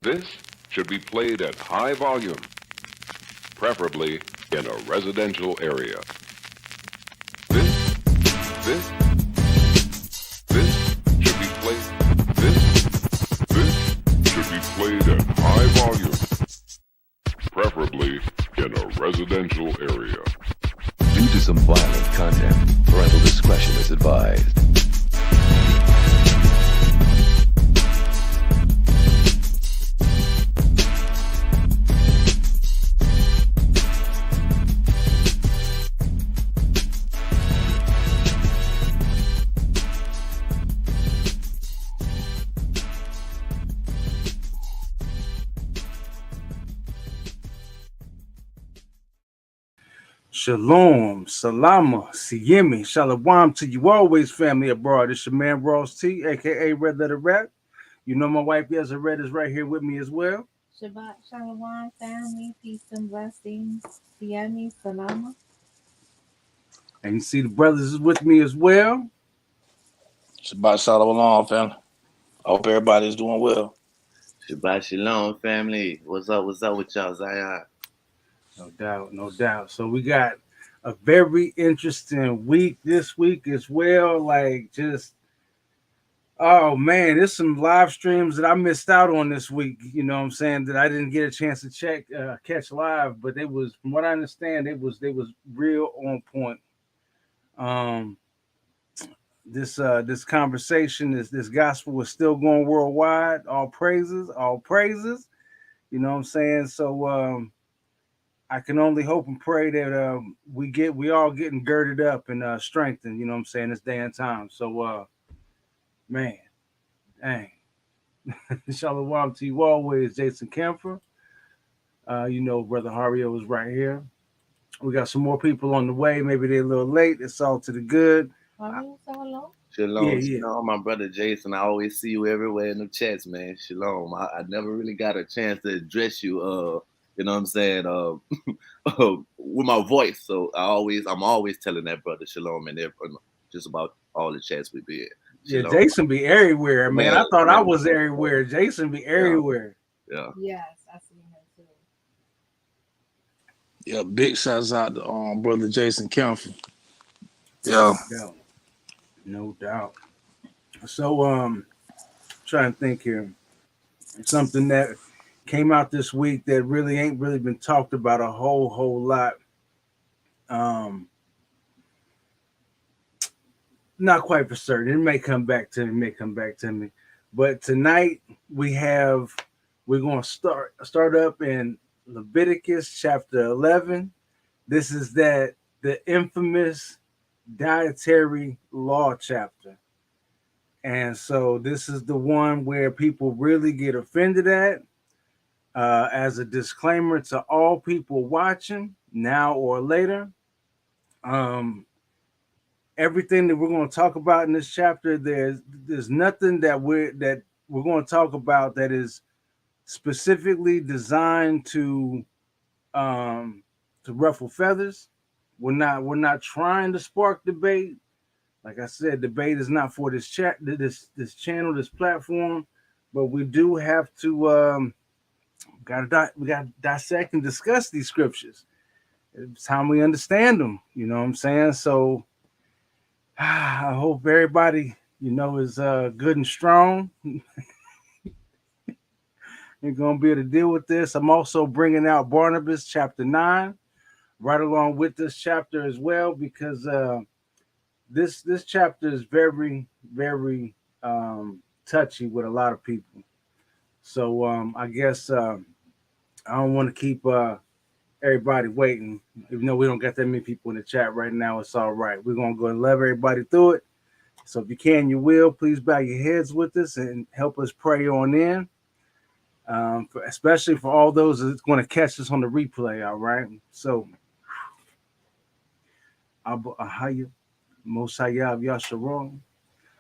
This should be played at high volume, preferably in a residential area. This, this, this should be played. This should be played at high volume, preferably in a residential area. Due to some violent content, parental discretion is advised. Shalom, salama, siyemi, shalom to you always, family abroad. It's your man Ross T, aka RedLetter Rap. You know my wife Yeza Red is right here with me as well. Shabbat Shalom, family, peace and blessings. Siyami, salama. And you see the brothers is with me as well. Shabbat Shalom, family. I hope everybody's doing well. Shabbat Shalom, family. What's up with y'all, Zion? No doubt, no doubt. So we got a very interesting week this week as well. Like just, oh man, there's some live streams that I missed out on this week. You know what I'm saying, that I didn't get a chance to catch live, but it was, from what I understand, they was real on point. This conversation, this gospel is still going worldwide. All praises, all praises. You know what I'm saying? So I can only hope and pray that we all getting girded up and strengthened, you know what I'm saying, this day and time. So man, dang. Shalom to you always, Jason Kemper. You know, Brother Hario is right here. We got some more people on the way. Maybe they're a little late. It's all to the good. Shalom. Shalom, Yeah. Shalom, my brother Jason. I always see you everywhere in the chats, man. Shalom. I never really got a chance to address you, you know what I'm saying, with my voice. So I'm always telling that brother Shalom and just about all the chats we be in. Yeah, Jason be everywhere, man. I thought I was everywhere. Jason be everywhere. Yeah. Yes, I see him too. Yeah, big shouts out to brother Jason Kemper. Yeah. No doubt. So trying to think here. Something that came out this week that really ain't really been talked about a whole lot. Not quite for certain. It may come back to me. But tonight we're going to start up in Leviticus chapter 11. This is the infamous dietary law chapter. And so this is the one where people really get offended at. As a disclaimer to all people watching now or later, everything that we're going to talk about in this chapter, there's nothing that we're going to talk about that is specifically designed to ruffle feathers. We're not trying to spark debate. Like I said, debate is not for this this channel, this platform, but we do have to we gotta dissect and discuss these scriptures. It's time we understand them. You know what I'm saying? So I hope everybody, you know, is good and strong. You're gonna be able to deal with this. I'm also bringing out Barnabas chapter 9 right along with this chapter as well, because this chapter is very, very touchy with a lot of people. So I guess I don't want to keep everybody waiting. Even though we don't got that many people in the chat right now, it's all right. We're going to go and love everybody through it. So if you can, you will. Please bow your heads with us and help us pray on in. Especially for all those that's going to catch us on the replay, all right? So, Abba Ahaya, Mosaya of Yasharon,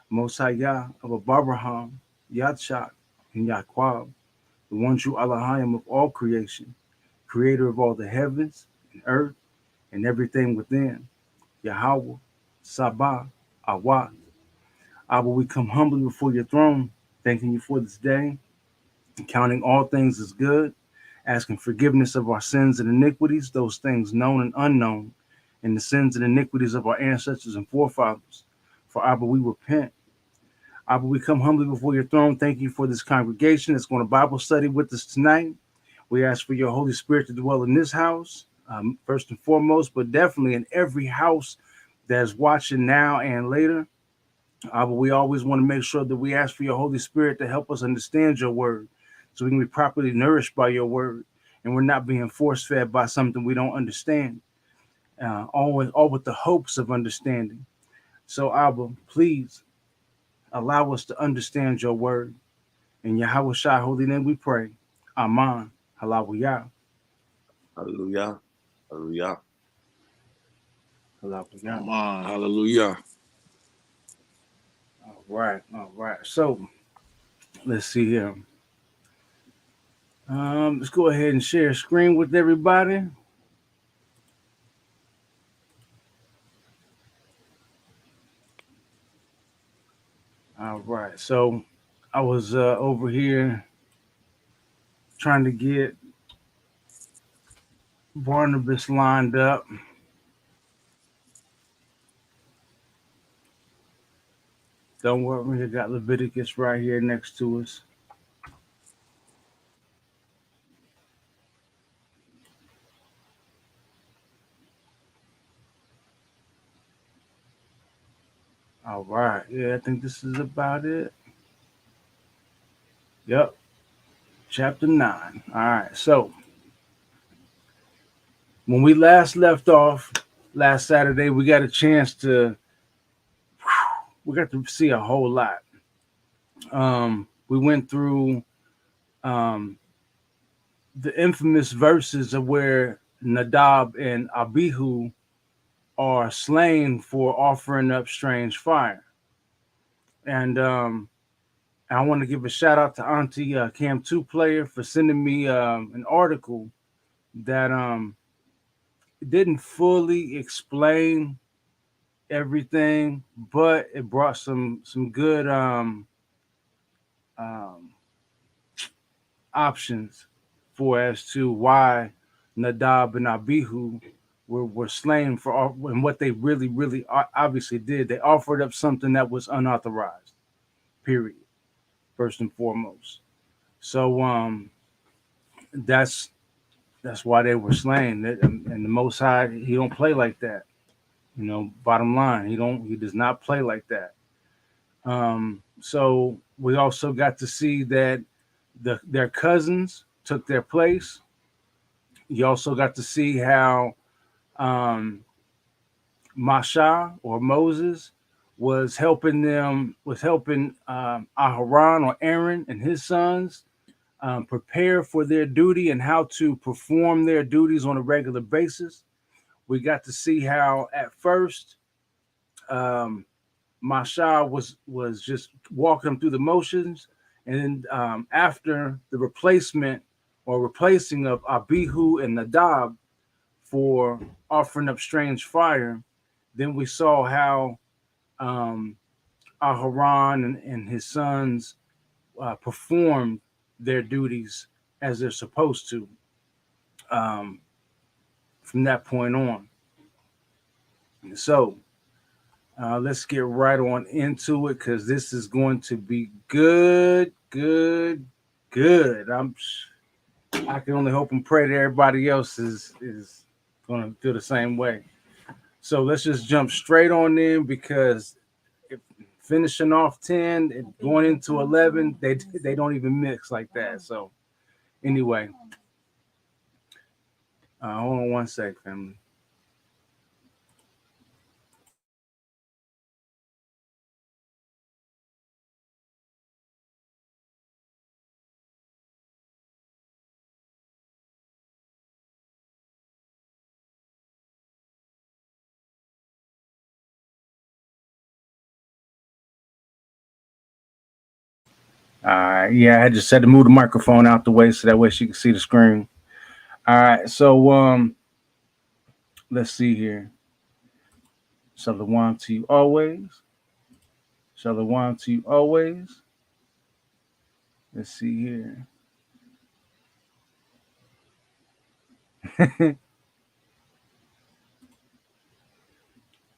Mosaya of Abraham, Yadshak, and Yaquab, the one true Elohim of all creation, creator of all the heavens and earth and everything within, Yahweh, Sabah, Awad. Abba, we come humbly before your throne, thanking you for this day, counting all things as good, asking forgiveness of our sins and iniquities, those things known and unknown, and the sins and iniquities of our ancestors and forefathers. For Abba, we repent. Abba, we come humbly before your throne. Thank you for this congregation that's going to Bible study with us tonight. We ask for your Holy Spirit to dwell in this house, first and foremost, but definitely in every house that's watching now and later. But we always want to make sure that we ask for your Holy Spirit to help us understand your word so we can be properly nourished by your word and we're not being force fed by something we don't understand, all with the hopes of understanding. So, Abba, please allow us to understand your word. In Yahweh Shai, holy name we pray. Amen. Hallelujah. Hallelujah. Hallelujah. Hallelujah. Come on, hallelujah. All right. All right. So, let's see here. Let's go ahead and share screen with everybody. All right. So I was over here trying to get Barnabas lined up. Don't worry, we got Leviticus right here next to us. All right. Yeah, I think this is about it. Yep. Chapter 9. All right. So when we last left off last Saturday, we got a chance to, we got to see a whole lot. We went through um, the infamous verses of where Nadab and Abihu are slain for offering up strange fire. And I want to give a shout out to Auntie Cam 2 Player for sending me an article that didn't fully explain everything, but it brought some good um, options for as to why Nadab and Abihu were slain for and what they really obviously did. They offered up something that was unauthorized. Period. First and foremost. So that's why they were slain. And the Most High, he don't play like that. You know, bottom line, he does not play like that. So we also got to see that their cousins took their place. You also got to see how Masha or Moses was helping Aharon or Aaron and his sons prepare for their duty and how to perform their duties on a regular basis. We got to see how at first Masha was just walking them through the motions, and then after the replacement or replacing of Abihu and Nadab for offering up strange fire, then we saw how Aharon and his sons performed their duties as they're supposed to um, from that point on. So let's get right on into it because this is going to be good. I can only hope and pray that everybody else is going to feel the same way. So let's just jump straight on in because if finishing off 10 and going into 11, they don't even mix like that. So anyway, hold on one sec, family. Yeah, I had just had to move the microphone out the way so that way she can see the screen. All right, so let's see here. Shalom to you always. Shalom to you always. Let's see here. I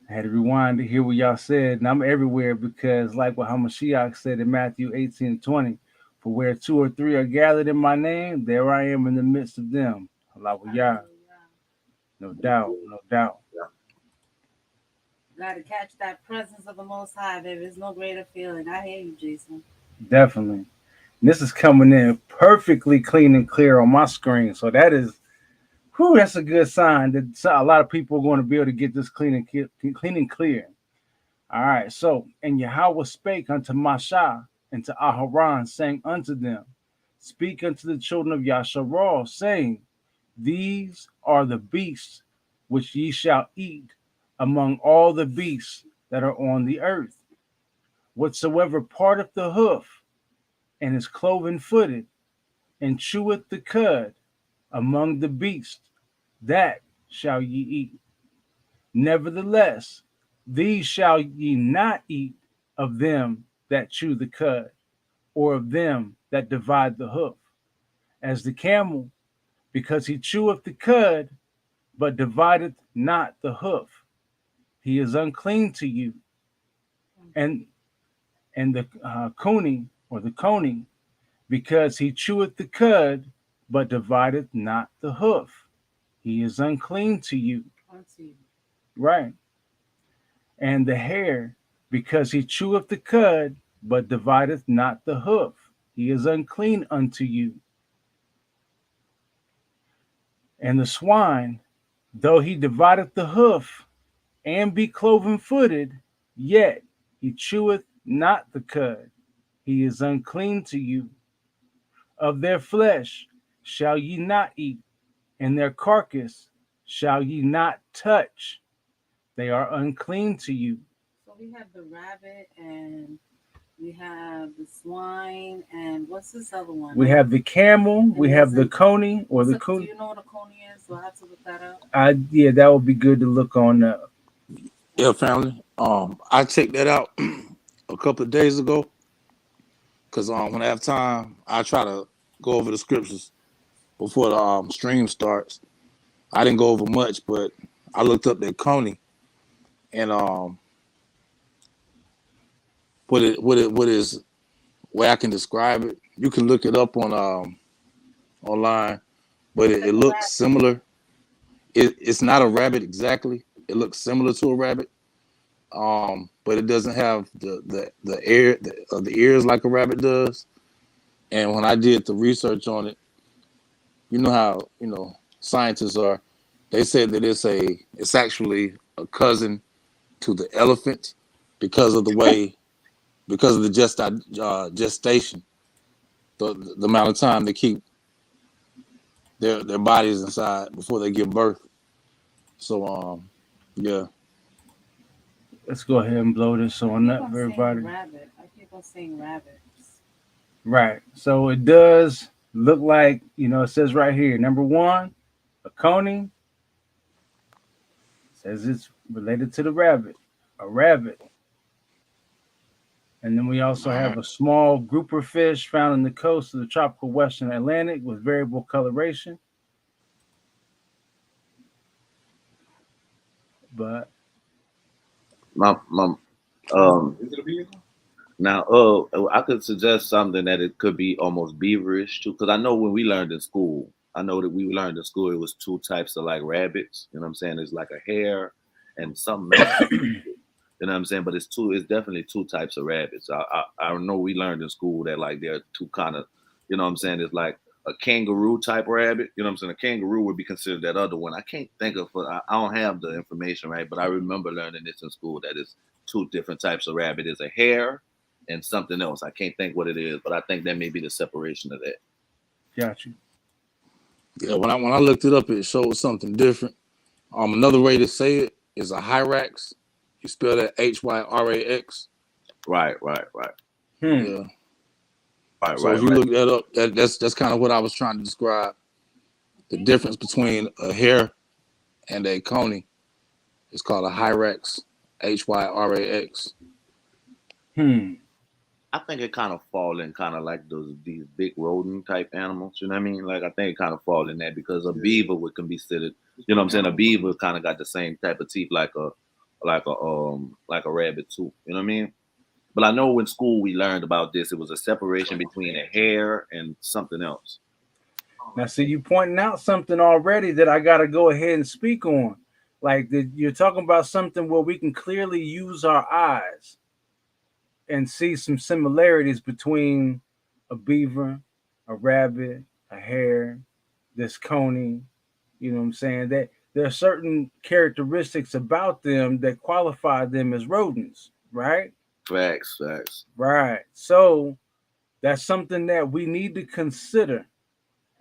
had to rewind to hear what y'all said, and I'm everywhere because, like what Hamashiach said in Matthew 18:20, for where two or three are gathered in my name, there I am in the midst of them. Hallelujah. No doubt, no doubt. Gotta catch that presence of the Most High. There is no greater feeling. I hear you, Jason. Definitely. And this is coming in perfectly clean and clear on my screen. So that is, whew, that's a good sign that a lot of people are going to be able to get this clean and clear. All right. So, and Yahweh spake unto Masha and to Aharon, saying unto them, speak unto the children of Yasharal, saying, these are the beasts which ye shall eat among all the beasts that are on the earth. Whatsoever parteth the hoof and is cloven footed and cheweth the cud among the beasts, that shall ye eat. Nevertheless, these shall ye not eat of them that chew the cud, or of them that divide the hoof, as the camel, because he cheweth the cud, but divideth not the hoof. He is unclean to you. And the coney, or the coney, because he cheweth the cud, but divideth not the hoof. He is unclean to you. Right. And the hare, because he cheweth the cud, but divideth not the hoof. He is unclean unto you. And the swine, though he divideth the hoof, and be cloven footed, yet he cheweth not the cud. He is unclean to you. Of their flesh shall ye not eat, and their carcass shall ye not touch. They are unclean to you. So we have the rabbit, and we have the swine, and what's this other one? We have the camel, we have the coney, or the coney. Do you know what a coney is? So I have to look that up. Yeah, that would be good to look on up. Yeah, family. I checked that out a couple of days ago. Cause when I have time, I try to go over the scriptures before the stream starts. I didn't go over much, but I looked up that coney, and what is way I can describe it. You can look it up on online, but it looks similar. It's not a rabbit exactly. It looks similar to a rabbit, but it doesn't have the ears like a rabbit does. And when I did the research on it, you know how scientists are. They said that it's actually a cousin to the elephant because of the gestation, the amount of time they keep their bodies inside before they give birth. So yeah. Let's go ahead and blow this on up, everybody. Rabbit. I keep on saying rabbits. Right. So it does look like, it says right here, number one, a coney. Says it's related to the rabbit, a rabbit. And then we also have a small grouper fish found in the coast of the tropical Western Atlantic with variable coloration. But now I could suggest something that it could be almost beaverish too, because I know when we learned in school, it was two types of like rabbits. You know what I'm saying? It's like a hare and something else. You know what I'm saying? But it's definitely two types of rabbits. I know we learned in school that like there are two kind of, you know what I'm saying? It's like a kangaroo type rabbit. You know what I'm saying? A kangaroo would be considered that other one. I can't think of, I don't have the information right, but I remember learning this in school that it's two different types of rabbit. It's a hare and something else. I can't think what it is, but I think that may be the separation of that. Got you. Yeah, when I looked it up, it showed something different. Another way to say it is a hyrax. You spell that Hyrax. Right. Yeah. So if you look that up, that's kind of what I was trying to describe. The difference between a hare and a coney is called a hyrax. Hyrax. I think it kind of fall in kind of like these big rodent type animals. You know what I mean? Like I think it kind of fall in that because a beaver would can be considered. You know what I'm saying? A beaver kind of got the same type of teeth like a rabbit too. You know what I mean? But I know in school we learned about this. It was a separation between a hare and something else. Now, see, you pointing out something already that I got to go ahead and speak on. Like you're talking about something where we can clearly use our eyes and see some similarities between a beaver, a rabbit, a hare, this coney. You know what I'm saying? That there are certain characteristics about them that qualify them as rodents, right? Facts, facts. Right. So that's something that we need to consider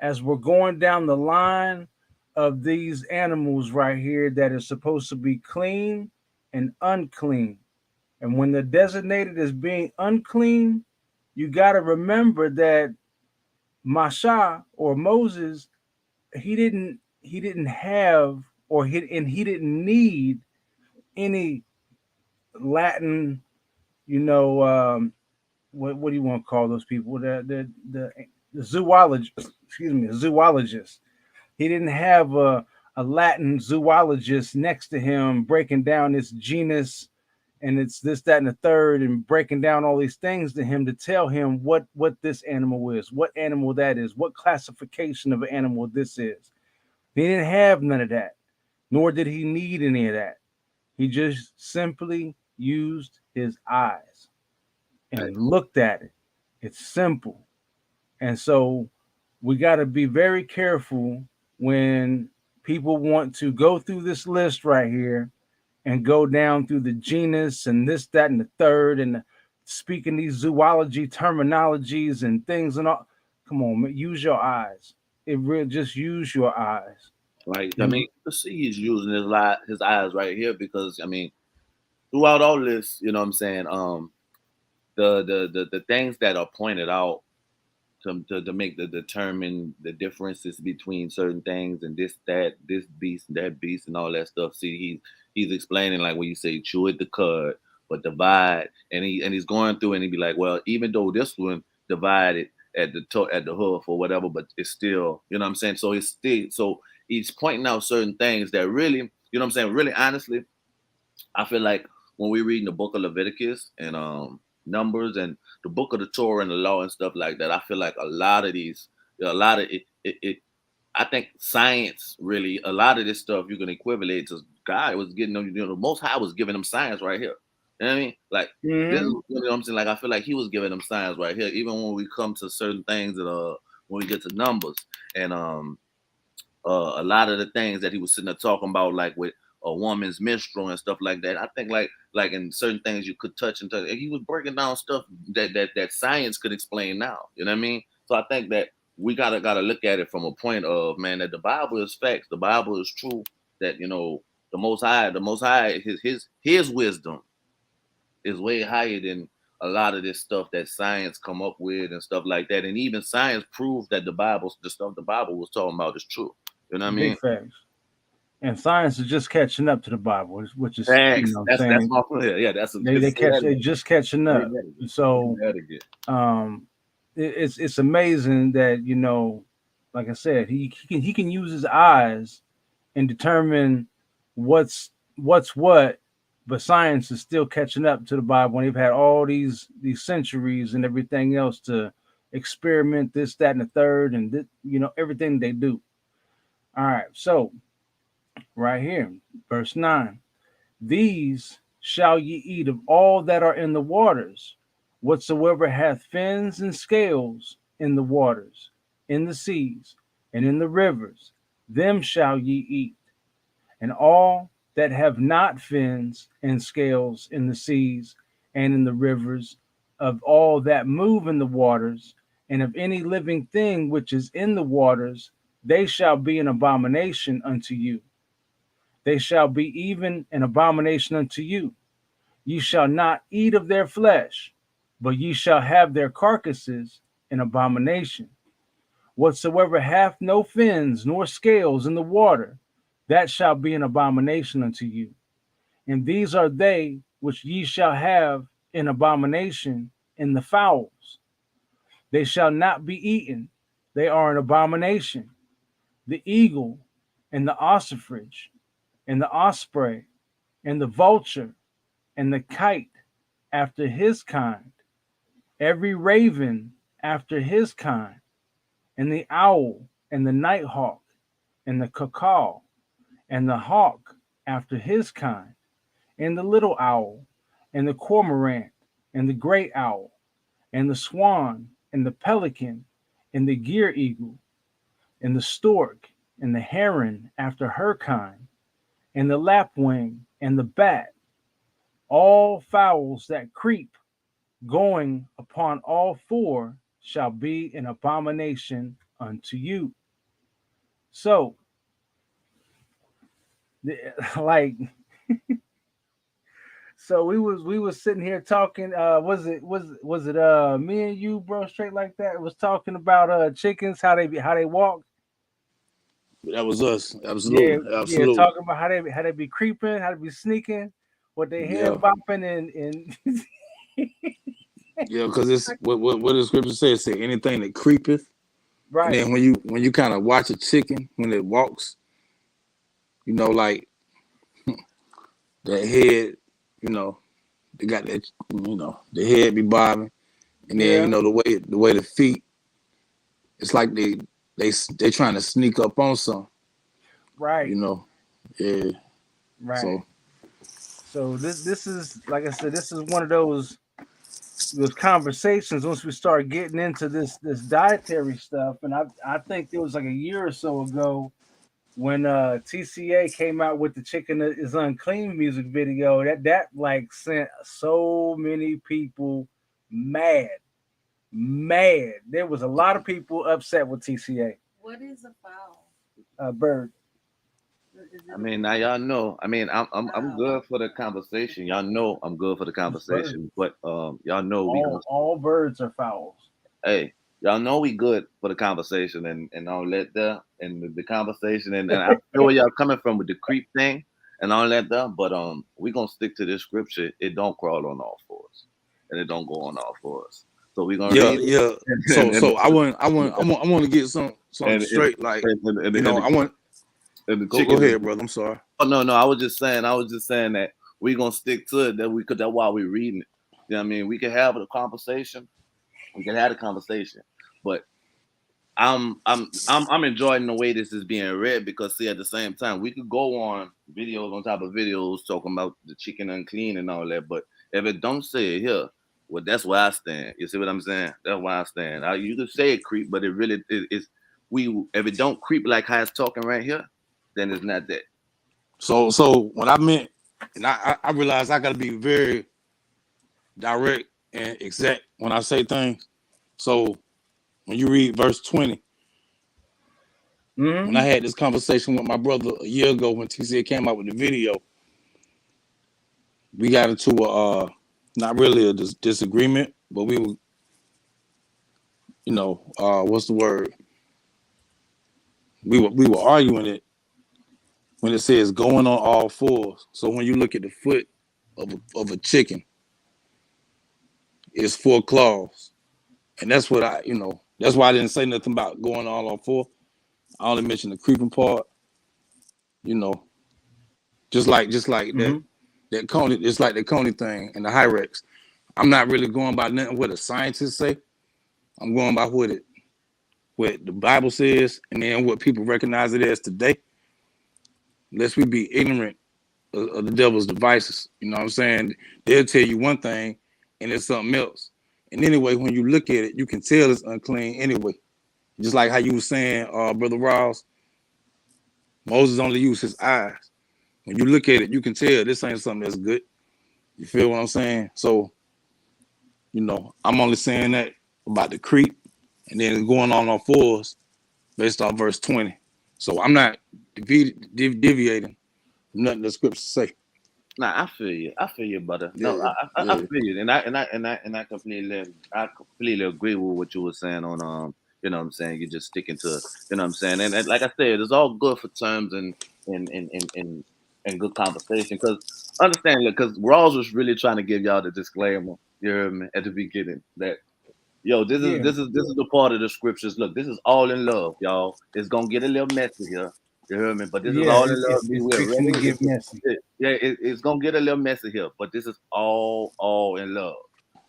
as we're going down the line of these animals right here that are supposed to be clean and unclean. And when they're designated as being unclean, you got to remember that Masha or Moses, he didn't have he didn't need any Latin, you know, what do you want to call those people? The zoologist, excuse me, zoologist. He didn't have a Latin zoologist next to him breaking down this genus and it's this, that, and the third, and breaking down all these things to him to tell him what this animal is, what animal that is, what classification of an animal this is. He didn't have none of that, nor did he need any of that. He just simply used his eyes and looked at it. It's simple. And so we got to be very careful when people want to go through this list right here and go down through the genus and this, that, and the third, and speaking these zoology terminologies and things and all. Come on, man, use your eyes. It really just use your eyes. Like I mean, you can see he's using his eyes right here because I mean, throughout all this, you know what I'm saying. The things that are pointed out to make the determine the differences between certain things and this beast and that beast and all that stuff. See, he's explaining like when you say chew it the cud, but divide, and he's going through and he'd be like, well, even though this one divided at at the hoof or whatever, but it's still, you know what I'm saying. So it's still so he's pointing out certain things that really, you know what I'm saying. Really, honestly, I feel like when we read in the book of Leviticus and Numbers and the book of the Torah and the law and stuff like that, I feel like a lot of these, a lot of it I think science really, a lot of this stuff you can equivalent to God was getting them, you know, the Most High was giving them science right here. You know what I mean? Like this, Mm-hmm. you know what I'm saying? Like I feel like he was giving them science right here, even when we come to certain things that when we get to numbers and a lot of the things that he was sitting there talking about, like with a woman's menstrual and stuff like that. I think like in certain things you could touch and touch. And he was breaking down stuff that science could explain now. You know what I mean? So I think that we gotta look at it from a point of man that the Bible is facts. The Bible is true. That you know the Most High, his wisdom is way higher than a lot of this stuff that science come up with and stuff like that. And even science proves that the stuff the Bible was talking about is true. You know what I mean? Big facts. And science is just catching up to the Bible, which is, Thanks. That's saying my yeah. That's a they just say catch that they again. just catching Say up. that again. So Say that again. it's amazing that like I said, he can use his eyes and determine what's what, but science is still catching up to the Bible, and they've had all these centuries and everything else to experiment this, that, and the third, and everything they do. All right, so right here, verse 9. These shall ye eat of all that are in the waters, whatsoever hath fins and scales in the waters, in the seas, and in the rivers, them shall ye eat. And all that have not fins and scales in the seas and in the rivers, of all that move in the waters, and of any living thing which is in the waters, they shall be an abomination unto you. They shall be even an abomination unto you. Ye shall not eat of their flesh, but ye shall have their carcasses an abomination. Whatsoever hath no fins nor scales in the water, that shall be an abomination unto you. And these are they which ye shall have in abomination and the fowls. They shall not be eaten. They are an abomination. The eagle and the ostrich and the osprey and the vulture and the kite after his kind, every raven after his kind, and the owl and the nighthawk and the cuckoo and the hawk after his kind, and the little owl and the cormorant and the great owl and the swan and the pelican and the gear eagle and the stork and the heron after her kind, and the lapwing and the bat, all fowls that creep, going upon all four, shall be an abomination unto you. So, like, so we was sitting here talking. Was it me and you, bro, straight like that? It was talking about chickens, how they walk. That was us. Yeah, Absolutely. yeah, Absolutely. talking about how they be creeping, how they be sneaking, with their head Yeah. bopping and Yeah, because it's what the scripture says, say anything that creepeth. And right, then when you kind of watch a chicken when it walks, like that head, you know, they got that, the head be bobbing, and then yeah, the way the feet, it's like they trying to sneak up on some, right, you know. Yeah. right. So So this is, like I said, this is one of those conversations once we start getting into this dietary stuff. And I think it was like a year or so ago when TCA came out with the chicken is unclean music video, that like sent so many people mad. Mad. There was a lot of people upset with TCA. What is a foul? Bird. Is I it mean, now y'all know. I mean, I'm foul? good for the conversation. Y'all know I'm good for the It's bird. conversation. But y'all know we gonna All birds are fowls. hey, y'all know we good for the conversation and all that there and the conversation and I feel where y'all coming from with the creep thing and all that there. But we gonna stick to this scripture. It don't crawl on all fours, and it don't go on all fours. So we gonna yeah, read it yeah. So and so I want to get something and, straight. Like, and I want and the go chicken. ahead, brother. I'm sorry. Oh no, I was just saying that we gonna stick to it that we could that's why we reading it. You know what I mean? We can have a conversation. We can have a conversation. But I'm enjoying the way this is being read because see at the same time we could go on videos on top of videos talking about the chicken unclean and all that, but if it don't say it here, well that's where I stand. You see what I'm saying? That's why I stand. You could say it creep, but it really is we if it don't creep like how it's talking right here, then it's not that. So what I meant, and I realized I got to be very direct and exact when I say things. So when you read verse 20, when I Mm-hmm. had this conversation with my brother a year ago when TCA came out with the video, we got into a not really a disagreement, but we were, what's the word? We were arguing it when it says going on all fours. So when you look at the foot of a chicken, it's 4 claws. And that's what that's why I didn't say nothing about going all on 4. I only mentioned the creeping part, you know, just like Mm-hmm. that Coney, it's like the Coney thing and the Hyrex. I'm not really going by nothing what the scientists say. I'm going by what the Bible says and then what people recognize it as today. Lest we be ignorant of the devil's devices. You know what I'm saying? They'll tell you one thing and it's something else. And anyway, when you look at it, you can tell it's unclean anyway. Just like how you were saying, Brother Ross, Moses only used his eyes. When you look at it, you can tell this ain't something that's good. You feel what I'm saying? So, I'm only saying that about the creep and then going on all fours based off verse 20. So I'm not deviating from nothing the scriptures say. Nah, I feel you, brother. No, Yeah, I yeah. feel you, and I completely agree with what you were saying on you know what I'm saying. You're just sticking to, you know what I'm saying, and like I said, it's all good for terms and and good conversation. Because understand, because Rawls was really trying to give y'all the disclaimer. You heard me at the beginning that yo, this is Yeah. the part of the scriptures. Look, this is all in love, y'all. It's gonna get a little messy here. You hear me? But this is Yeah, all in love. Be it's real. fixing to Ready? get messy. It's gonna get a little messy here. But this is all in love.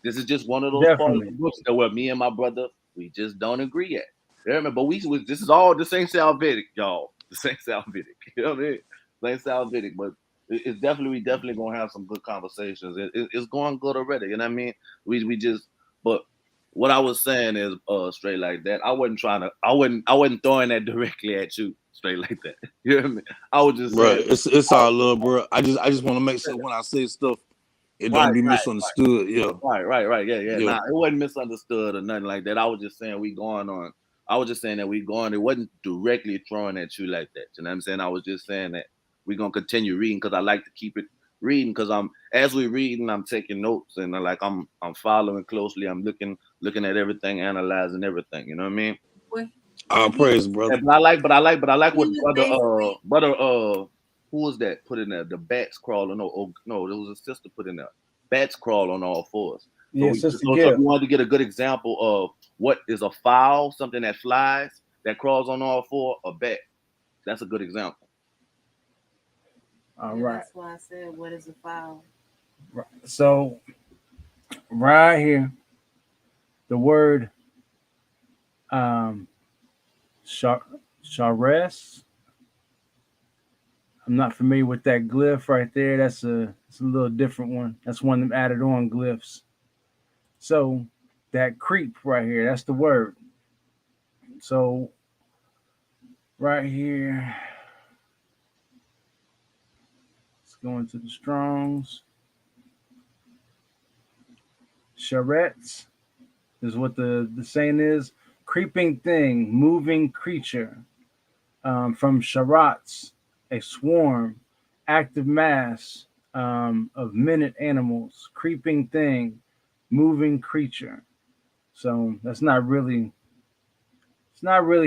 This is just one of those parts of Definitely. the books that where me and my brother we just don't agree at. You hear me? But this is all this ain't salvific, y'all. This ain't salvific. You know what I mean? This ain't salvific, but it's definitely we definitely gonna have some good conversations. It's going good already. You know what I mean? We just but what I was saying is straight like that. I wasn't throwing that directly at you straight like that. You hear me? I was just Bro, saying it's all love, bro. I just want to make sure when I say stuff, it right, don't be right, misunderstood. Yeah, right. Yeah. yeah. Nah, it wasn't misunderstood or nothing like that. I was just saying we going on. I was just saying that we going. It wasn't directly throwing at you like that. You know what I'm saying? I was just saying that we gonna continue reading because I like to keep it reading because I'm as we reading, I'm taking notes and I'm following closely. I'm looking at everything, analyzing everything. You know what I mean? Well, All he praise, Yeah, brother. but I like he what was basically brother who was that put in there? The bats crawl on no, there was a sister put in there. Bats crawl on all fours. Yeah, Sister So if Gill. you wanted to get a good example of what is a fowl, something that flies, that crawls on all four, a bat. That's a good example. All yeah, right. that's why I said what is a foul? So right here, the word um chares. I'm not familiar with that glyph right there. It's a little different one. That's one of them added on glyphs. So that creep right here, that's the word. So right here, let's go into the Strongs. Charrettes is what the saying is. Creeping thing, moving creature. From charats, a swarm, active mass of minute animals, creeping thing, moving creature. So it's not really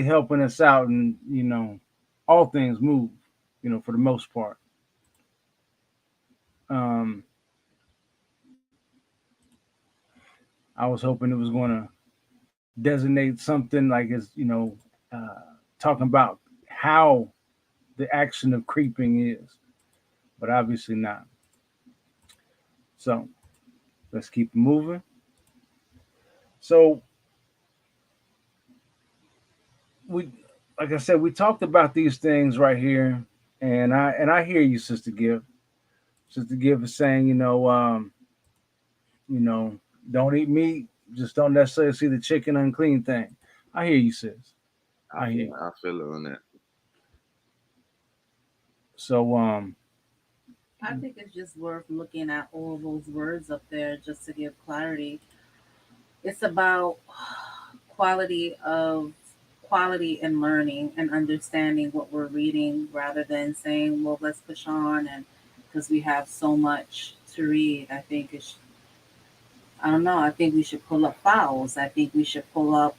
helping us out, and all things move, for the most part. Um, I was hoping it was going to designate something like it's uh, talking about how the action of creeping is, but obviously not. So let's keep moving. So we, like I said, we talked about these things right here, and I hear you, Sister Gift. Sister Gift is saying, you know, don't eat meat, just don't necessarily see the chicken unclean thing. I hear you, sis. I hear you. I feel it on that. So I think it's just worth looking at all those words up there just to give clarity. It's about quality of quality and learning and understanding what we're reading rather than saying, well, let's push on and because we have so much to read. I don't know, I think we should pull up files. I think we should pull up,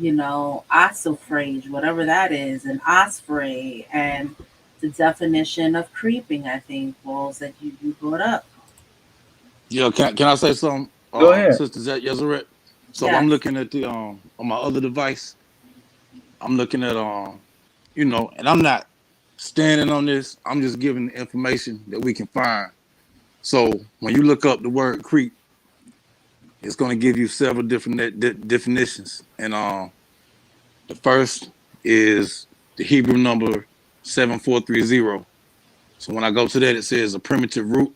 ossuafrage, whatever that is, and osprey and the definition of creeping, I think, Walls, that you brought up. Yeah, can I say something, go ahead. Sister Yazarette? So I'm Yes. looking at the on my other device. I'm looking at and I'm not standing on this. I'm just giving the information that we can find. So when you look up the word creep, it's going to give you several different definitions, and the first is the Hebrew number 7430. So when I go to that, it says a primitive root,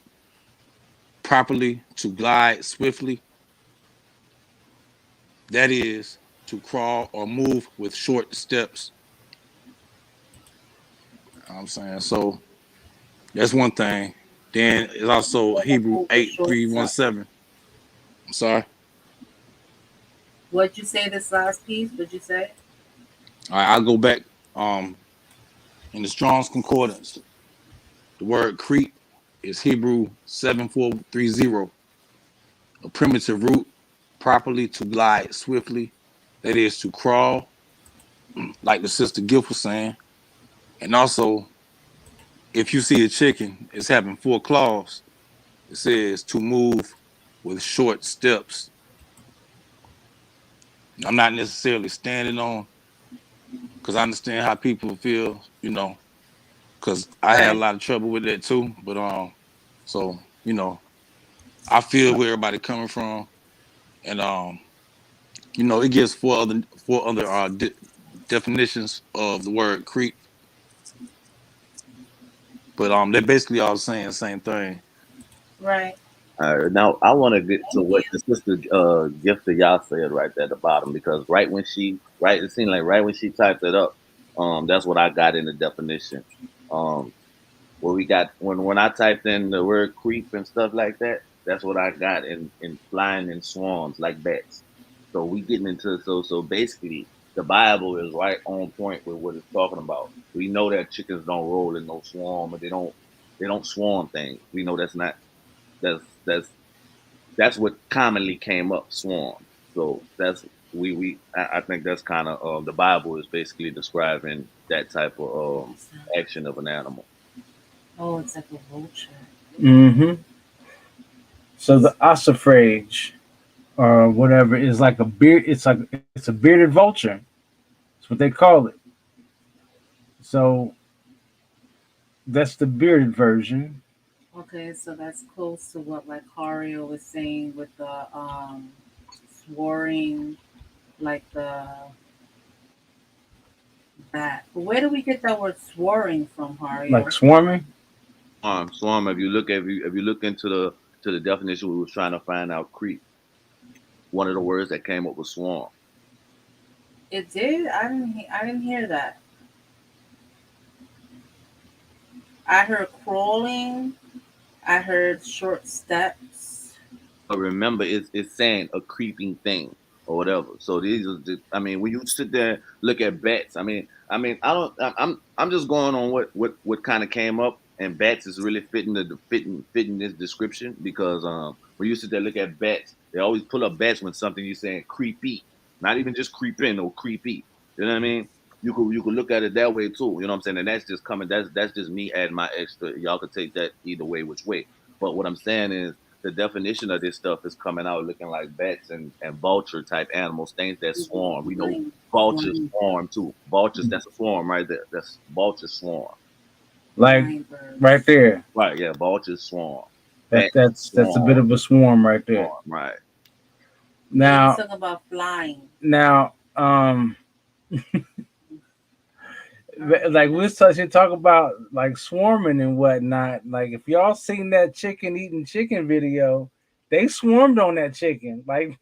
properly to glide swiftly. That is to crawl or move with short steps. You know what I'm saying, so that's one thing. Then it's also Hebrew Move with short steps. 8317. I'm sorry. What'd you say this last piece? What'd you say? All right, I'll go back. In the Strong's Concordance, the word creep is Hebrew 7430, a primitive root, properly to glide swiftly. That is to crawl, like the sister Gift was saying, and also if you see a chicken, it's having 4 claws. It says to move with short steps. I'm not necessarily standing on because I understand how people feel, because I had a Right. lot of trouble with that too. But so I feel where everybody coming from, and it gives four other definitions of the word creep, but they're basically all saying the same thing. Right. Now I want to get to what the sister gift to y'all said right there at the bottom, because it seemed like right when she typed it up, that's what I got in the definition. Um, where we got when I typed in the word creep and stuff like that, that's what I got in flying in swarms like bats. So we getting into so basically the Bible is right on point with what it's talking about. We know that chickens don't roll in no swarm, or they don't swarm things. We know that's what commonly came up, swarm. So that's I think that's kind of the Bible is basically describing that type of action of an animal. Oh, it's like a vulture. Mm-hmm. So the ossifrage or whatever is like a beard. It's a bearded vulture. That's what they call it. So that's the bearded version. Okay, so that's close to what like Hario was saying with the swearing like the bat. But where do we get that word swearing from, Like Hario? swarming. Swarm. If you look into the definition, we was trying to find out creep. One of the words that came up was swarm. It did. I didn't hear that. I heard crawling. I heard short steps. But remember, it's saying a creeping thing or whatever. So these are I mean, when you sit there and look at bats, I don't. I'm just going on what kind of came up, and bats is really fitting this description, because when you sit there and look at bats, they always pull up bats when something you're saying creepy, not even just creeping or creepy. You know what I mean? You could look at it that way too. You know what I'm saying? And that's just coming. That's just me adding my extra. Y'all could take that either way, which way. But what I'm saying is the definition of this stuff is coming out looking like bats and vulture type animals, things that swarm. We know Flying, vultures flying, swarm too. Vultures, that's a swarm right there. That's vultures swarm. Like flying right birds. there. Right, yeah, vultures swarm. That Bats that's a bit swarm, of a swarm right there. swarm, right. Yeah, he was Now talking about flying. now like we was touching talk about like swarming and whatnot. Like if y'all seen that chicken eating chicken video, they swarmed on that chicken. Like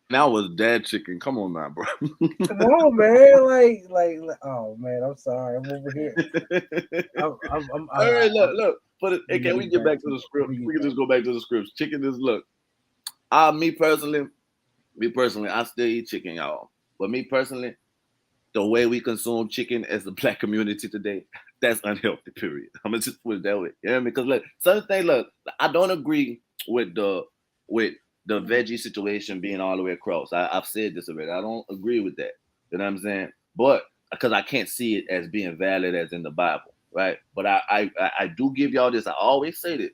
That was dead chicken. Come on now, bro. come on, man. Oh man, I'm sorry. I'm over here. All right, look. Let Hey, me can we get get back back to to the it. Let script? me We get can back. just go back to the scripts. Chicken is look. Me personally, I still eat chicken, y'all. But me personally, the way we consume chicken as the black community today, that's unhealthy. Period. I'm gonna just put it that way. You know what I mean? Because look, certain things. Look, I don't agree with the veggie situation being all the way across. I've said this already. I don't agree with that. You know what I'm saying? But because I can't see it as being valid as in the Bible, right? But I do give y'all this. I always say this: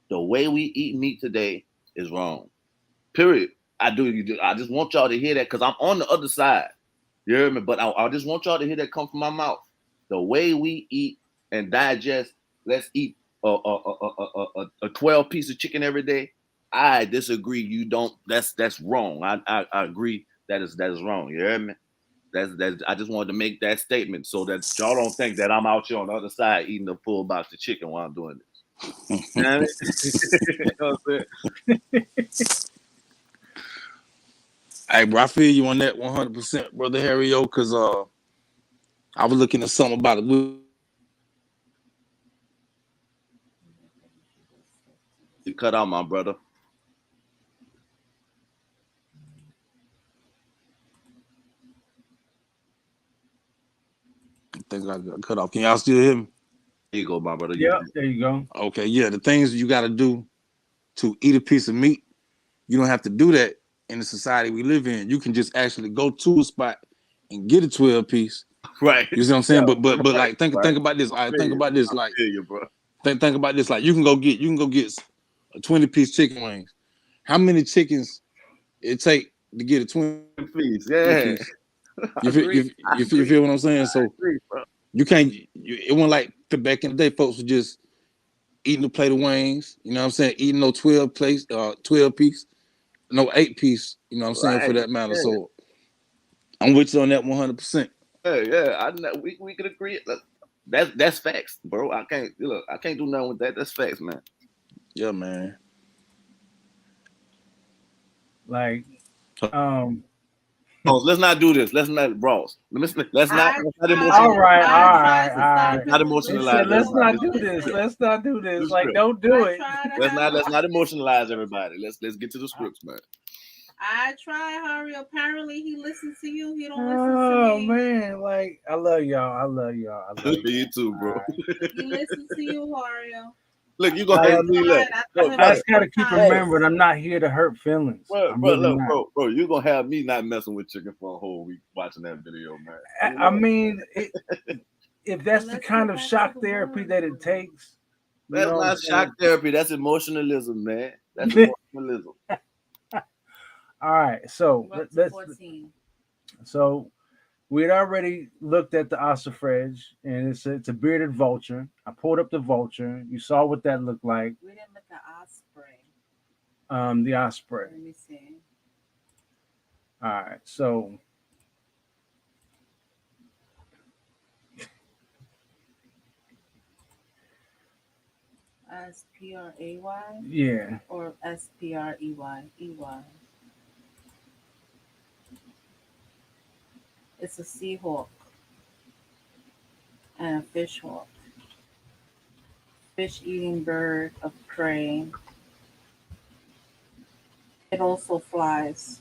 the way we eat meat today is wrong. Period. I do. I just want y'all to hear that, because I'm on the other side. You hear me? But I just want y'all to hear that come from my mouth. The way we eat and digest, let's eat a 12 piece of chicken every day. I disagree. You don't. That's wrong. I agree that is wrong. You hear me? That's. I just wanted to make that statement so that y'all don't think that I'm out here on the other side eating a full box of chicken while I'm doing this. You know what I mean? You know what I'm Hey, bro, I feel you on that 100%, brother Harry O. Because I was looking at something about it. You cut out, my brother. I think I got cut off. Can y'all still hear me? Here you go, my brother. Yep, there you go. Okay, yeah. The things you got to do to eat a piece of meat, you don't have to do that in the society we live in. You can just actually go to a spot and get a 12 piece Right. You see what I'm saying? Yeah, But like think right. about this. I I think about this. I Like feel you, bro. think about this. Like you can go get a 20-piece chicken wings. How many chickens it take to get a 20 Peace. Yeah. piece? I agree. I You agree. feel what I'm saying? I So agree, bro. you can't. It wasn't like back in the day, folks were just eating a plate of wings. You know what I'm saying? Eating no 12 piece, no 8 piece. You know what I'm saying? For Right. that matter. Yeah. So I'm with you on that 100%. Yeah. I know we could agree. Look, that's facts, bro. I can't look. I can't do nothing with that. That's facts, man. Yeah, man. Like, Oh, let's not do this. Let's not, bros. Let's not emotionalize. all right, all I tried right, to all stop right. Not him from He doing said, emotionalize it. let's everybody. not do this. Listen, Let's not do this. This Like, script. don't do I it. tried to Let's have not emotionalize everybody. Let's get to the scripts, man. I try, Harry. Apparently, he listens to you. He don't listen to Oh me. man, like I love y'all. I love y'all. I love You y'all. too, bro. All right. He listens to you, Hario. Look, you gonna I, have me look. I Bro, told him I bro, just gotta keep times. remembering I'm not here to hurt feelings. bro, I'm bro, really look, not. bro, you gonna have me not messing with chicken for a whole week watching that video, man. I mean, if that's the Let's kind get of back to shock the therapy word. that it takes, you That's know what I'm not shock saying? therapy. That's emotionalism, man. That's emotionalism. All right, so We're up to let's. 14. So we had already looked at the ossifrage, and it's a bearded vulture. I pulled up the vulture. You saw what that looked like. We didn't look at osprey. The osprey. Let me see. All right, so Spray yeah, or Sprey? It's a seahawk and a fishhawk. Fish eating bird of prey. It also flies.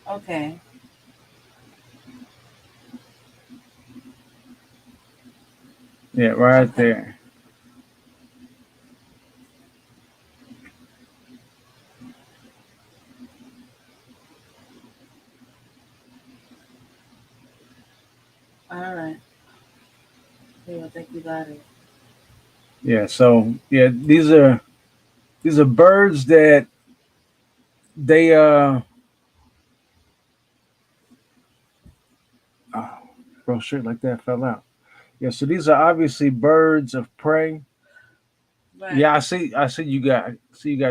Okay. yeah, right Okay. there. All right. Yeah, I think you got it. Yeah, so yeah, these are birds that they oh, bro, shit like that fell out. Yeah, so these are obviously birds of prey. Right. Yeah, I see you got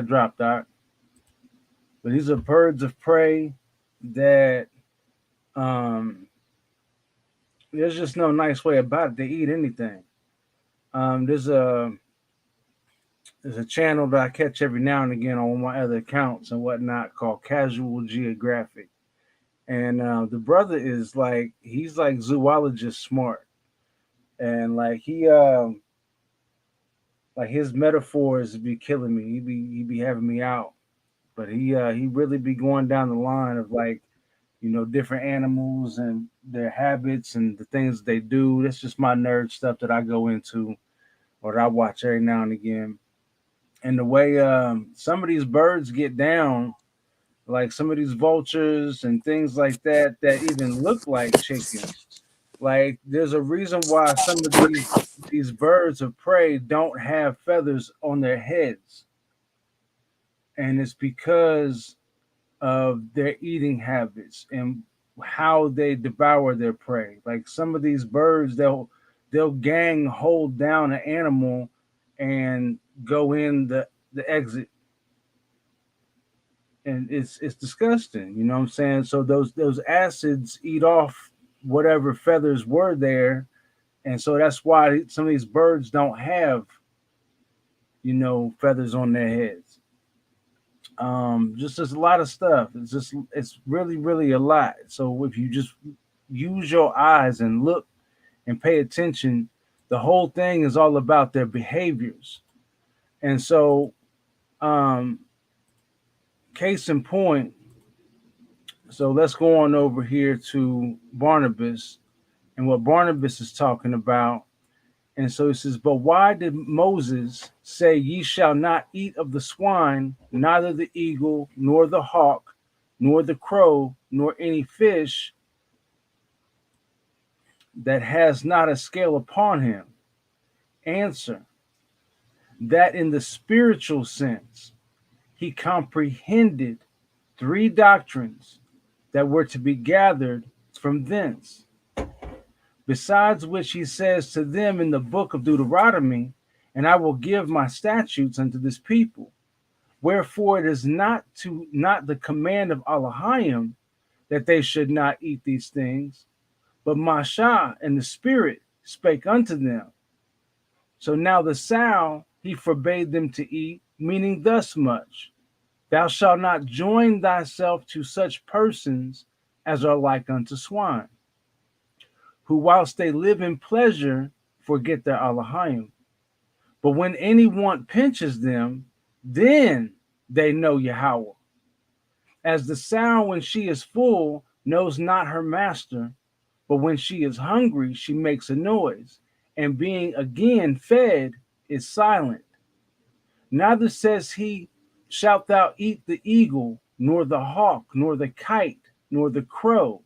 dropped out. But these are birds of prey that um there's just no nice way about it. They eat anything. Um there's a there's a channel that I catch every now and again on my other accounts and whatnot called Casual Geographic. And the brother is like he's like zoologist smart. And like his metaphors be killing me. He be having me out. But he really be going down the line of like, different animals and their habits and the things they do. That's just my nerd stuff that I go into or that I watch every now and again. And the way some of these birds get down, like some of these vultures and things like that, that even look like chickens. Like there's a reason why some of these birds of prey don't have feathers on their heads, and it's because of their eating habits and how they devour their prey. Like some of these birds, they'll gang hold down an animal and go in the exit, and it's disgusting. You know what I'm saying? So those acids eat off whatever feathers were there, and so that's why some of these birds don't have feathers on their heads. Just there's a lot of stuff. It's really really a lot. So if you just use your eyes and look and pay attention, the whole thing is all about their behaviors. And so, um, case in point, so let's go on over here to Barnabas and what Barnabas is talking about. And so he says, but why did Moses say, ye shall not eat of the swine, neither the eagle, nor the hawk, nor the crow, nor any fish that has not a scale upon him? Answer: that in the spiritual sense he comprehended three doctrines that were to be gathered from thence. Besides which he says to them in the book of Deuteronomy, and I will give my statutes unto this people. Wherefore it is not the command of Elohim that they should not eat these things, but Mashah and the Spirit spake unto them. So now the sow he forbade them to eat, meaning thus much: thou shalt not join thyself to such persons as are like unto swine, who whilst they live in pleasure forget their Elohim. But when any want pinches them, then they know Yahweh. As the sow, when she is full, knows not her master, but when she is hungry, she makes a noise, and being again fed, is silent. Neither says he, shalt thou eat the eagle, nor the hawk, nor the kite, nor the crow.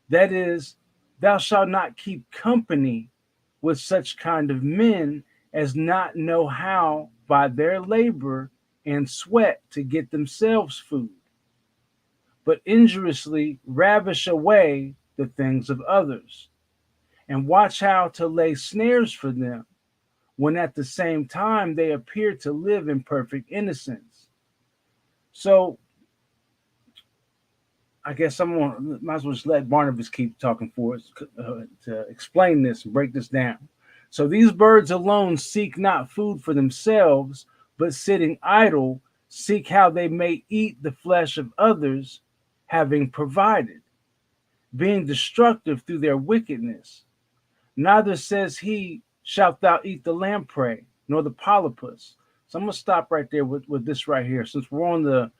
That is, thou shalt not keep company with such kind of men as not know how by their labor and sweat to get themselves food, but injuriously ravish away the things of others, and watch how to lay snares for them, when at the same time they appear to live in perfect innocence. So I guess someone might as well just let Barnabas keep talking for us to explain this and break this down. So these birds alone seek not food for themselves, but sitting idle, seek how they may eat the flesh of others, having provided, being destructive through their wickedness. Neither says he, shalt thou eat the lamprey, nor the polypus. So I'm going to stop right there with this right here, since we're on the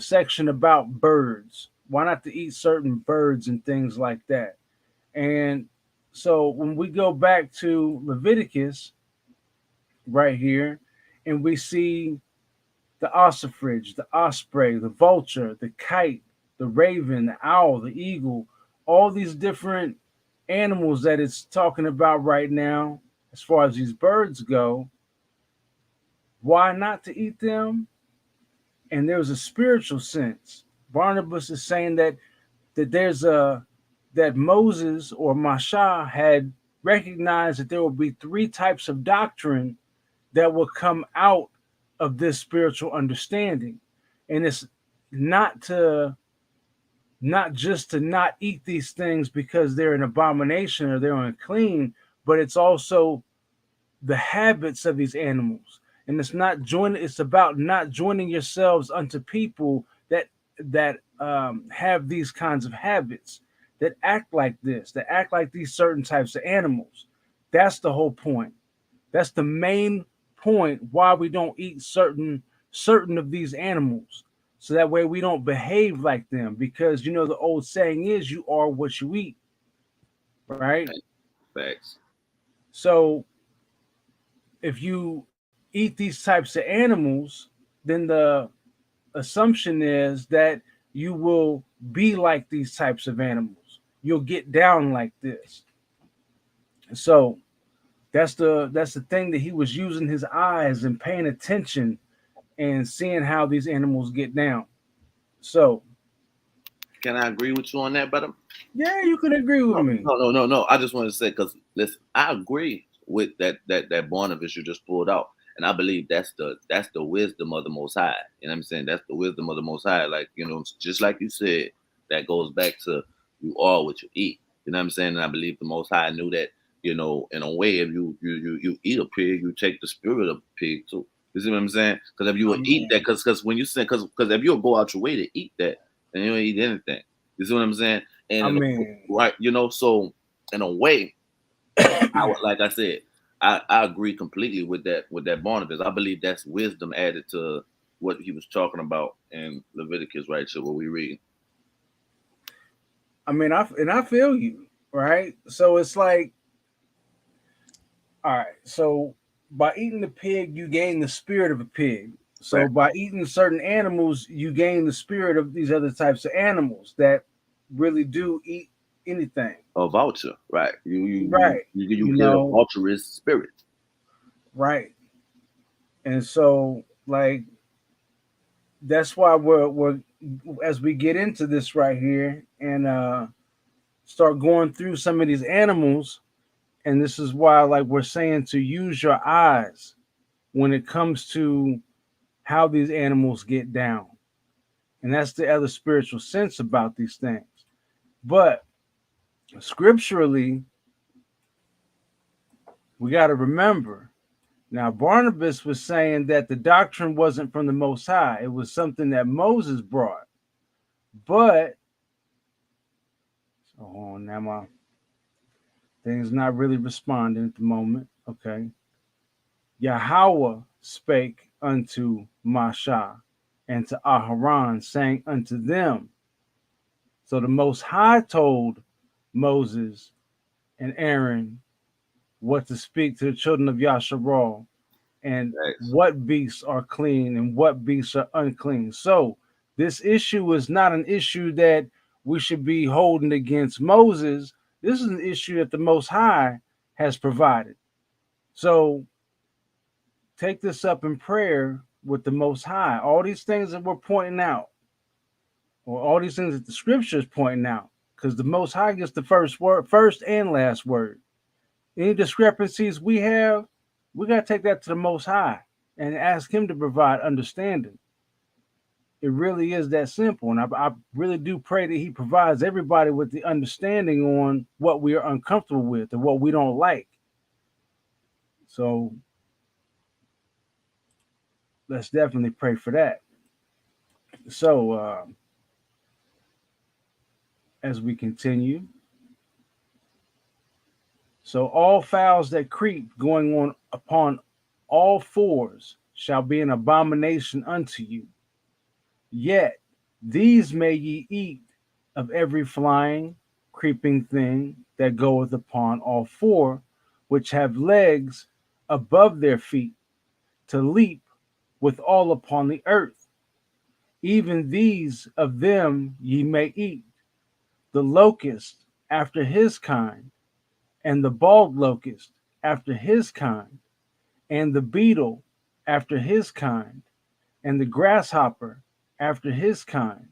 section about birds. Why not to eat certain birds and things like that? And so when we go back to Leviticus right here, and we see the ossifrage, the osprey, the vulture, the kite, the raven, the owl, the eagle, all these different animals that it's talking about right now, as far as these birds go, why not to eat them? And there's a spiritual sense. Barnabas is saying that there's that Moses or Mashah had recognized that there will be three types of doctrine that will come out of this spiritual understanding. And it's not just to not eat these things because they're an abomination or they're unclean, but it's also the habits of these animals. And it's about not joining yourselves unto people that have these kinds of habits, that act like this, that act like these certain types of animals. That's the whole point. That's the main point why we don't eat certain of these animals. So that way we don't behave like them, because the old saying is you are what you eat. Right? Facts. So if you eat these types of animals, then the assumption is that you will be like these types of animals. You'll get down like this. So that's the thing, that he was using his eyes and paying attention and seeing how these animals get down. So can I agree with you on that, brother? Yeah, you can agree with me. No. I just want to say, because listen, I agree with that Barnabas you just pulled out. And I believe that's the wisdom of the Most High. You know what I'm saying? That's the wisdom of the Most High. Like, just like you said, that goes back to you are what you eat. You know what I'm saying? And I believe the Most High knew that, in a way, if you eat a pig, you take the spirit of the pig too. You see what I'm saying? Because if you would eat that, because when you say, because if you'll go out your way to eat that, then you don't eat anything. You see what I'm saying? And right, so in a way, like I said, I agree completely with that Barnabas. I believe that's wisdom added to what he was talking about in Leviticus, right? So what we read. I feel you, right? So it's like, all right, so by eating the pig, you gain the spirit of a pig. So right. By eating certain animals, you gain the spirit of these other types of animals that really do eat anything. A vulture, right? Right. You You get a know, vulturous spirit. right. And so, like, that's why we're as we get into this right here and start going through some of these animals, and this is why, like, we're saying to use your eyes when it comes to how these animals get down. And that's the other spiritual sense about these things. But scripturally, we got to remember. Now, Barnabas was saying that the doctrine wasn't from the Most High. It was something that Moses brought. But, so hold on, now my thing's not really responding at the moment. Okay. Yahweh spake unto Masha and to Aharon, saying unto them. So the Most High told Moses and Aaron what to speak to the children of Yasharal and Thanks. what beasts are clean and what beasts are unclean. So this issue is not an issue that we should be holding against Moses. This is an issue that the Most High has provided. So take this up in prayer with the Most High. All these things that we're pointing out, or all these things that the Scripture is pointing out, because the Most High gets the first word, first and last word. Any discrepancies we have, we got to take that to the Most High and ask Him to provide understanding. It really is that simple. And I really do pray that He provides everybody with the understanding on what we are uncomfortable with and what we don't like. So let's definitely pray for that. So as we continue, so all fowls that creep going on upon all fours shall be an abomination unto you. Yet these may ye eat of every flying, creeping thing that goeth upon all four, which have legs above their feet, to leap withal upon the earth. Even these of them ye may eat, the locust after his kind, and the bald locust after his kind, and the beetle after his kind, and the grasshopper after his kind.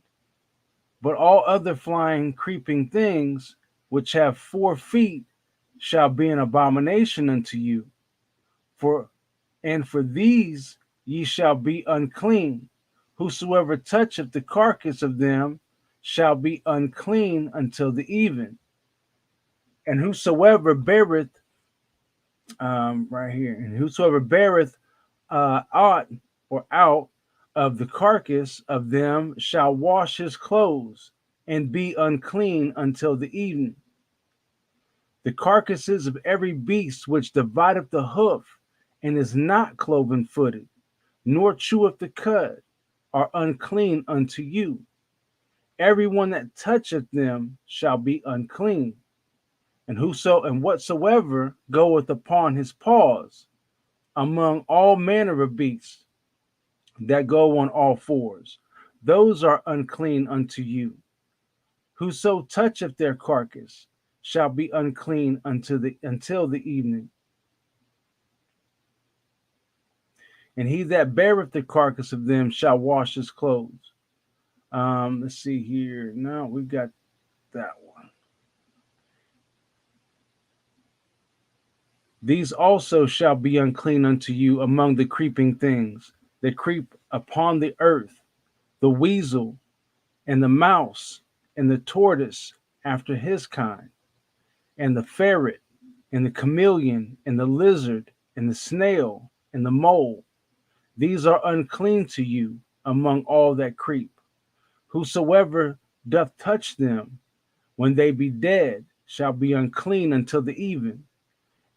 But all other flying, creeping things which have 4 feet shall be an abomination unto you. For these ye shall be unclean. Whosoever toucheth the carcass of them shall be unclean until the even. And whosoever beareth, right here, and whosoever beareth aught or out of the carcass of them shall wash his clothes and be unclean until the evening. The carcasses of every beast which divideth the hoof and is not cloven footed, nor cheweth the cud, are unclean unto you. Every one that toucheth them shall be unclean. And whatsoever goeth upon his paws among all manner of beasts that go on all fours, those are unclean unto you. Whoso toucheth their carcass shall be unclean until the evening. And he that beareth the carcass of them shall wash his clothes. Let's see here. No, we've got that one. These also shall be unclean unto you among the creeping things that creep upon the earth, the weasel and the mouse and the tortoise after his kind, and the ferret and the chameleon and the lizard and the snail and the mole. These are unclean to you among all that creep. Whosoever doth touch them when they be dead shall be unclean until the even.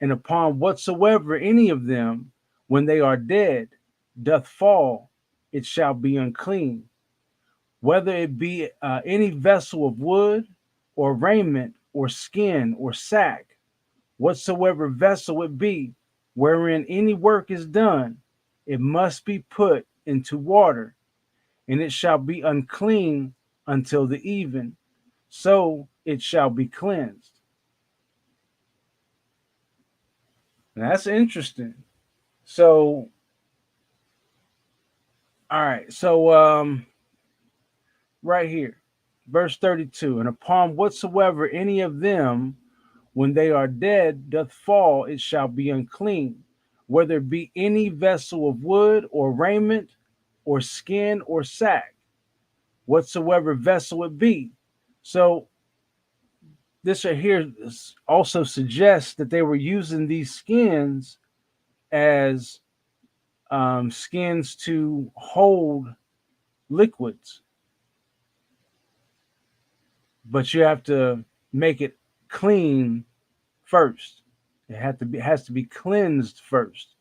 And upon whatsoever any of them, when they are dead, doth fall, it shall be unclean. Whether it be any vessel of wood, or raiment, or skin, or sack, whatsoever vessel it be, wherein any work is done, it must be put into water, and it shall be unclean until the even. So it shall be cleansed. And that's interesting. So, all right. So, right here, verse 32, and upon whatsoever any of them, when they are dead, doth fall, it shall be unclean, whether it be any vessel of wood or raiment or skin or sack, whatsoever vessel it be. So this right here also suggests that they were using these skins as skins to hold liquids, but you have to make it clean first. It has to be cleansed first.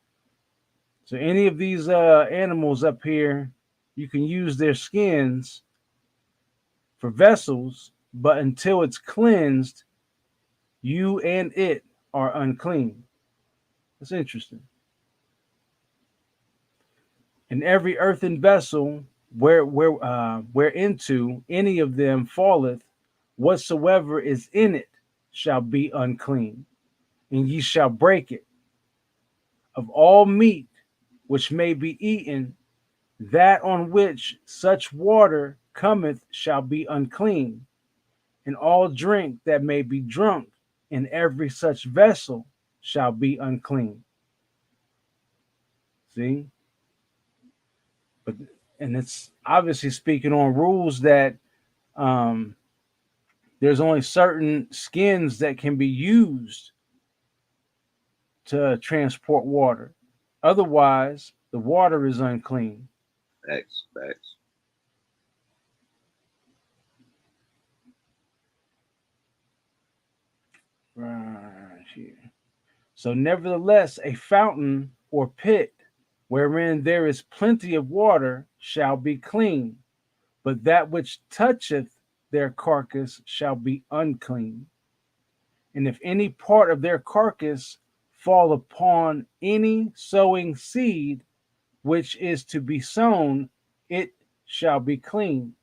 So any of these animals up here, you can use their skins for vessels, but until it's cleansed, you and it are unclean. That's interesting. And every earthen vessel whereinto any of them falleth, whatsoever is in it shall be unclean, and ye shall break it. Of all meat which may be eaten, that on which such water cometh shall be unclean, and all drink that may be drunk in every such vessel shall be unclean. See? But and it's obviously speaking on rules that um, there's only certain skins that can be used to transport water. Otherwise, the water is unclean. Facts, facts. Right here. So, nevertheless, a fountain or pit wherein there is plenty of water shall be clean, but that which toucheth their carcass shall be unclean. And if any part of their carcass fall upon any sowing seed which is to be sown, it shall be clean.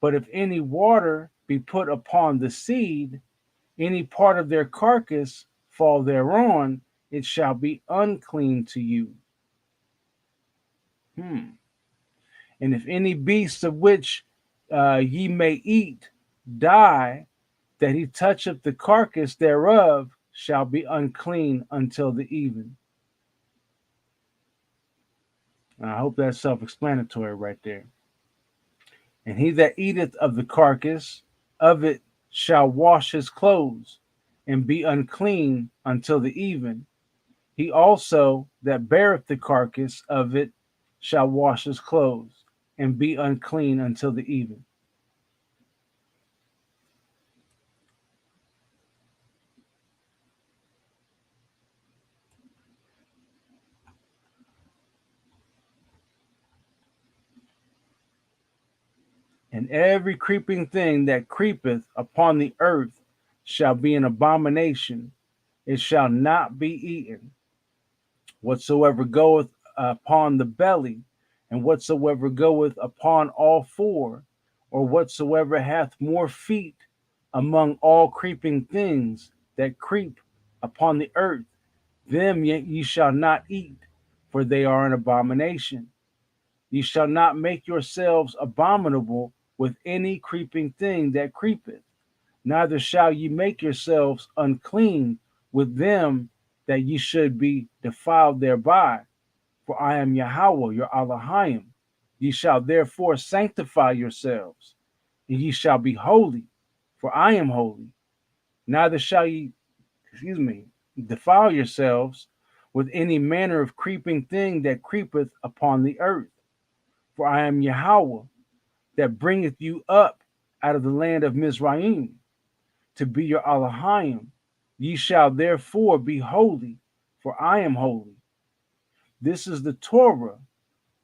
But if any water be put upon the seed, any part of their carcass fall thereon, it shall be unclean to you. And if any beast of which ye may eat die, that he toucheth the carcass thereof shall be unclean until the even. I hope that's self-explanatory right there. And he that eateth of the carcass of it shall wash his clothes, and be unclean until the even. He also that beareth the carcass of it shall wash his clothes, and be unclean until the even. And every creeping thing that creepeth upon the earth shall be an abomination. It shall not be eaten. Whatsoever goeth upon the belly, and whatsoever goeth upon all four, or whatsoever hath more feet among all creeping things that creep upon the earth, them ye shall not eat, for they are an abomination. Ye shall not make yourselves abominable with any creeping thing that creepeth, neither shall ye make yourselves unclean with them that ye should be defiled thereby. For I am Yahweh, your Elohim. Ye shall therefore sanctify yourselves, and ye shall be holy, for I am holy. Neither shall ye, defile yourselves with any manner of creeping thing that creepeth upon the earth. For I am Yahweh, that bringeth you up out of the land of Mizraim, to be your Elohim. Ye shall therefore be holy, for I am holy. This is the Torah,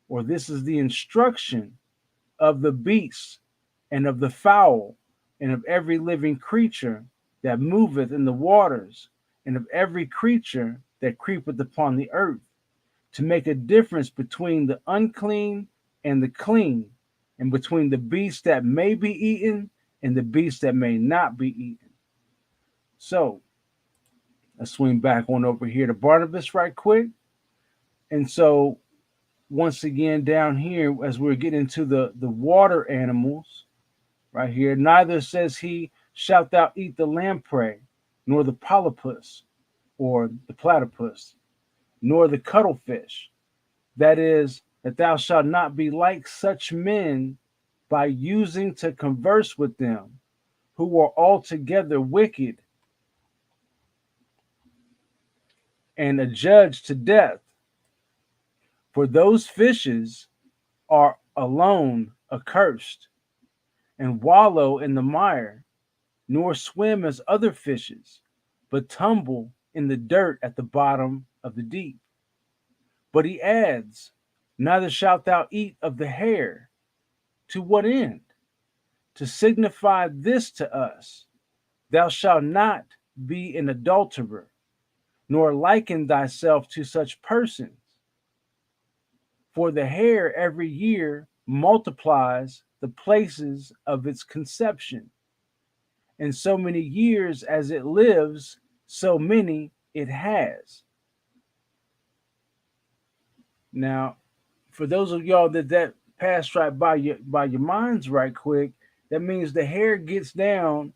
or this is the instruction of the beast, and of the fowl, and of every living creature that moveth in the waters, and of every creature that creepeth upon the earth, to make a difference between the unclean and the clean, and between the beasts that may be eaten and the beast that may not be eaten. So let's swing back on over here to Barnabas right quick. And so once again down here, as we're getting to the water animals, right here, neither says he, shalt thou eat the lamprey, nor the polypus, or the platypus, nor the cuttlefish. That is, that thou shalt not be like such men by using to converse with them, who are altogether wicked, and adjudged to death. For those fishes are alone accursed, and wallow in the mire, nor swim as other fishes, but tumble in the dirt at the bottom of the deep. But he adds, neither shalt thou eat of the hare. To what end? To signify this to us, thou shalt not be an adulterer, nor liken thyself to such persons. For the hare every year multiplies the places of its conception, and so many years as it lives, so many it has. Now, for those of y'all that passed right by your minds right quick, that means the hare gets down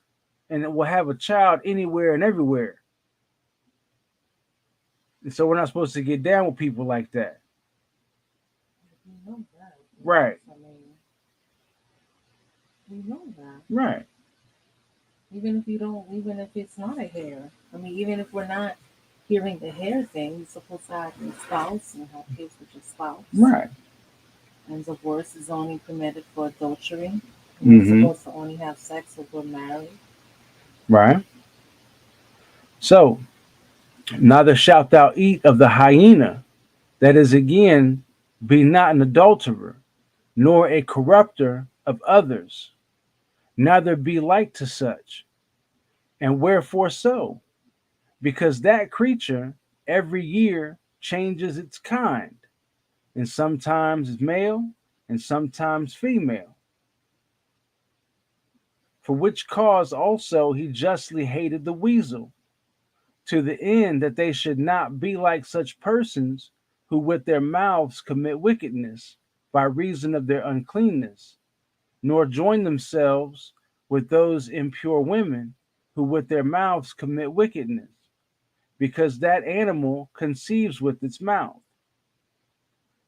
and it will have a child anywhere and everywhere. And so we're not supposed to get down with people like that. We know that. Right. I mean, we know that. Right. Even if it's not a hair. I mean, even if we're not hearing the hair thing, you're supposed to have your spouse and have kids with your spouse. Right. And divorce is only permitted for adultery. Mm-hmm. You're supposed to only have sex if we're married. Right. So, neither shalt thou eat of the hyena, that is again, be not an adulterer, nor a corrupter of others, neither be like to such. And wherefore so? Because that creature every year changes its kind, and sometimes is male, and sometimes female. For which cause also he justly hated the weasel, to the end that they should not be like such persons who with their mouths commit wickedness by reason of their uncleanness, nor join themselves with those impure women who with their mouths commit wickedness, because that animal conceives with its mouth.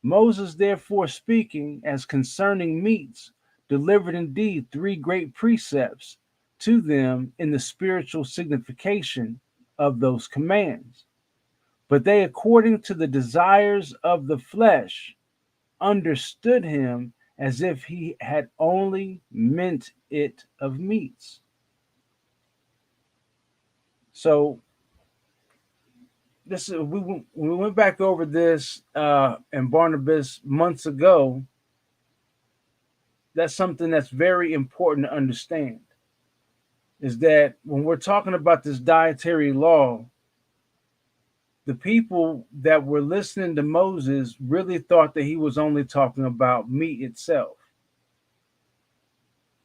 Moses therefore speaking as concerning meats, delivered indeed 3 great precepts to them in the spiritual signification of those commands. But they, according to the desires of the flesh, understood him as if he had only meant it of meats. So this is, we went back over this in Barnabas months ago. That's something that's very important to understand, is that when we're talking about this dietary law, the people that were listening to Moses really thought that he was only talking about meat itself.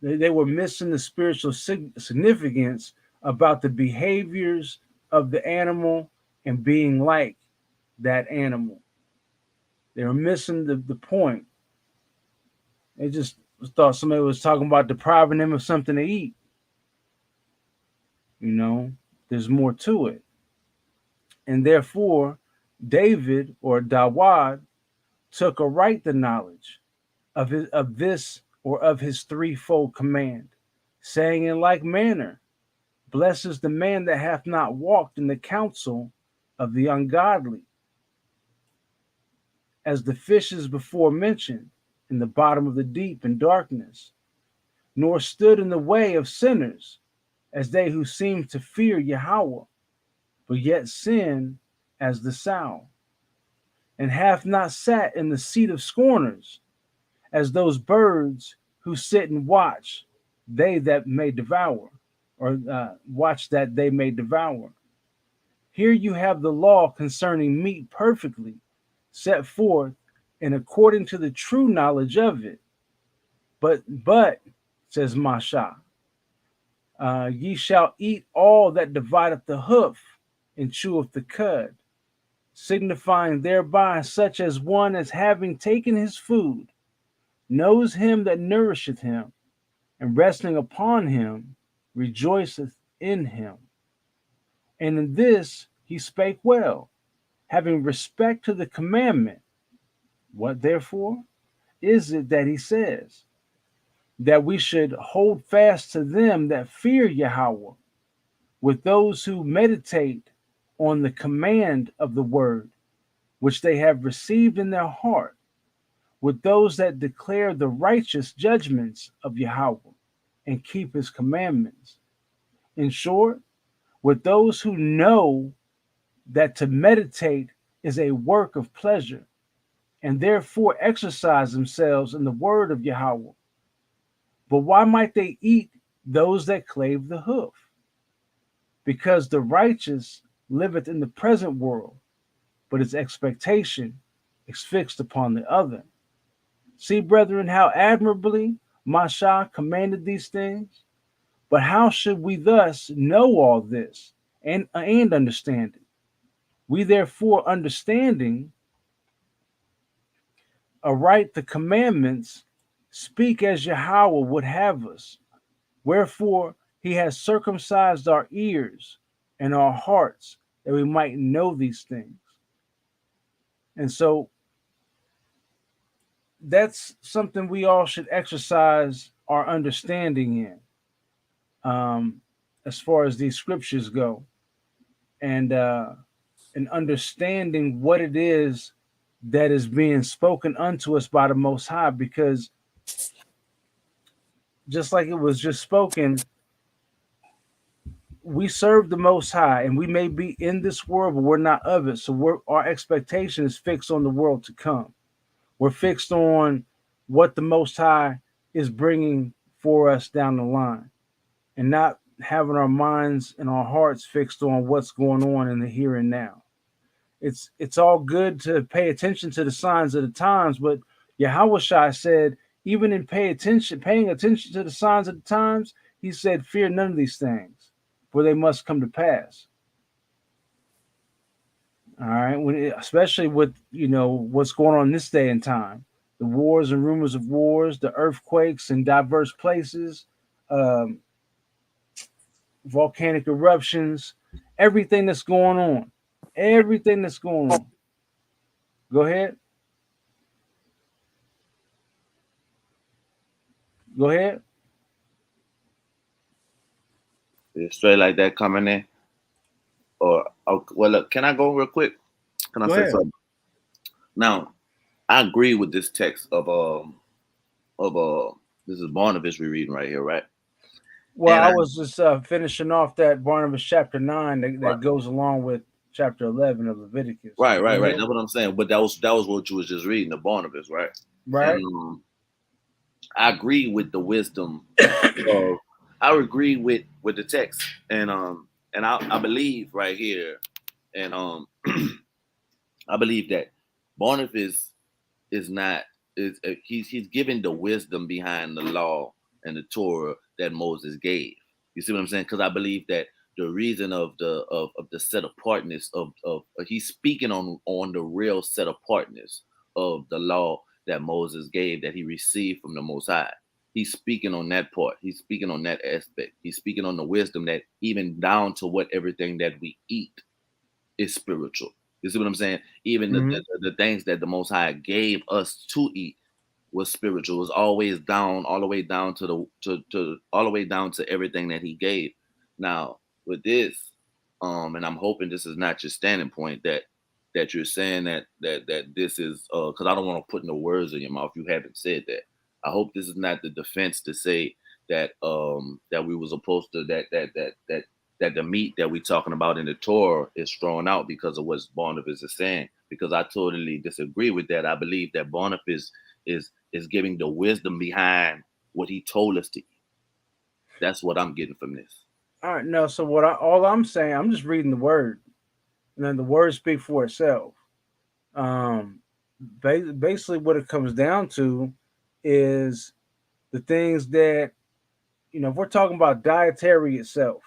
They were missing the spiritual significance about the behaviors of the animal and being like that animal. They were missing the point. They just thought somebody was talking about depriving them of something to eat. You know, there's more to it. And therefore, David or Dawad took aright the knowledge of his threefold command, saying in like manner, blessed is the man that hath not walked in the counsel of the ungodly, as the fishes before mentioned in the bottom of the deep in darkness, nor stood in the way of sinners, as they who seem to fear Yahweh, but yet sin as the sow, and hath not sat in the seat of scorners, as those birds who sit and watch, they that may devour, or watch that they may devour. Here you have the law concerning meat perfectly set forth, and according to the true knowledge of it. But says Masha, Ye shall eat all that divideth the hoof and cheweth the cud, signifying thereby such as one as having taken his food, knows him that nourisheth him, and resting upon him, rejoiceth in him. And in this he spake well, having respect to the commandment. What therefore is it that he says? That we should hold fast to them that fear Yahweh, with those who meditate on the command of the word, which they have received in their heart, with those that declare the righteous judgments of Yahweh and keep his commandments. In short, with those who know that to meditate is a work of pleasure, and therefore exercise themselves in the word of Yahweh. But why might they eat those that clave the hoof? Because the righteous liveth in the present world, but his expectation is fixed upon the other. See, brethren, how admirably Mashah commanded these things. But how should we thus know all this and understand it? We therefore, understanding aright the commandments, speak as Yahweh would have us. Wherefore he has circumcised our ears and our hearts, that we might know these things. And so that's something we all should exercise our understanding in, as far as these scriptures go, and understanding what it is that is being spoken unto us by the Most High. Because just like it was just spoken, we serve the Most High, and we may be in this world, but we're not of it. So our expectation is fixed on the world to come. We're fixed on what the Most High is bringing for us down the line, and not having our minds and our hearts fixed on what's going on in the here and now. It's all good to pay attention to the signs of the times, but Yahweh Shai said, even in paying attention to the signs of the times, he said, fear none of these things, for they must come to pass. All right, especially with what's going on this day and time, the wars and rumors of wars, the earthquakes in diverse places, um, volcanic eruptions, everything that's going on, everything that's going on. Go ahead. Go ahead. Straight like that coming in. Or well, look, can I go real quick? Can I Go say ahead. something? Now, I agree with this text of this is Barnabas we're reading right here, right? Well, And I was just finishing off that Barnabas chapter 9 that right, goes along with chapter 11 of Leviticus. right. Go ahead. That's what I'm saying. But that was what you was just reading, the Barnabas, right? Right. And I agree with the wisdom of I agree with the text, and I believe right here, and I believe that Barnabas is not is he's giving the wisdom behind the law and the Torah that Moses gave. You see what I'm saying? Because I believe that the reason of the set apartness of he's speaking on the real set apartness of the law that Moses gave, that he received from the Most High. He's speaking on that part. He's speaking on that aspect. He's speaking on the wisdom that even down to what everything that we eat is spiritual. You see what I'm saying? Even the things that the Most High gave us to eat was spiritual. It was always down, all the way down to all the way down to everything that He gave. Now with this, and I'm hoping this is not your standing point that you're saying that this is because I don't want to put no words in your mouth. You haven't said that. I hope this is not the defense to say that that we were supposed to that the meat that we're talking about in the Torah is thrown out because of what Barnabas is saying. Because I totally disagree with that. I believe that Barnabas is giving the wisdom behind what he told us to eat. That's what I'm getting from this. All right. No. So all I'm saying, I'm just reading the word, and then the word speak for itself. Basically, what it comes down to is the things that if we're talking about dietary itself,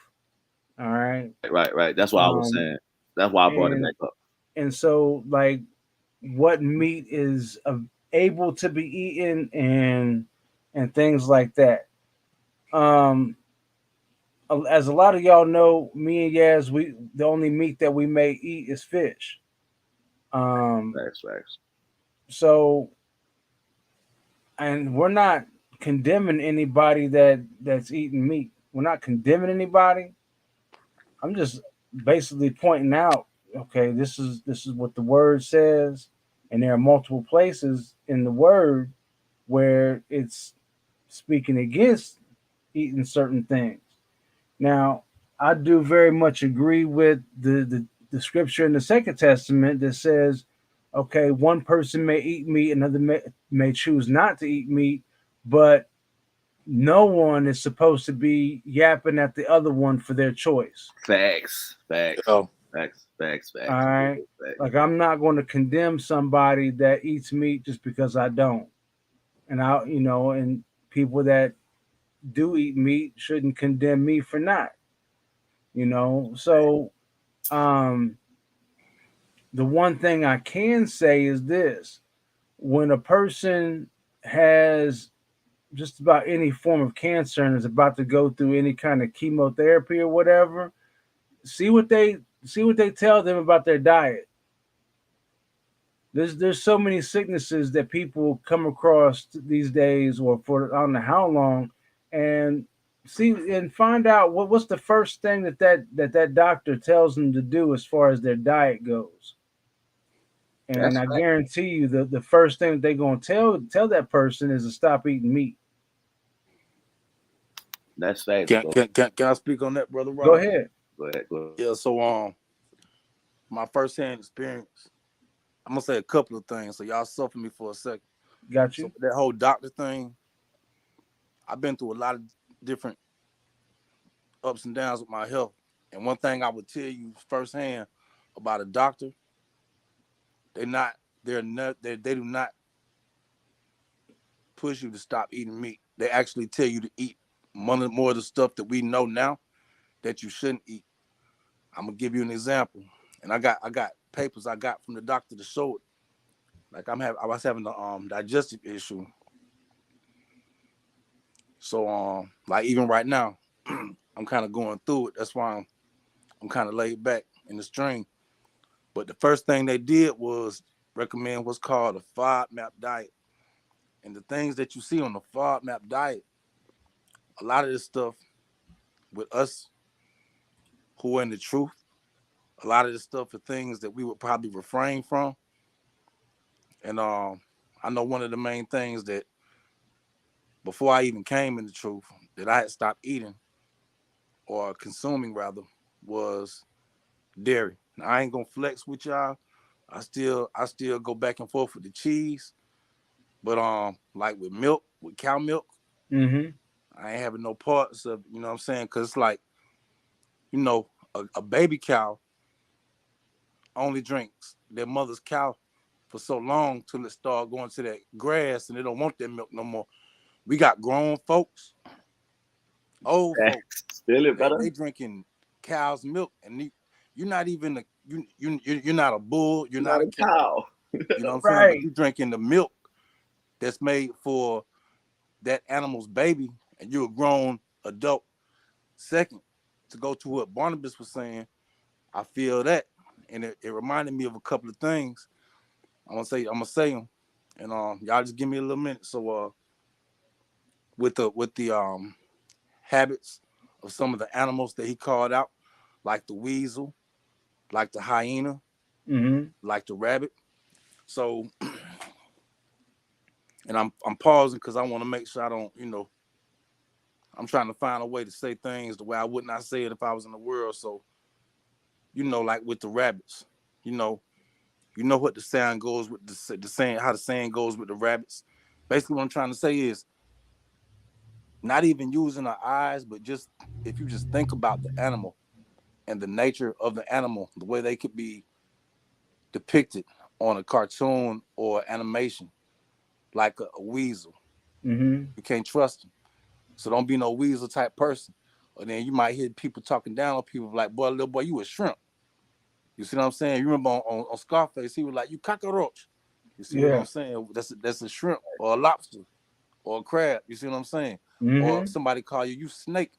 all right, Right. That's what I was um, saying. That's why I brought it and back up. and so like what meat is able to be eaten and things like that. Um, as a lot of y'all know, me and Yaz, we the only meat that we may eat is fish. Um, Facts. so and we're not condemning anybody that's eating meat. We're not condemning anybody. I'm just basically pointing out, okay, this is what the word says, and there are multiple places in the word where it's speaking against eating certain things. Now, I do very much agree with the scripture in the Second Testament that says, okay, one person may eat meat, another may choose not to eat meat, but no one is supposed to be yapping at the other one for their choice. Facts. Oh, Facts. All right. Like, I'm not going to condemn somebody that eats meat just because I don't. And people that do eat meat shouldn't condemn me for not. So, um, the one thing I can say is this: when a person has just about any form of cancer and is about to go through any kind of chemotherapy or whatever, see what they tell them about their diet. There's so many sicknesses that people come across these days, or for I don't know how long, and see and find out what's the first thing that doctor tells them to do as far as their diet goes. And That's I guarantee you the first thing that they're gonna tell that person is to stop eating meat. facts, bro. can I speak on that, brother Go Rob? ahead. Go ahead. Yeah. So my first hand experience, I'm gonna say a couple of things. So y'all suffer me for a second. Got So you. that whole doctor thing, I've been through a lot of different ups and downs with my health. And one thing I would tell you firsthand about a doctor, they're not, they're not, they do not push you to stop eating meat. They actually tell you to eat more of the stuff that we know now that you shouldn't eat. I'm gonna give you an example, and I got papers I got from the doctor to show it. Like I was having a digestive issue, so like even right now, I'm kind of going through it. That's why I'm kind of laid back in the stream. But the first thing they did was recommend what's called a FODMAP diet. And the things that you see on the FODMAP diet, a lot of this stuff with us who are in the truth, a lot of this stuff are things that we would probably refrain from. And I know one of the main things that before I even came in the truth that I had stopped eating or consuming rather was dairy. Now, I ain't gonna flex with y'all. I still go back and forth with the cheese, but like with milk, with cow milk, Mm-hmm. I ain't having no parts of, you know what I'm saying? Cause it's like, a baby cow only drinks their mother's cow for so long till it start going to that grass and they don't want that milk no more. We got grown folks, old folks, Feel it, brother. they drinking cow's milk, and you're not even you're not a bull, you're Not not a a cow. cow. You know what I'm saying? But Right. you're drinking the milk that's made for that animal's baby, and you're a grown adult. Second, to go to what Barnabas was saying, I feel that, and it reminded me of a couple of things. I'm gonna say them, and y'all just give me a little minute. So with the habits of some of the animals that he called out, like the weasel, like the hyena, Mm-hmm. like the rabbit. So, and I'm pausing because I want to make sure I don't, I'm trying to find a way to say things the way I would not say it if I was in the world. So, like with the rabbits, you know, what the saying goes with the saying, how the saying goes with the rabbits. Basically, what I'm trying to say is not even using our eyes, but just if you just think about the animal and the nature of the animal, the way they could be depicted on a cartoon or animation, like a weasel. Mm-hmm. You can't trust them. So don't be no weasel type person. Or then you might hear people talking down on people like, boy, little boy, you a shrimp. You see what I'm saying? You remember on Scarface, he was like, you cockroach. You see what I'm Yeah. saying? That's a shrimp or a lobster or a crab. You see what I'm saying? Or Mm-hmm. somebody call you snake,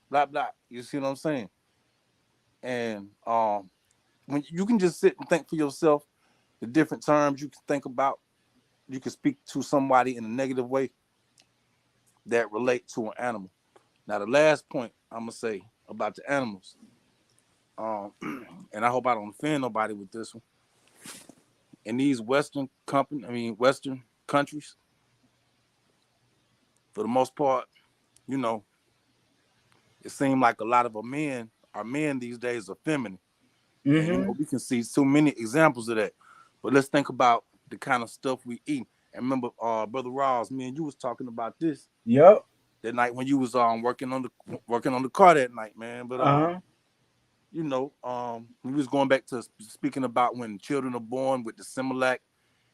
blah blah. You see what I'm saying? And when you can just sit and think for yourself the different terms you can think about, you can speak to somebody in a negative way that relate to an animal. Now the last point I'm gonna say about the animals, um, and I hope I don't offend nobody with this one. In these Western countries, for the most part, you know, it seems like a lot of our men these days are feminine. And Mm-hmm. we can see so many examples of that. But let's think about the kind of stuff we eat. And remember, Brother Ross, me and you was talking about this Yep. that night when you was working on the car that night, man. But Uh-huh. we was going back to speaking about when children are born with the Similac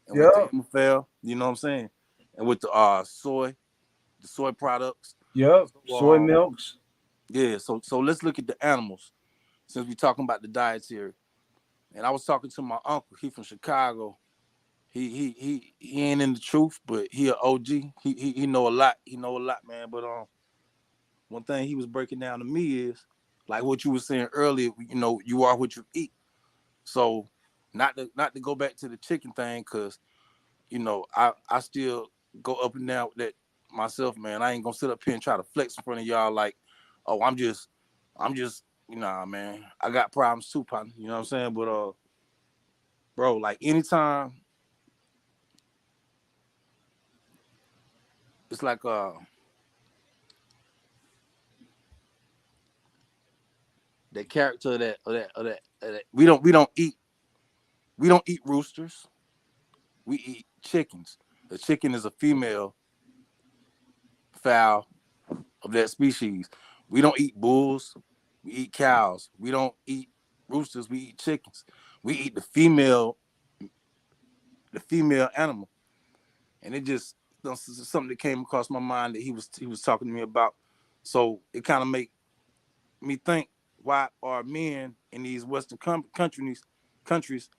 and with the Yep. MFL, you know what I'm saying? And with the soy products. Yep. So Soy milks. yeah, so let's look at the animals since we're talking about the dietary. And I was talking to my uncle. He from Chicago. He ain't in the truth, but he a OG. He know a lot. He know a lot, man. But one thing he was breaking down to me is like what you were saying earlier. You know, you are what you eat. So not to go back to the chicken thing, cause you know I still go up and down with that myself, man. I ain't gonna sit up here and try to flex in front of y'all like, oh, I'm just nah, man. I got problems too, partner. You know what I'm saying? But bro, like anytime it's like that character of that we don't eat roosters. We eat chickens. The chicken is a female fowl of that species. We don't eat bulls. We eat cows. We don't eat roosters. We eat chickens. We eat the female animal. And it just something that came across my mind that he was talking to me about. So it kind of make me think, why are men in these Western countries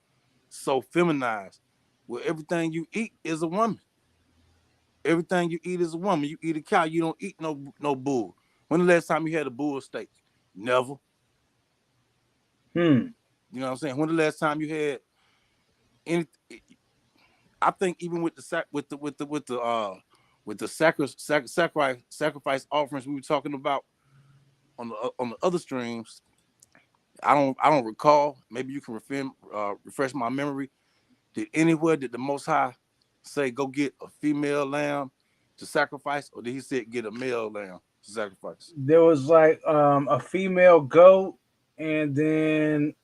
so feminized? Well, everything you eat is a woman. Everything you eat is a woman. You eat a cow, you don't eat no bull. When the last time you had a bull steak? Never. Hmm. You know what I'm saying? When the last time you had any? I think even with the sacrifice offerings we were talking about on the other streams, I don't recall. Maybe you can refresh my memory. Did the Most High say go get a female lamb to sacrifice, or did he say get a male lamb to sacrifice? There was like a female goat, and then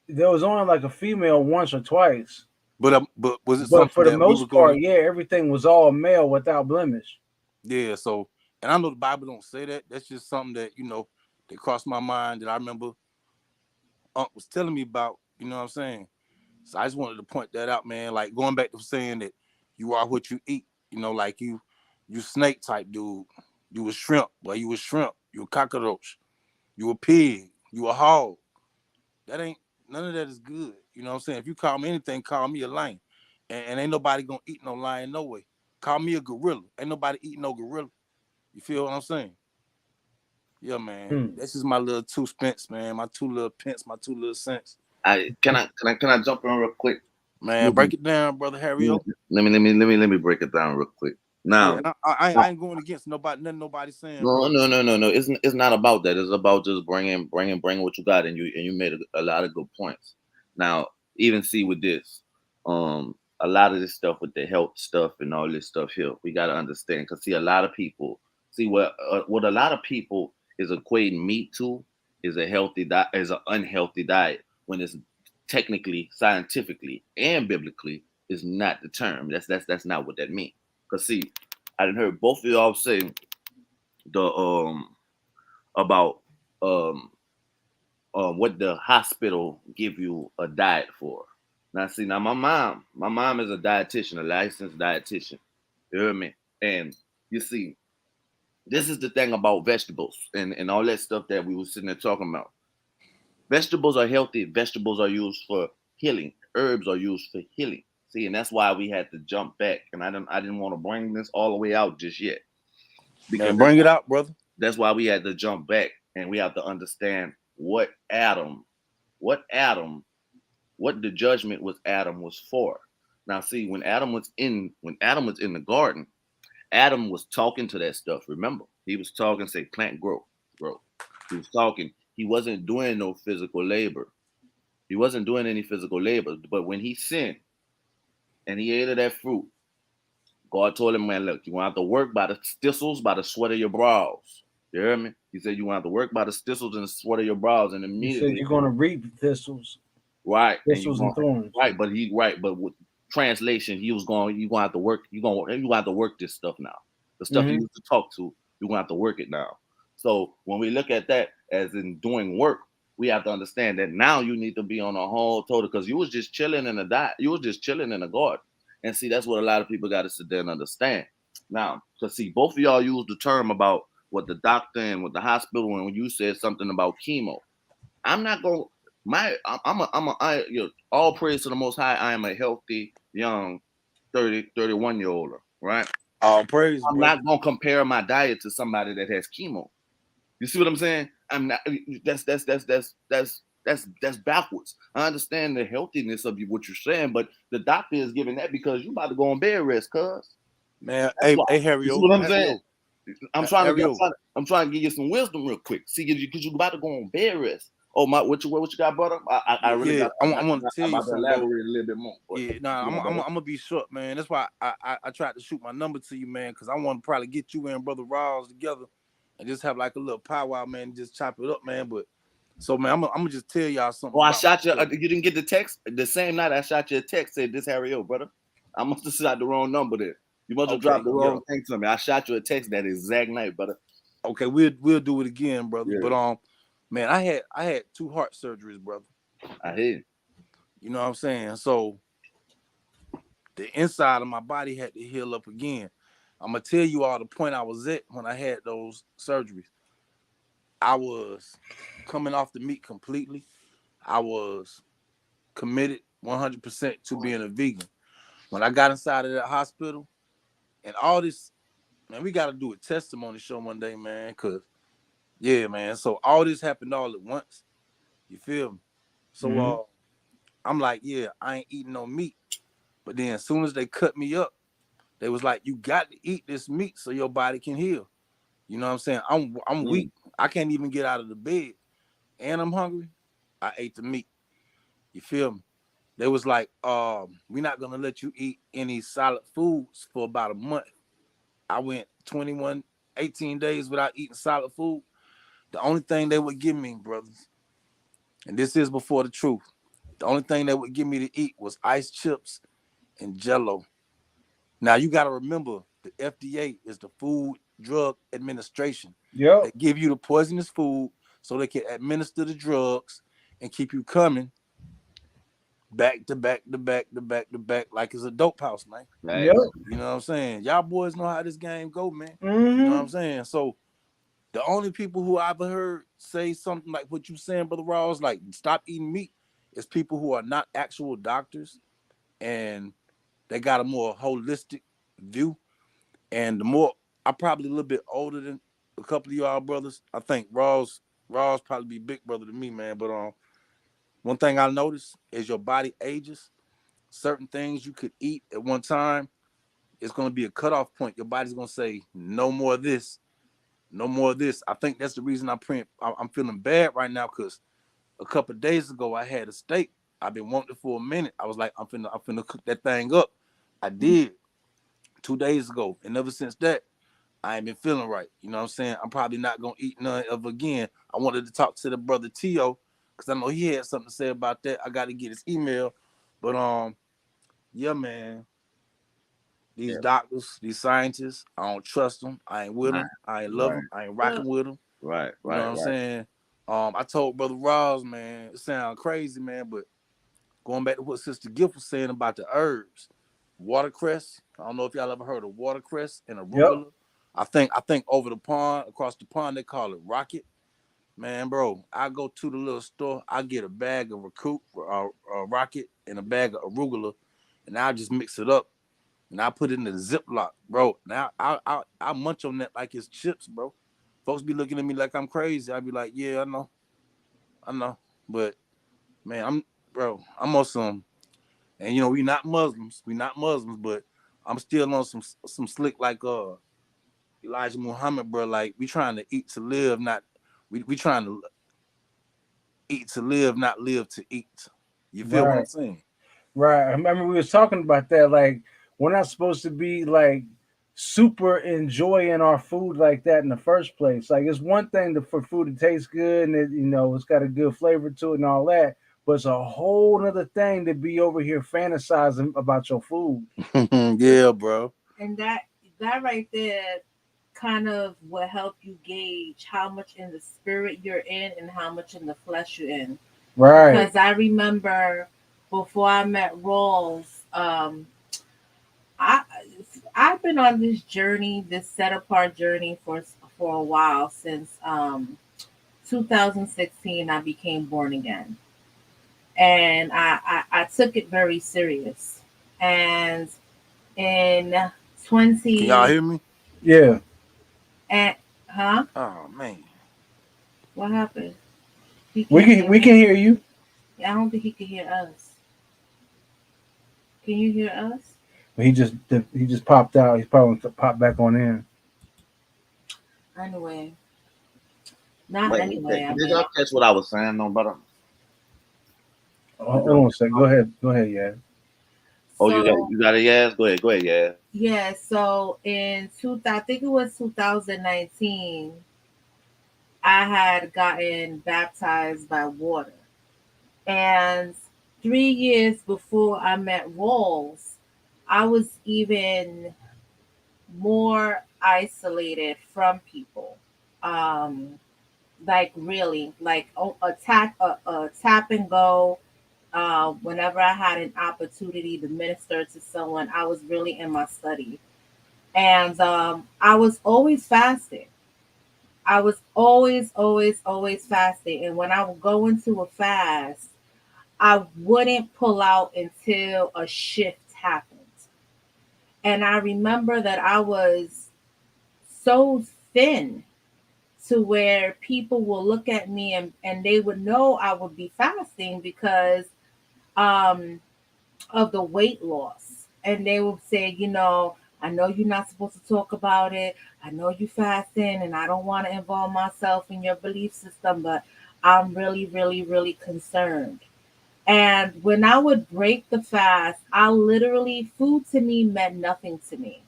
there was only like a female once or twice. But was it But something for the that we was most going to? part, yeah, everything was all male without blemish. Yeah. So, and I know the Bible don't say that. That's just something that that crossed my mind that I remember Unc was telling me about. You know what I'm saying? So I just wanted to point that out, man. Like going back to saying that you are what you eat. Like you snake type dude. You a shrimp, boy. You a shrimp. You a cockroach. You a pig. You a hog. That ain't none of that is good. You know what I'm saying? If you call me anything, call me a lion. And ain't nobody gonna eat no lion no way. Call me a gorilla. Ain't nobody eating no gorilla. You feel what I'm saying? Yeah, man. Hmm. That's just my little 2 cents, man. My 2 little pence, my 2 little cents. Can I jump in real quick? Man, Let break it down, brother Harry. me break it down real quick. Yeah, Now, and I ain't going against nobody, nothing nobody's saying, no, bro. no, no, no, no. It's not about that. It's about just bringing what you got, and you made a lot of good points. Now, even see with this, a lot of this stuff with the health stuff and all this stuff here, we got to understand. Cause see, a lot of people see what a lot of people is equating meat to is a healthy diet, is an unhealthy diet when it's technically, scientifically, and biblically is not the term. That's not what that means. Cause see, I didn't heard both of y'all say the about um what the hospital give you a diet for. Now see, now my mom is a dietitian, a licensed dietitian. You hear me? And you see, this is the thing about vegetables and all that stuff that we were sitting there talking about. Vegetables are healthy. Vegetables are used for healing. Herbs are used for healing. See, and that's why we had to jump back. And I didn't want to bring this all the way out just yet. Because Man, bring it out, brother. that's why we had to jump back and we have to understand what the judgment was Adam was for. Now, see, when Adam was in the garden, Adam was talking to that stuff. Remember, he was talking, say, plant grow, grow. He was talking. He wasn't doing no physical labor. He wasn't doing any physical labor. But when he sinned and he ate of that fruit, God told him, man, look, you want to have to work by the thistles, by the sweat of your brows. You hear me? He said you want to have to work by the thistles and the sweat of your brows, and You immediately said you're going to reap thistles, right, thistles and thorns. right, but with translation, you're gonna have to work. You gonna have to work this stuff now. The stuff you used to talk to, you're gonna have to work it now. So when we look at that as in doing work, we have to understand that now you need to be on a whole total because you was just chilling in the diet, you was just chilling in the garden. And see, that's what a lot of people got to sit there and understand. Now, because see, both of y'all used the term about what the doctor and what the hospital, and when you said something about chemo, I'm not going. All praise to the Most High. I am a healthy, young, 31-year-old, right? All praise, I'm brother. not gonna compare my diet to somebody that has chemo. You see what I'm saying? I'm not. That's backwards. I understand the healthiness of what you're saying, but the doctor is giving that because you about to go on bed rest, cuz. Man, That's why. hey, You see Harry-O, what I'm Harry-O, saying? I'm trying Harry-O. to give you some wisdom real quick. See, because you about to go on bed rest. Oh my, what you got, brother? I really Yeah, got. I want to tell I'm you about to something, bro. elaborate a little bit more. But, Yeah, nah, I'm gonna be short, man. That's why I tried to shoot my number to you, man, because I want to probably get you and Brother Rawls together and just have like a little powwow, man, and just chop it up, man. But so, man, I'm gonna just tell y'all something. oh, I about shot you. myself. You didn't get the text the same night. I shot you a text said this Harry O, brother. I must have shot the wrong number there. You must have dropped Okay, the yeah, wrong thing to me. I shot you a text that exact night, brother. okay, we'll do it again, brother. Yeah, But man, I had 2 heart surgeries, brother. I hear. You know what I'm saying? So the inside of my body had to heal up again. I'm gonna tell you all the point I was at when I had those surgeries. I was coming off the meat completely. I was committed 100% to being a vegan. When I got inside of that hospital and all this, man, we got to do a testimony show one day, man, because, yeah, man. So all this happened all at once. You feel me? So I'm like, yeah, I ain't eating no meat. But then as soon as they cut me up, they was like, you got to eat this meat so your body can heal. You know what I'm saying? I'm weak. I can't even get out of the bed. And I'm hungry. I ate the meat. You feel me? They was like, we're not gonna let you eat any solid foods for about a month. I went 18 days without eating solid food. The only thing they would give me, brothers, and this is before the truth, the only thing they would give me to eat was ice chips and Jello. Now you got to remember, the FDA is the Food Drug Administration. Yep. They give you the poisonous food so they can administer the drugs and keep you coming back to back to back to back to back like it's a dope house, man. Right. Yep. You know what I'm saying? Y'all boys know how this game go, man. Mm-hmm. You know what I'm saying? So the only people who I've heard say something like what you saying, Brother Rawls, like stop eating meat, is people who are not actual doctors and they got a more holistic view. And the more, I'm probably a little bit older than a couple of y'all brothers. I think Rawls probably be big brother to me, man. But one thing I noticed is your body ages. Certain things you could eat at one time, it's going to be a cutoff point. Your body's going to say, no more of this, no more of this. I think that's the reason I'm feeling bad right now, because a couple of days ago I had a steak. I've been wanting it for a minute. I was like, I'm finna cook that thing up. I did 2 days ago, and ever since that, I ain't been feeling right. You know what I'm saying? I'm probably not gonna eat none of again. I wanted to talk to the brother Tio because I know he had something to say about that. I got to get his email, but yeah, man. These doctors, these scientists, I don't trust them. I ain't with them. I ain't love them. I ain't rocking with them. Right. You know what I'm saying? I told Brother Ross, man, it sounds crazy, man, but going back to what Sister Gift was saying about the herbs, watercress. I don't know if y'all ever heard of watercress and arugula. Yep. I think over the pond, across the pond, they call it Rocket. Man, bro, I go to the little store, I get a bag of Rocket and a bag of arugula, and I just mix it up and I put it in the Ziploc, bro. Now I munch on that like it's chips, bro. Folks be looking at me like I'm crazy. I be like, yeah, I know, but man, I'm on some, and we not Muslims, but I'm still on some slick like Elijah Muhammad, bro. Like we trying to eat to live, not we trying to eat to live, not live to eat. You feel what I'm Right. saying? Right. I remember we was talking about that. Like, we're not supposed to be like super enjoying our food like that in the first place. Like, it's one thing for food to taste good and it's got a good flavor to it and all that, but it's a whole other thing to be over here fantasizing about your food. Yeah, bro. And that right there kind of will help you gauge how much in the spirit you're in and how much in the flesh you're in. Right. Because I remember before I met Rawls, I I've been on this journey, this set apart journey for a while since 2016. I became born again, and I took it very serious. And in Can y'all 20 hear me? Yeah. and huh? Oh man. What happened? He We can't can hear we me. can hear you. I don't think he can hear us. Can you hear us? But he just popped out. He's probably gonna pop back on in. Anyway, not Wait, anyway. I did mean, y'all catch what I was saying, no, brother? Hold on a second. Go ahead, yeah. Oh, so you got a yes? Go ahead, yeah. yeah. So I think it was 2019. I had gotten baptized by water, and 3 years before I met Rawls, I was even more isolated from people. Um, like really, like a tap and go. Whenever I had an opportunity to minister to someone, I was really in my study, and I was always fasting. I was always fasting, and when I would go into a fast, I wouldn't pull out until a shift happened. And I remember that I was so thin to where people will look at me and they would know I would be fasting because um, of the weight loss. And they would say, I know you're not supposed to talk about it. I know you fasting and I don't want to involve myself in your belief system, but I'm really, really, really concerned. And when I would break the fast, food to me meant nothing to me.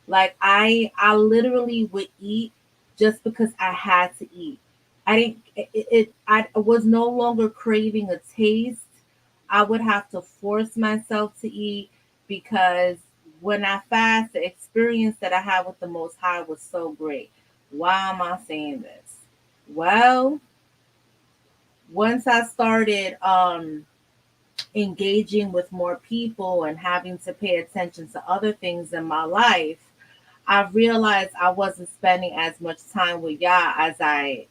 Like I literally would eat just because I had to eat. I didn't I was no longer craving a taste. I would have to force myself to eat because when I fast, the experience that I had with the Most High was so great. Why am I saying this? Well, once I started engaging with more people and having to pay attention to other things in my life, I realized I wasn't spending as much time with Yah as I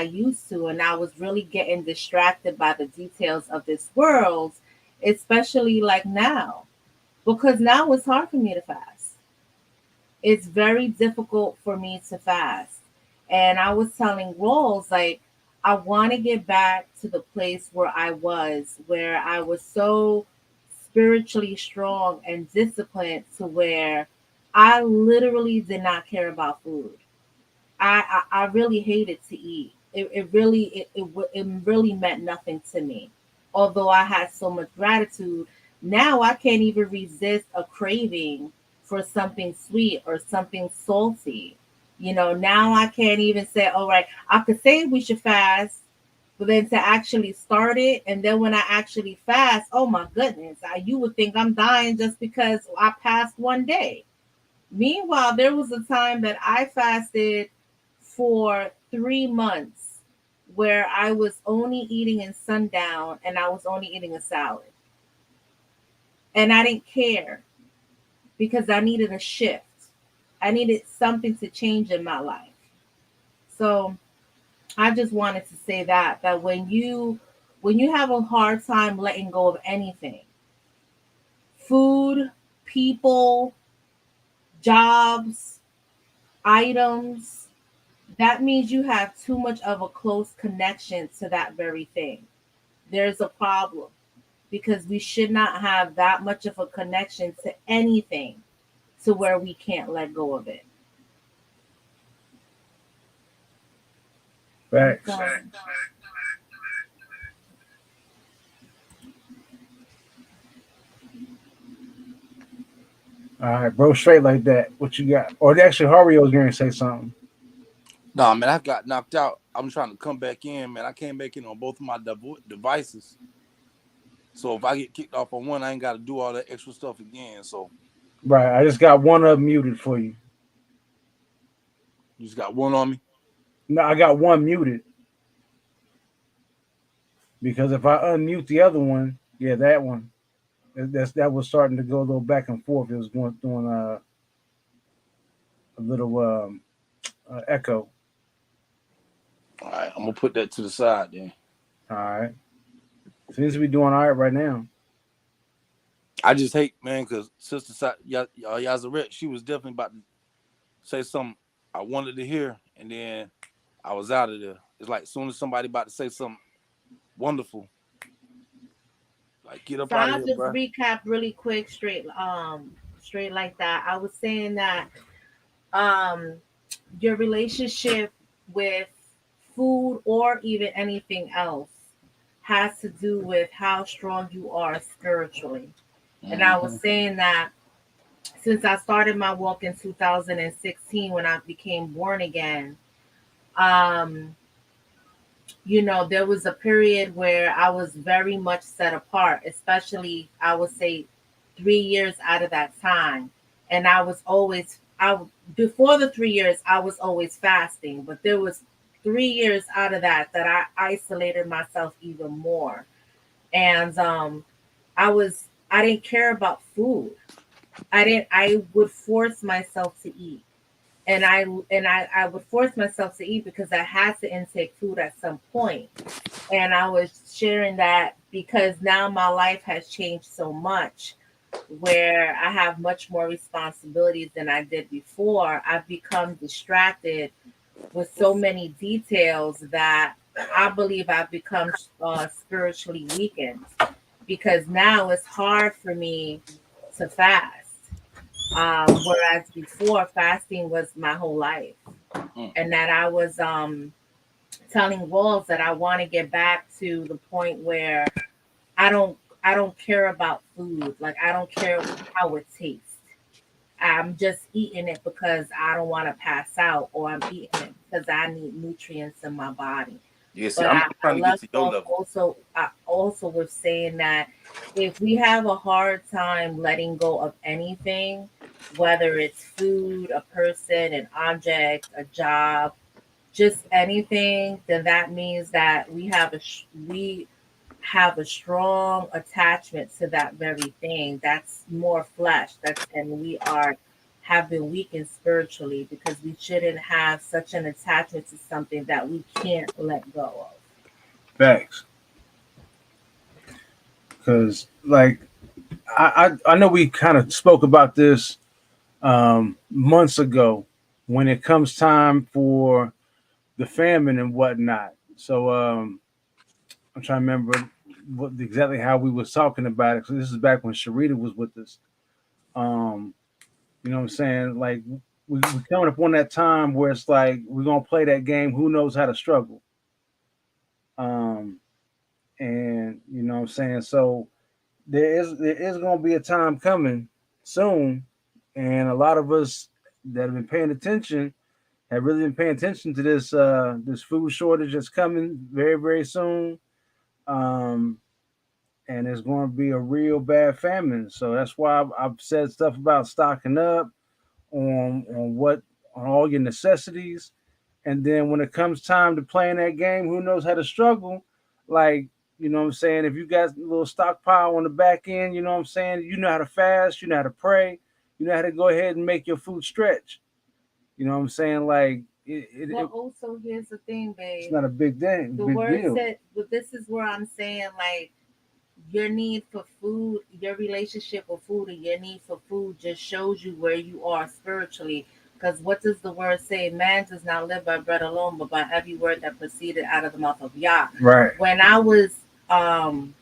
used to, and I was really getting distracted by the details of this world, especially like now, because now it's hard for me to fast. It's very difficult for me to fast, and I was telling Rolls like I want to get back to the place where I was so spiritually strong and disciplined to where I literally did not care about food. I really hated to eat. It really meant nothing to me. Although I had so much gratitude, now I can't even resist a craving for something sweet or something salty. Now I can't even say, all right, I could say we should fast, but then to actually start it, and then when I actually fast, oh my goodness, you would think I'm dying just because I passed one day. Meanwhile, there was a time that I fasted for 3 months where I was only eating in sundown and I was only eating a salad. And I didn't care because I needed a shift. I needed something to change in my life. So I just wanted to say that when you have a hard time letting go of anything, food, people, jobs, items, that means you have too much of a close connection to that very thing. There's a problem because we should not have that much of a connection to anything to where we can't let go of it. Facts. So, All right, bro, straight like that. What you got? Or actually, Hario was going to say something. Nah, man, I got knocked out. I'm trying to come back in, man. I came back in on both of my devices. So if I get kicked off on one, I ain't got to do all that extra stuff again. So Right, I just got one of them muted for you. you just got one on me. No, I got one muted because if I unmute the other one, yeah, that one, that was starting to go a little back and forth. It was going doing a little echo. All right, I'm gonna put that to the side then. All right, seems to be doing all right right now. I just hate, man, because Sister Yazaret, she was definitely about to say something I wanted to hear, and then I was out of there. It's like as soon as somebody about to say something wonderful, like get up so out of I'll here, just bro. recap really quick, straight like that. I was saying that um, your relationship with food or even anything else has to do with how strong you are spiritually. And I was Mm-hmm. saying that since I started my walk in 2016 when I became born again, um, there was a period where I was very much set apart, especially I would say 3 years out of that time. And before the 3 years, I was always fasting, but there was 3 years out of that I isolated myself even more. And I didn't care about food. I would force myself to eat. And I would force myself to eat because I had to intake food at some point. And I was sharing that because now my life has changed so much where I have much more responsibilities than I did before. I've become distracted with so many details that I believe I've become spiritually weakened because now it's hard for me to fast. Whereas before, fasting was my whole life, Mm. and that I was telling Walls that I want to get back to the point where I don't care about food. Like I don't care how it tastes. I'm just eating it because I don't want to pass out, or I'm eating it because I need nutrients in my body. Yeah, see, But I'm I trying to get left to your off level. also. I also was saying that if we have a hard time letting go of anything, whether it's food, a person, an object, a job, just anything, then that means that we have a strong attachment to that very thing. That's more flesh. And we are have been weakened spiritually because we shouldn't have such an attachment to something that we can't let go of. Facts, because like I know we kind of spoke about this months ago when it comes time for the famine and whatnot. So I'm trying to remember exactly how we was talking about it. So this is back when Sharita was with us. Um, you know what I'm saying? Like we coming up on that time where it's like we're gonna play that game. Who knows how to struggle? Um, and you know what I'm saying. So there is gonna be a time coming soon, and a lot of us that have been paying attention have really been paying attention to this food shortage that's coming very very soon. Um, and it's going to be a real bad famine. So that's why I've said stuff about stocking up on what on all your necessities. And then when it comes time to playing that game, who knows how to struggle? Like, you know what I'm saying? If you got a little stockpile on the back end, you know what I'm saying? You know how to fast, you know how to pray, you know how to go ahead and make your food stretch. You know what I'm saying? Like Well, also here's the thing, babe. it's not a big thing, The big word deal. said, but this is where I'm saying, like, your need for food, your relationship with food, and your need for food just shows you where you are spiritually. Because what does the word say? Man does not live by bread alone, but by every word that proceeded out of the mouth of Yah. Right. Um,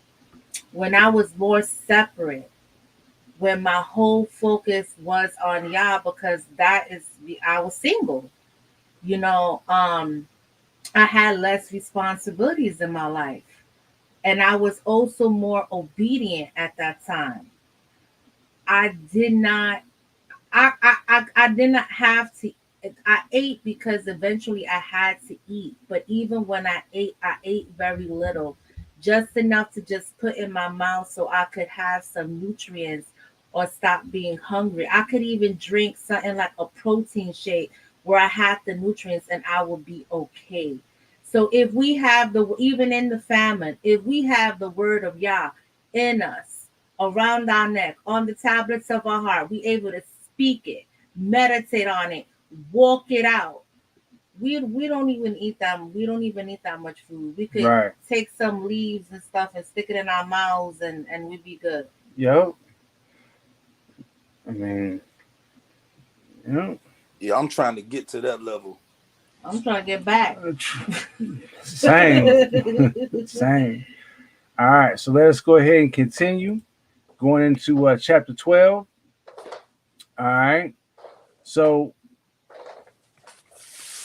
when I was more separate, when my whole focus was on Yah, because I was single. You know, I had less responsibilities in my life. And I was also more obedient at that time. I did not I did not have to. I ate because eventually I had to eat. But even when I ate very little, just enough to just put in my mouth so I could have some nutrients or stop being hungry. I could even drink something like a protein shake where I had the nutrients and I would be okay. So if we have even in the famine, if we have the word of Yah in us, around our neck, on the tablets of our heart, we able to speak it, meditate on it, walk it out. We don't even eat that. We don't even eat that much food. We could Right. take some leaves and stuff and stick it in our mouths, and we'd be good. Yep. I mean, yep. Yeah, I'm trying to get to that level. I'm trying to get back. Same. Same. All right. So let us go ahead and continue going into chapter 12. All right. So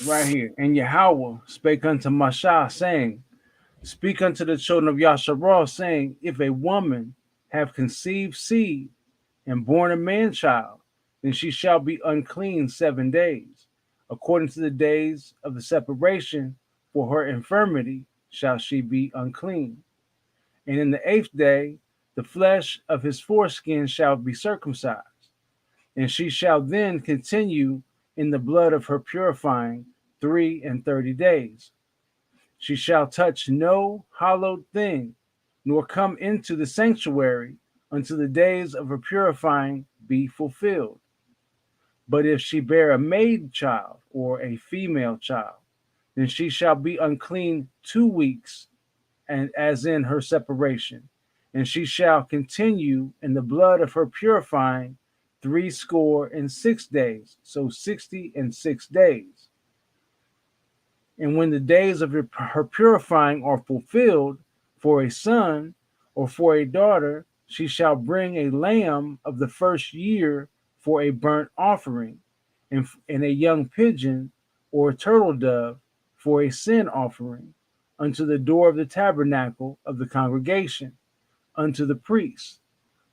right here, and Yahweh spake unto Mashah, saying, speak unto the children of Yasharal, saying, if a woman have conceived seed and born a man child, then she shall be unclean 7 days. According to the days of the separation, for her infirmity shall she be unclean. And in the 8th day, the flesh of his foreskin shall be circumcised, and she shall then continue in the blood of her purifying 3 and 30 days. She shall touch no hallowed thing, nor come into the sanctuary until the days of her purifying be fulfilled. But if she bear a maid child or a female child, then she shall be unclean 2 weeks, and as in her separation, and she shall continue in the blood of her purifying 66 days, so 60 and 6 days. And when the days of her purifying are fulfilled, for a son or for a daughter, she shall bring a lamb of the first year for a burnt offering, and a young pigeon or a turtle dove for a sin offering, unto the door of the tabernacle of the congregation, unto the priest,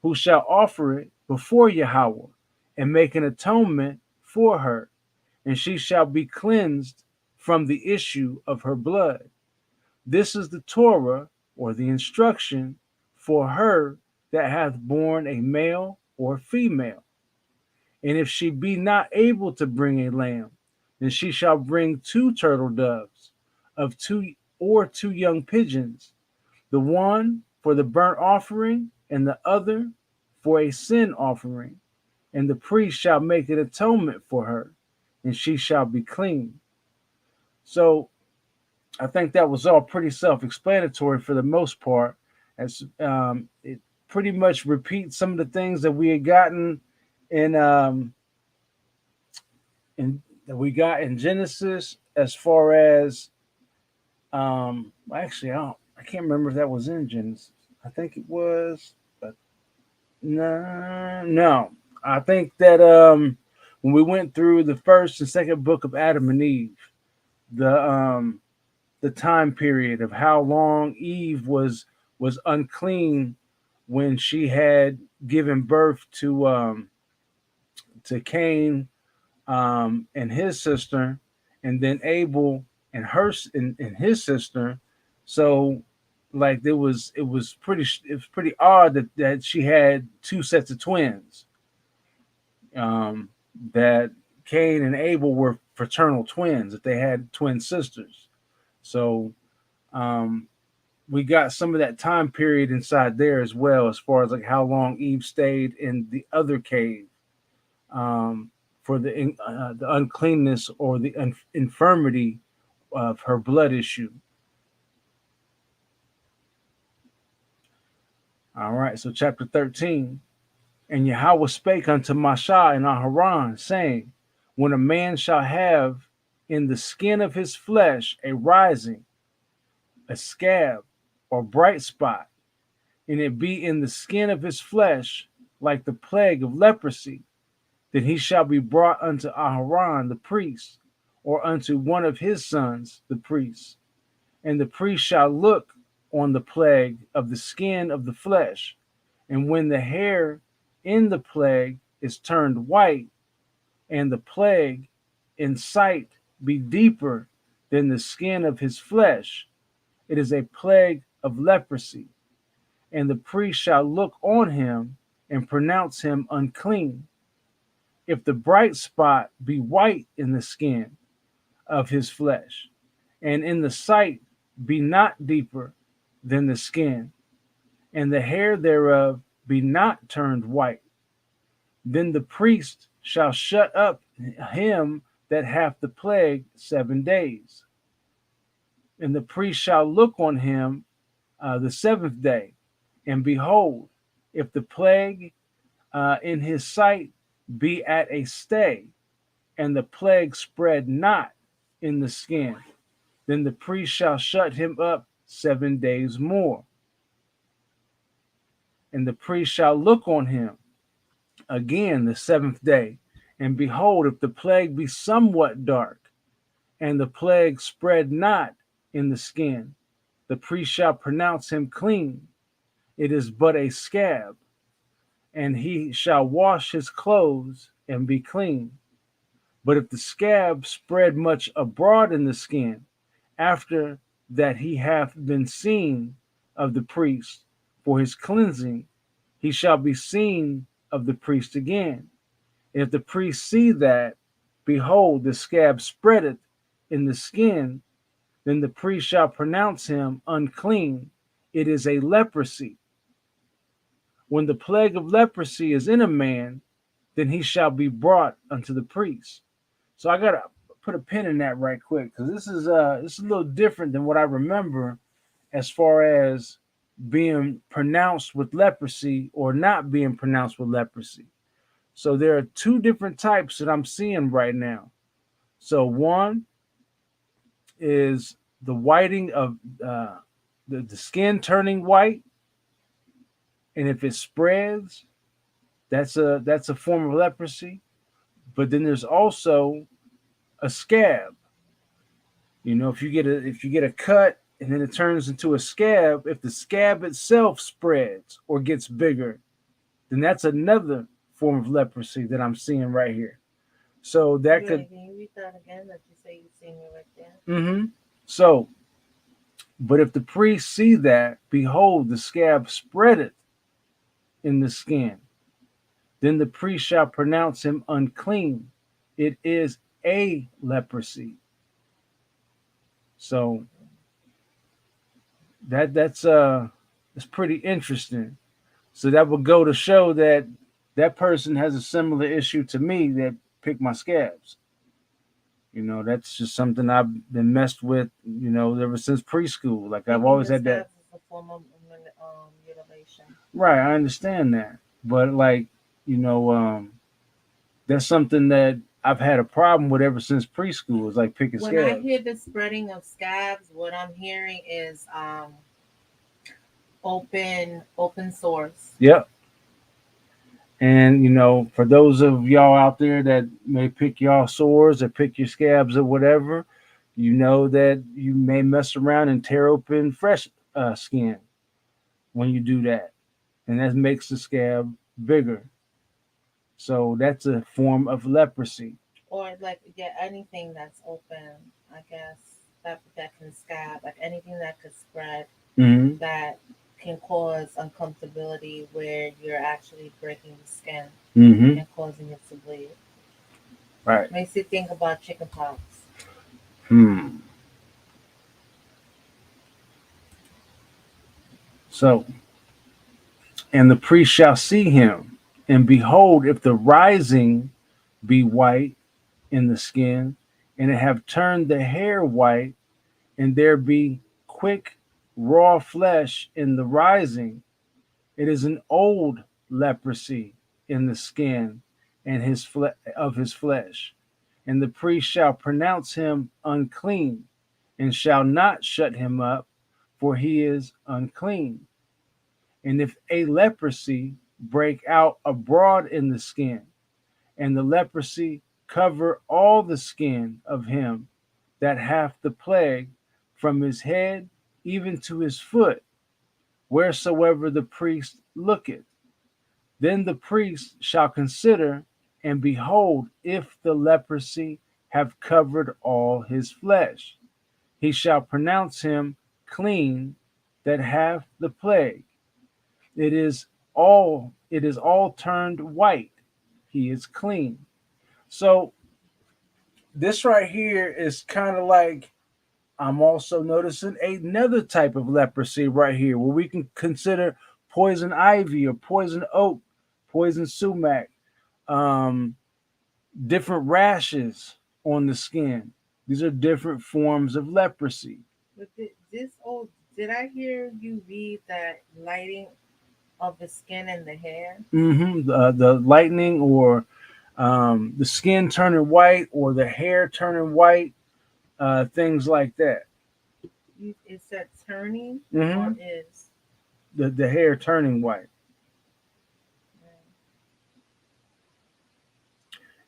who shall offer it before Yahweh, and make an atonement for her, and she shall be cleansed from the issue of her blood. This is the Torah, or the instruction, for her that hath borne a male or female. And if she be not able to bring a lamb, then she shall bring 2 turtle doves of two young pigeons, the one for the burnt offering, and the other for a sin offering. And the priest shall make an atonement for her, and she shall be clean. So I think that was all pretty self-explanatory for the most part, as it pretty much repeats some of the things that we had gotten in that we got in Genesis, as far as actually I can't remember if that was in Genesis. I think it was, but no. I think that when we went through the first and second book of Adam and Eve, the time period of how long Eve was unclean when she had given birth to Cain and his sister, and then Abel and and his sister. So like it was pretty odd that she had two sets of twins. That Cain and Abel were fraternal twins, that they had twin sisters. So um, we got some of that time period inside there as well, as far as like how long Eve stayed in the other cave. Um, for the uncleanness or the infirmity of her blood issue. All right, so chapter 13. And Yahweh spake unto Masha and Aharon, saying, when a man shall have in the skin of his flesh a rising, a scab, or bright spot, and it be in the skin of his flesh like the plague of leprosy, then he shall be brought unto Aharon the priest, or unto one of his sons the priest. And the priest shall look on the plague of the skin of the flesh, and when the hair in the plague is turned white, and the plague in sight be deeper than the skin of his flesh, it is a plague of leprosy. And the priest shall look on him and pronounce him unclean. If the bright spot be white in the skin of his flesh, and in the sight be not deeper than the skin, and the hair thereof be not turned white, then the priest shall shut up him that hath the plague 7 days. And the priest shall look on him the seventh day, and behold, if the plague in his sight be at a stay, and the plague spread not in the skin, then the priest shall shut him up 7 days more. And the priest shall look on him again the seventh day, and behold, if the plague be somewhat dark, and the plague spread not in the skin, the priest shall pronounce him clean. It is but a scab, and he shall wash his clothes and be clean. But if the scab spread much abroad in the skin, after that he hath been seen of the priest for his cleansing, he shall be seen of the priest again. If the priest see that, behold, the scab spreadeth in the skin, then the priest shall pronounce him unclean. It is a leprosy. When the plague of leprosy is in a man, then he shall be brought unto the priest. So I gotta put a pin in that right quick, because this is a little different than what I remember as far as being pronounced with leprosy or not being pronounced with leprosy. So there are two different types that I'm seeing right now. So one is the whiting of the skin turning white, and if it spreads, that's a form of leprosy. But then there's also a scab. You know, if you get a cut and then it turns into a scab, if the scab itself spreads or gets bigger, then that's another form of leprosy that I'm seeing right here. So that could. Can you read that again? That you say you seen it right there. Mm-hmm. So, but if the priest see that, behold, the scab spreadeth in the skin, then the priest shall pronounce him unclean. It is a leprosy. So that's pretty interesting. So that would go to show that that person has a similar issue to me that picked my scabs. You know, that's just something I've been messed with, you know, ever since preschool. Like I've always had that. Is a form of mutilation. Right, I understand that. But like, you know, that's something that I've had a problem with ever since preschool. Is like picking When scabs. I hear the spreading of scabs, what I'm hearing is open sores. Yep. And you know, for those of y'all out there that may pick y'all sores or pick your scabs or whatever, you know that you may mess around and tear open fresh skin when you do that, and that makes the scab bigger. So that's a form of leprosy. Or like anything that's open, I guess that can scab, like anything that could spread Mm-hmm. that can cause uncomfortability where you're actually breaking the skin Mm-hmm. and causing it to bleed. Right. Makes you think about chicken pox. So, and the priest shall see him, and behold, if the rising be white in the skin, and it have turned the hair white, and there be quick raw flesh in the rising, it is an old leprosy in the skin and of his flesh, and the priest shall pronounce him unclean, and shall not shut him up, for he is unclean. And if a leprosy break out abroad in the skin, and the leprosy cover all the skin of him that hath the plague, from his head even to his foot, wheresoever the priest looketh, then the priest shall consider, and behold, if the leprosy have covered all his flesh, he shall pronounce him clean that hath the plague. It is all turned white. He is clean. So this right here is kind of like, I'm also noticing another type of leprosy right here, where we can consider poison ivy or poison oak, poison sumac, um, different rashes on the skin. These are different forms of leprosy. But did I hear you read that lighting of the skin and the hair? The lightning, or the skin turning white, or the hair turning white, things like that. It said turning hmm or is? the hair turning white.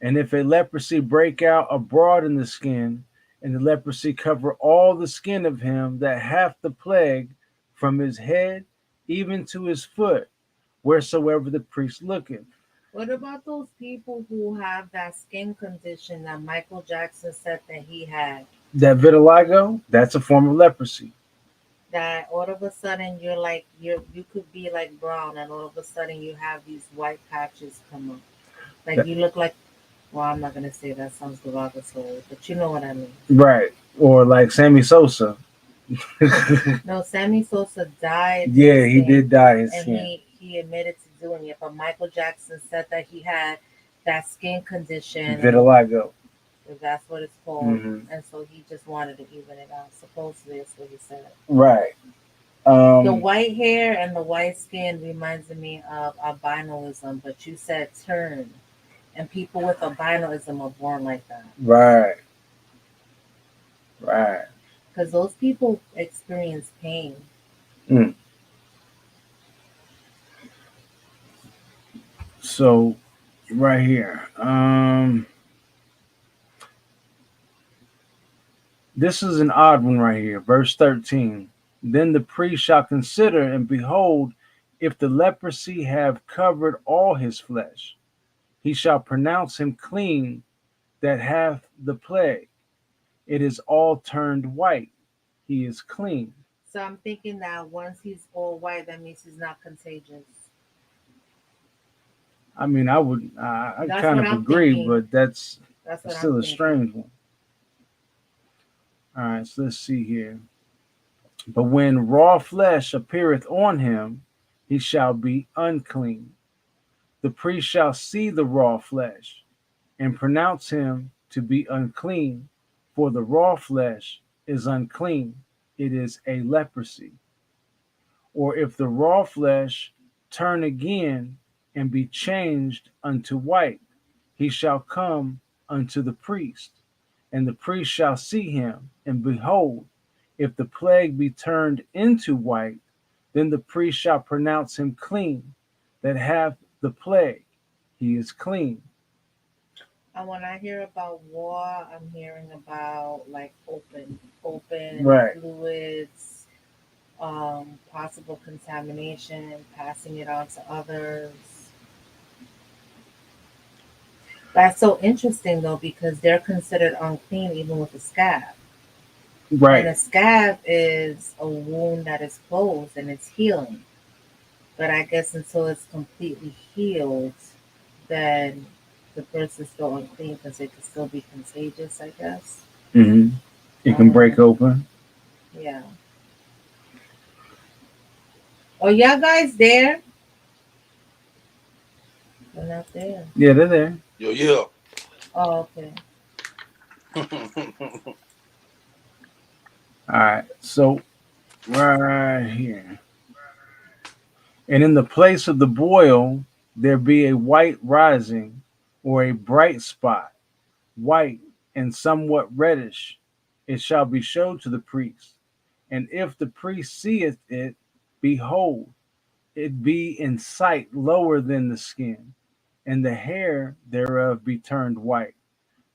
And if a leprosy break out abroad in the skin, and the leprosy cover all the skin of him that hath the plague, from his head even to his foot, wheresoever the priest looketh. What about those people who have that skin condition that Michael Jackson said that he had? That vitiligo, that's a form of leprosy. That all of a sudden you could be like brown, and all of a sudden you have these white patches come up. Like That- you look like, well, I'm not gonna say that, sounds derogatory, but you know what I mean. right. Or like Sammy Sosa. No, Sammy Sosa died. Yeah, he did dye his and skin. he admitted to doing it. But Michael Jackson said that he had that skin condition. Vitiligo. If that's what it's called. And so he just wanted to even it out. Supposedly, that's what he said. Right. The white hair and the white skin reminds me of albinoism, but you said turn. And people with albinoism are born like that. Right. Right. Because those people experience pain. So, right here. This is an odd one right here. Verse 13. Then the priest shall consider, and behold, if the leprosy have covered all his flesh, he shall pronounce him clean that hath the plague. It is all turned white. He is clean. So I'm thinking that once he's all white, that means he's not contagious. I mean, I kind of agree, thinking. but that's what still I'm a thinking. strange one. All right, so let's see here. But when raw flesh appeareth on him, he shall be unclean. The priest shall see the raw flesh, and pronounce him to be unclean, for the raw flesh is unclean. It is a leprosy. Or if the raw flesh turn again and be changed unto white, he shall come unto the priest, and the priest shall see him, and behold, if the plague be turned into white, then the priest shall pronounce him clean that hath the plague. He is clean. And when I hear about war, I'm hearing about like open Right. fluids, possible contamination, passing it on to others. That's so interesting though, because they're considered unclean even with a scab. Right. And a scab is a wound that is closed and it's healing. But I guess until it's completely healed, then the person's still unclean because it could still be contagious, I guess. It can break open. Yeah. Oh, y'all guys there? They're not there. Yeah, they're there. Yeah. Oh, okay. All right, so right here. And in the place of the boil, there be a white rising, or a bright spot, white and somewhat reddish. It shall be showed to the priest. And if the priest seeth it, behold, it be in sight lower than the skin, and the hair thereof be turned white.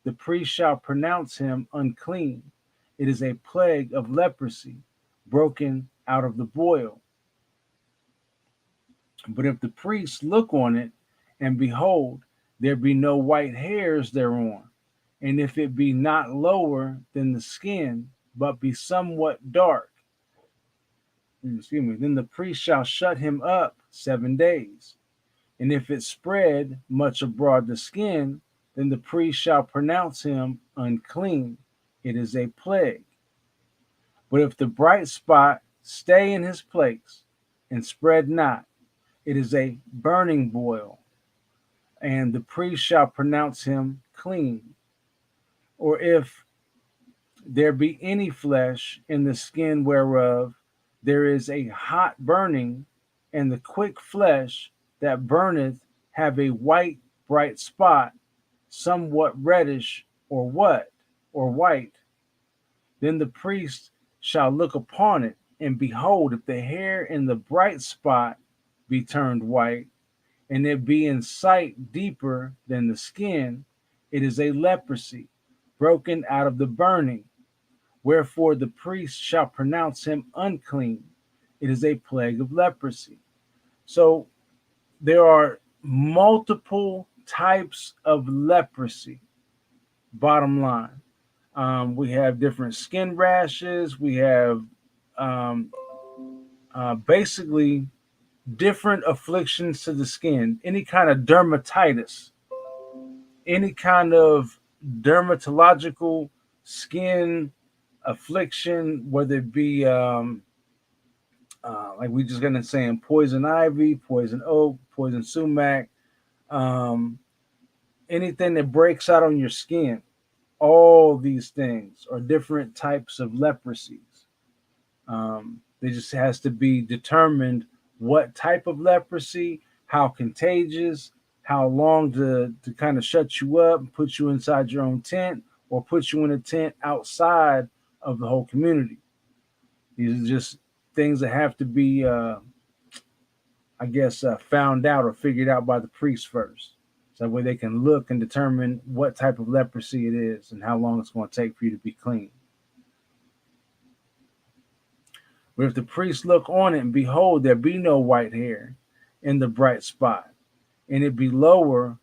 The priest shall pronounce him unclean. It is a plague of leprosy, broken out of the boil. But if the priest look on it, and behold, there be no white hairs thereon, and if it be not lower than the skin, but be somewhat dark, then the priest shall shut him up 7 days. And if it spread much abroad the skin, then the priest shall pronounce him unclean. It is a plague. But if the bright spot stay in his place and spread not, it is a burning boil, and the priest shall pronounce him clean. Or if there be any flesh in the skin whereof there is a hot burning, and the quick flesh that burneth have a white bright spot, somewhat reddish, or what, or white, then the priest shall look upon it, and behold, if the hair in the bright spot be turned white, and it be in sight deeper than the skin, it is a leprosy, broken out of the burning. Wherefore the priest shall pronounce him unclean. It is a plague of leprosy. So there are multiple types of leprosy, bottom line. We have different skin rashes. We have um, basically different afflictions to the skin, any kind of dermatitis, any kind of dermatological skin affliction, whether it be like we just gonna saying poison ivy, poison oak, poison sumac, um, anything that breaks out on your skin. All these things are different types of leprosies. It just has to be determined what type of leprosy, how contagious, how long to kind of shut you up and put you inside your own tent, or put you in a tent outside of the whole community. These are just things that have to be, I guess, found out or figured out by the priest first. So that way they can look and determine what type of leprosy it is and how long it's going to take for you to be clean. But if the priest look on it, and behold, there be no white hair in the bright spot, and it be lower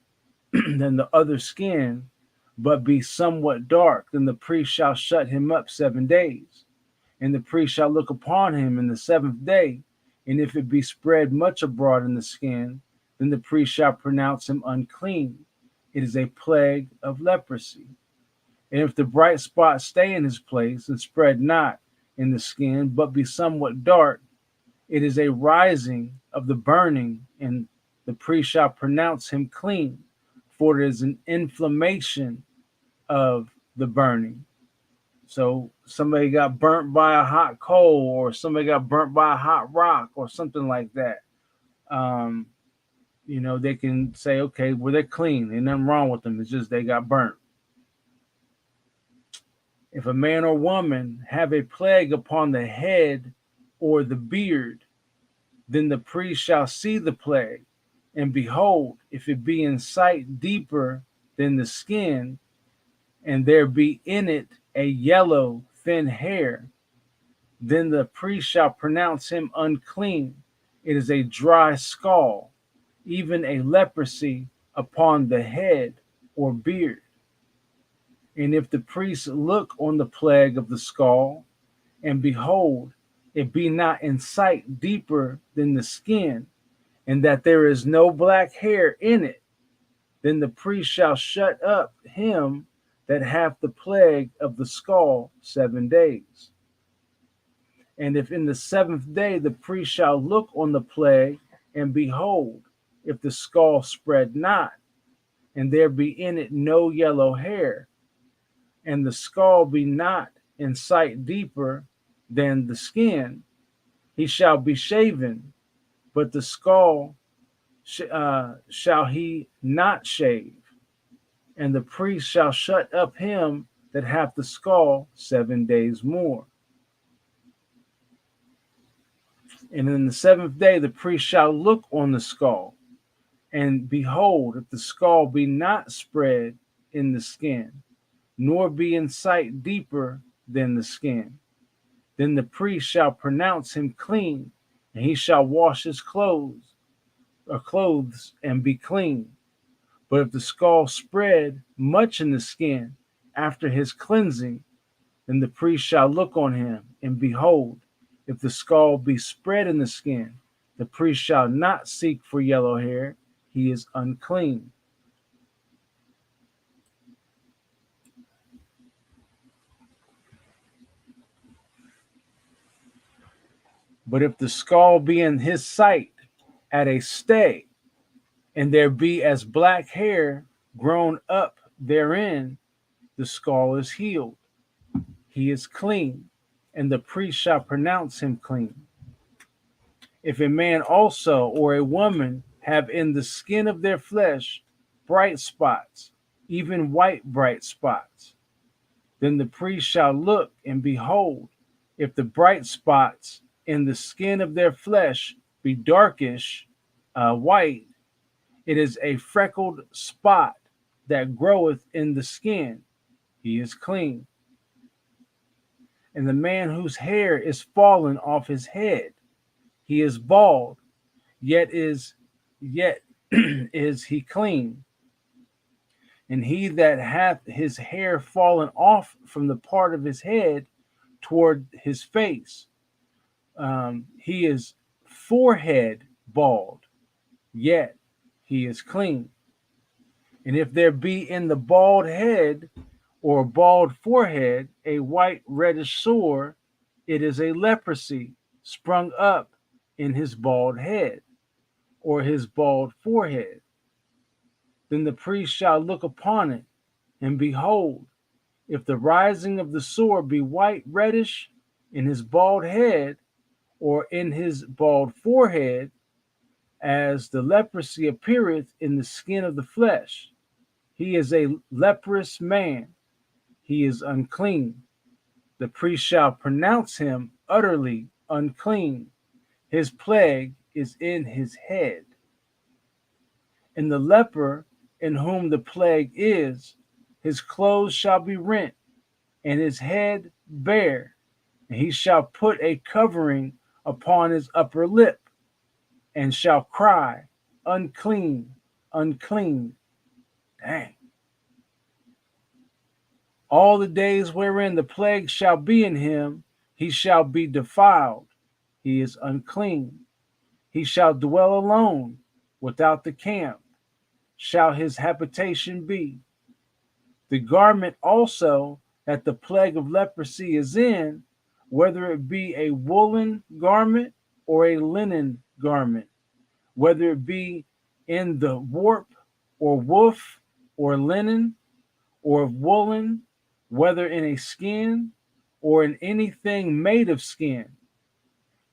than the other skin, but be somewhat dark, then the priest shall shut him up 7 days. And the priest shall look upon him in the seventh day, and if it be spread much abroad in the skin, then the priest shall pronounce him unclean. It is a plague of leprosy. And if the bright spot stay in his place and spread not in the skin, but be somewhat dark, it is a rising of the burning, and the priest shall pronounce him clean, for it is an inflammation of the burning. So somebody got burnt by a hot coal, or somebody got burnt by a hot rock, or something like that. Um, they can say, okay, well, they're clean. There's nothing wrong with them. It's just they got burnt. If a man or woman have a plague upon the head or the beard, then the priest shall see the plague, and behold, if it be in sight deeper than the skin, and there be in it a yellow thin hair, then the priest shall pronounce him unclean. It is a dry skull, even a leprosy upon the head or beard. And if the priest look on the plague of the skull, and behold, it be not in sight deeper than the skin, and that there is no black hair in it, then the priest shall shut up him that hath the plague of the skull 7 days. And if in the seventh day the priest shall look on the plague, and behold, if the skull spread not, and there be in it no yellow hair, and the skull be not in sight deeper than the skin, he shall be shaven, but the skull shall he not shave. And the priest shall shut up him that hath the skull 7 days more. And in the seventh day the priest shall look on the skull, and behold, if the skull be not spread in the skin, nor be in sight deeper than the skin, then the priest shall pronounce him clean, and he shall wash his clothes and be clean. But if the skull spread much in the skin after his cleansing, then the priest shall look on him, and behold, if the skull be spread in the skin, the priest shall not seek for yellow hair, he is unclean. But if the skull be in his sight at a stay, and there be as black hair grown up therein, the skull is healed. He is clean, and the priest shall pronounce him clean. If a man also or a woman have in the skin of their flesh bright spots, even white bright spots, then the priest shall look, and behold, if the bright spots in the skin of their flesh be darkish white, it is a freckled spot that groweth in the skin. He is clean. And the man whose hair is fallen off his head, he is bald, yet is he clean. And he that hath his hair fallen off from the part of his head toward his face, he is forehead bald, yet he is clean. And if there be in the bald head or bald forehead a white reddish sore, it is a leprosy sprung up in his bald head or his bald forehead. Then the priest shall look upon it, and behold, if the rising of the sore be white reddish in his bald head or in his bald forehead, as the leprosy appeareth in the skin of the flesh, he is a leprous man, he is unclean. The priest shall pronounce him utterly unclean. His plague is in his head. And the leper in whom the plague is, his clothes shall be rent, and his head bare, and he shall put a covering upon his upper lip, and shall cry, unclean, unclean. Dang. All the days wherein the plague shall be in him, he shall be defiled. He is unclean. He shall dwell alone without the camp, shall his habitation be. The garment also that the plague of leprosy is in, whether it be a woolen garment or a linen garment, whether it be in the warp or woof or linen or woolen, whether in a skin or in anything made of skin,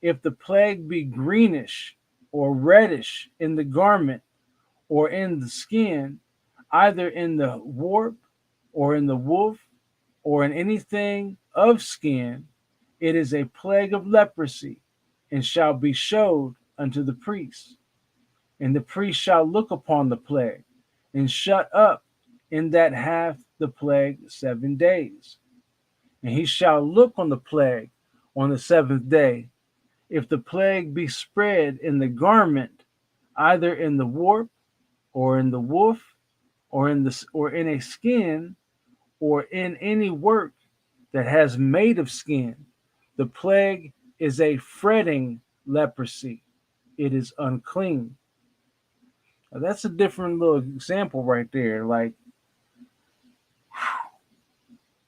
if the plague be greenish or reddish in the garment or in the skin, either in the warp or in the woof or in anything of skin, it is a plague of leprosy, and shall be showed unto the priest. And the priest shall look upon the plague, and shut up in that hath the plague 7 days. And he shall look on the plague on the seventh day. If the plague be spread in the garment, either in the warp or in the woof or in a skin or in any work that has made of skin, the plague is a fretting leprosy. It is unclean. Now, that's a different little example right there. Like,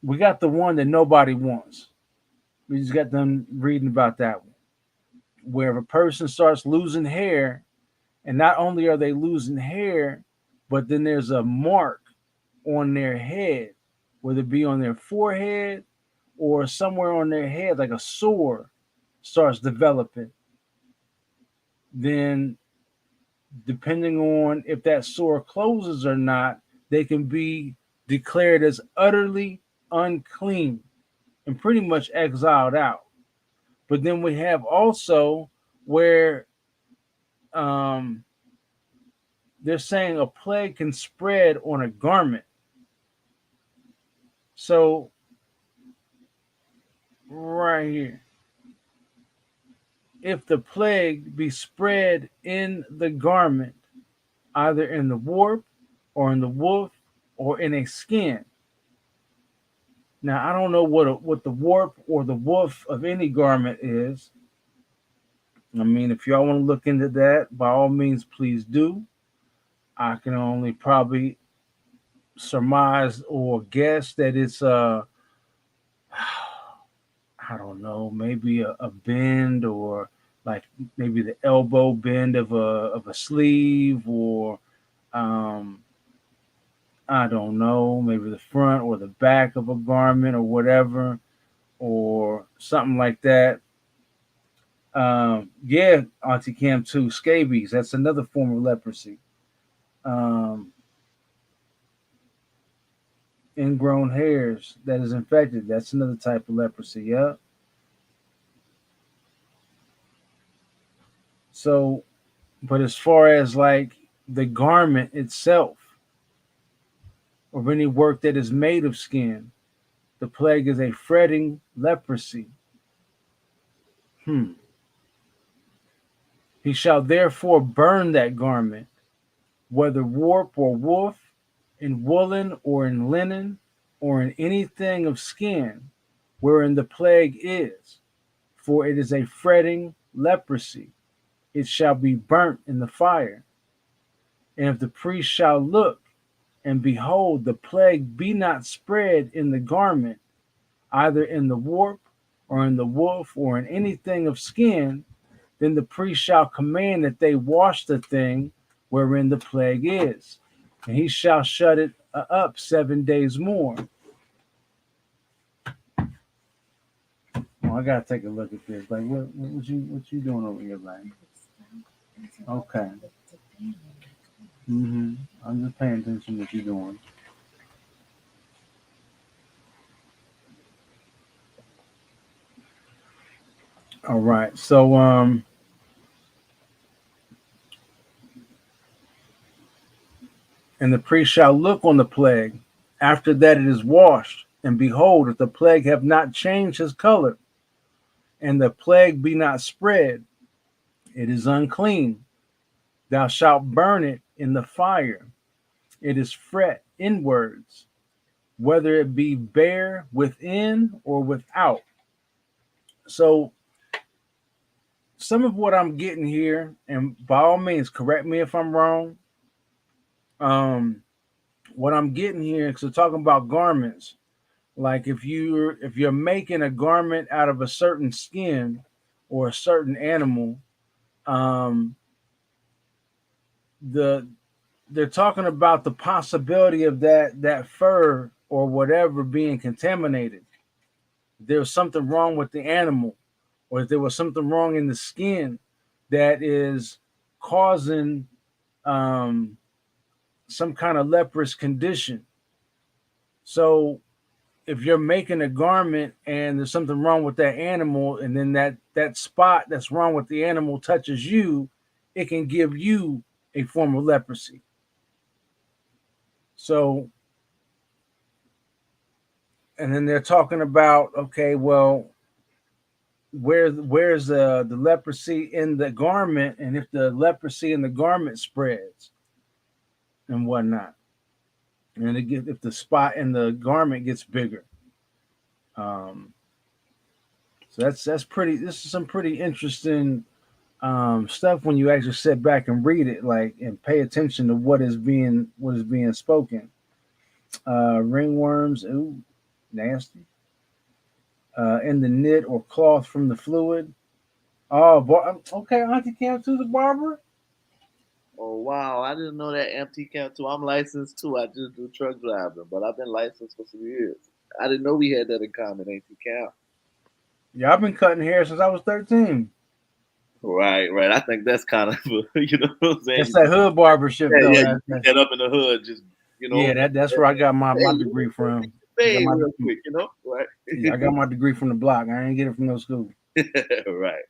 we got the one that nobody wants. We just got done reading about that one, where if a person starts losing hair, and not only are they losing hair, but then there's a mark on their head, whether it be on their forehead or somewhere on their head, like a sore starts developing, then depending on if that sore closes or not, they can be declared as utterly unclean and pretty much exiled out. But then we have also where um, they're saying a plague can spread on a garment. So, right here, if the plague be spread in the garment, either in the warp or in the woof or in a skin. Now, I don't know what the warp or the woof of any garment is. I mean, if y'all want to look into that, by all means, please do. I can only probably surmise or guess that it's I don't know, maybe a bend, or like maybe the elbow bend of a sleeve, or um, I don't know, maybe the front or the back of a garment or whatever, or something like that. Yeah, Auntie Cam too, scabies. That's another form of leprosy. Um, Ingrown hairs that is infected. That's another type of leprosy. Yeah. So, but as far as like the garment itself, or any work that is made of skin, the plague is a fretting leprosy. He shall therefore burn that garment, whether warp or woof, in woolen or in linen, or in anything of skin, wherein the plague is, for it is a fretting leprosy. It shall be burnt in the fire. And if the priest shall look, and behold, the plague be not spread in the garment, either in the warp, or in the woof, or in anything of skin, then the priest shall command that they wash the thing wherein the plague is, and he shall shut it up 7 days more. Well, I gotta take a look at this. Like, what you doing over here, like? Okay. I'm just paying attention to what you're doing. All right. So and the priest shall look on the plague after that it is washed, and behold, if the plague have not changed his color, and the plague be not spread, it is unclean. Thou shalt burn it in the fire. It is fret inwards, whether it be bare within or without. So some of what I'm getting here, and by all means, correct me if I'm wrong. What I'm getting here, because we're talking about garments. Like if you're making a garment out of a certain skin or a certain animal, um, the they're talking about the possibility of that fur or whatever being contaminated. There's something wrong with the animal, or if there was something wrong in the skin that is causing um, some kind of leprous condition. So if you're making a garment and there's something wrong with that animal, and then that spot that's wrong with the animal touches you, it can give you a form of leprosy. So, and then they're talking about, okay, well, where's the leprosy in the garment, and if the leprosy in the garment spreads and whatnot, and if the spot in the garment gets bigger. Um, so that's pretty. This is some pretty interesting stuff when you actually sit back and read it, like, and pay attention to what is being spoken. Ringworms, ooh, nasty. In the knit or cloth from the fluid. Oh, okay, Auntie Cam to the barber. Oh wow, I didn't know that empty count too. I'm licensed too. I just do truck driving, but I've been licensed for some years. I didn't know we had that in common, empty count. Yeah, I've been cutting hair since I was 13. Right, right. I think that's kind of you know what I'm saying. That's that hood barbership Yeah, though. yeah. You pick that up in the hood, just you know. Yeah, that's where I got my Hey, degree from. I got fade my real quick, you know, right? yeah, I got my degree from the block. I ain't get it from no school. Right.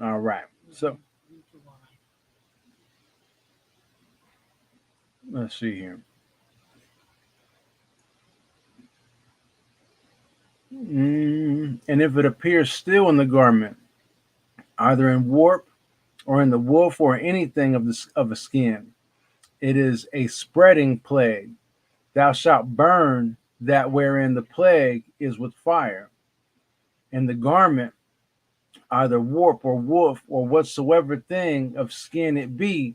All right. So let's see here. And if it appears still in the garment, either in warp or in the woof or anything of a skin, it is a spreading plague. Thou shalt burn that wherein the plague is with fire, and the garment, either warp or woof or whatsoever thing of skin it be,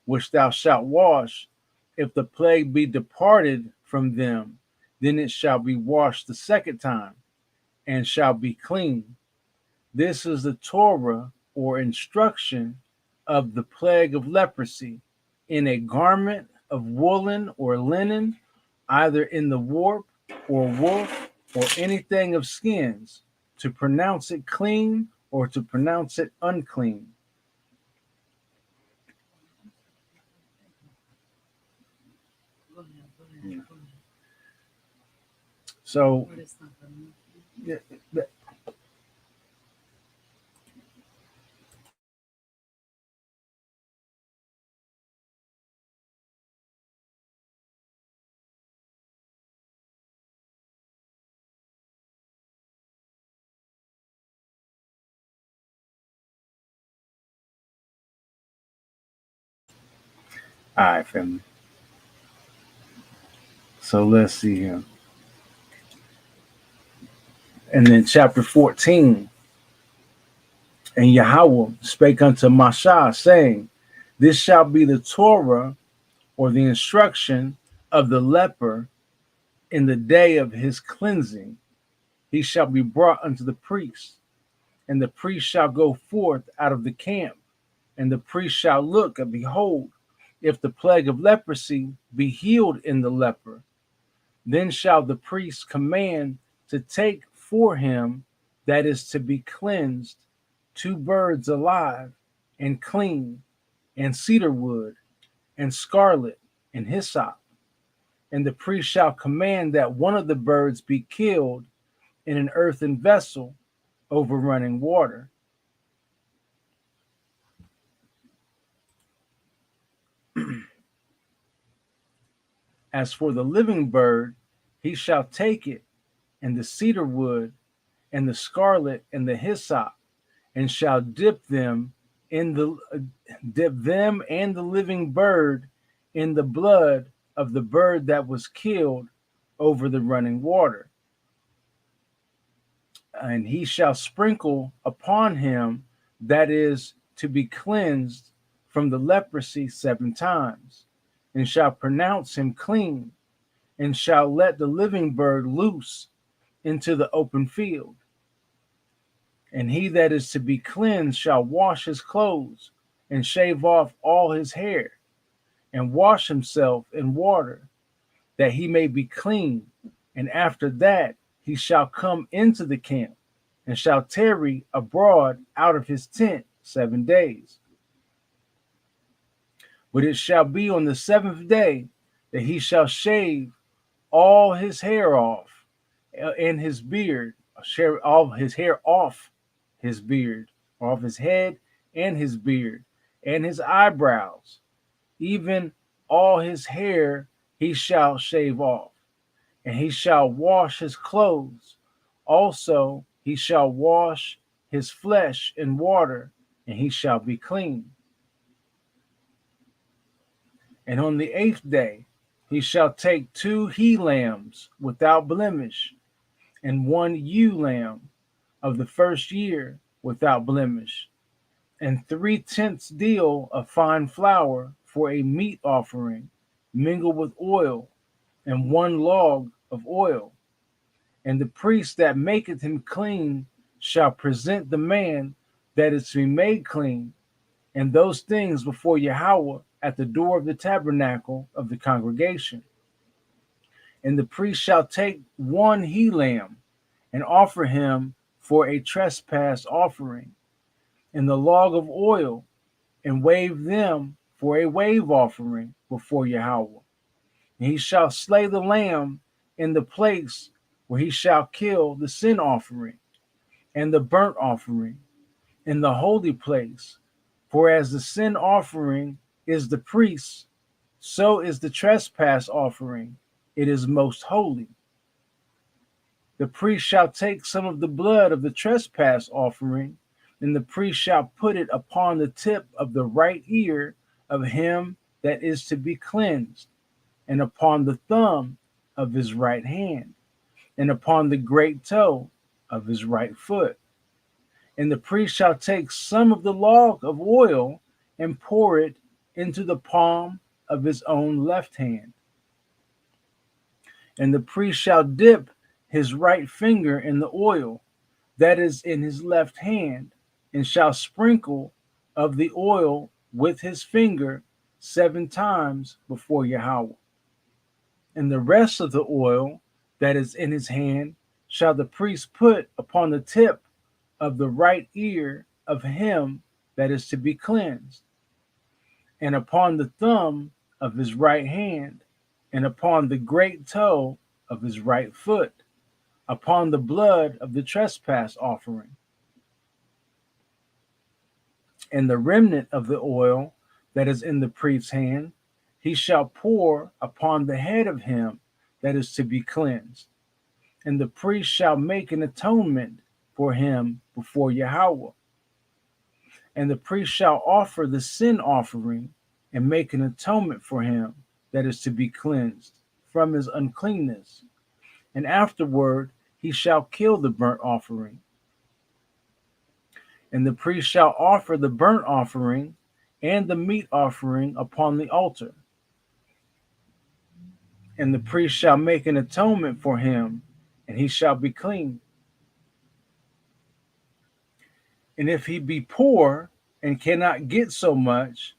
which thou shalt wash, if the plague be departed from them, then it shall be washed the second time, and shall be clean. This is the Torah or instruction of the plague of leprosy in a garment of woolen or linen, either in the warp or woof or anything of skins, to pronounce it clean or to pronounce it unclean. Yeah. So, yeah, all right, family. So let's see here. And then chapter 14. And Yahweh spake unto Mashah, saying, this shall be the Torah or the instruction of the leper in the day of his cleansing. He shall be brought unto the priest, and the priest shall go forth out of the camp, and the priest shall look, and behold, if the plague of leprosy be healed in the leper, then shall the priest command to take for him that is to be cleansed 2 birds alive and clean, and cedar wood, and scarlet, and hyssop. And the priest shall command that one of the birds be killed in an earthen vessel over running water. As for the living bird, he shall take it, and the cedar wood, and the scarlet, and the hyssop, and shall dip them and the living bird in the blood of the bird that was killed over the running water. And he shall sprinkle upon him that is to be cleansed from the leprosy 7 times, and shall pronounce him clean, and shall let the living bird loose into the open field. And he that is to be cleansed shall wash his clothes, and shave off all his hair, and wash himself in water, that he may be clean. And after that he shall come into the camp, and shall tarry abroad out of his tent 7 days. But it shall be on the 7th day that he shall shave all his hair off, and his beard, shave all his hair off his beard, off his head and his beard, and his eyebrows, even all his hair he shall shave off, and he shall wash his clothes. Also he shall wash his flesh in water, and he shall be clean. And on the 8th day he shall take 2 he lambs without blemish, and 1 ewe lamb of the first year without blemish, and 3/10 deal of fine flour for a meat offering, mingled with oil, and 1 log of oil. And the priest that maketh him clean shall present the man that is to be made clean, and those things before Yahweh at the door of the tabernacle of the congregation. And the priest shall take one he lamb and offer him for a trespass offering, and the log of oil, and wave them for a wave offering before Yahweh. And he shall slay the lamb in the place where he shall kill the sin offering and the burnt offering in the holy place. For as the sin offering is the priest's, so is the trespass offering. It is most holy. The priest shall take some of the blood of the trespass offering, and the priest shall put it upon the tip of the right ear of him that is to be cleansed, and upon the thumb of his right hand, and upon the great toe of his right foot. And the priest shall take some of the log of oil and pour it into the palm of his own left hand. And the priest shall dip his right finger in the oil that is in his left hand, and shall sprinkle of the oil with his finger 7 times before Yahweh. And the rest of the oil that is in his hand shall the priest put upon the tip of the right ear of him that is to be cleansed, and upon the thumb of his right hand, and upon the great toe of his right foot, upon the blood of the trespass offering. And the remnant of the oil that is in the priest's hand, he shall pour upon the head of him that is to be cleansed. And the priest shall make an atonement for him before Yahweh. And the priest shall offer the sin offering and make an atonement for him that is to be cleansed from his uncleanness. And afterward he shall kill the burnt offering. And the priest shall offer the burnt offering and the meat offering upon the altar. And the priest shall make an atonement for him, and he shall be clean. And if he be poor and cannot get so much,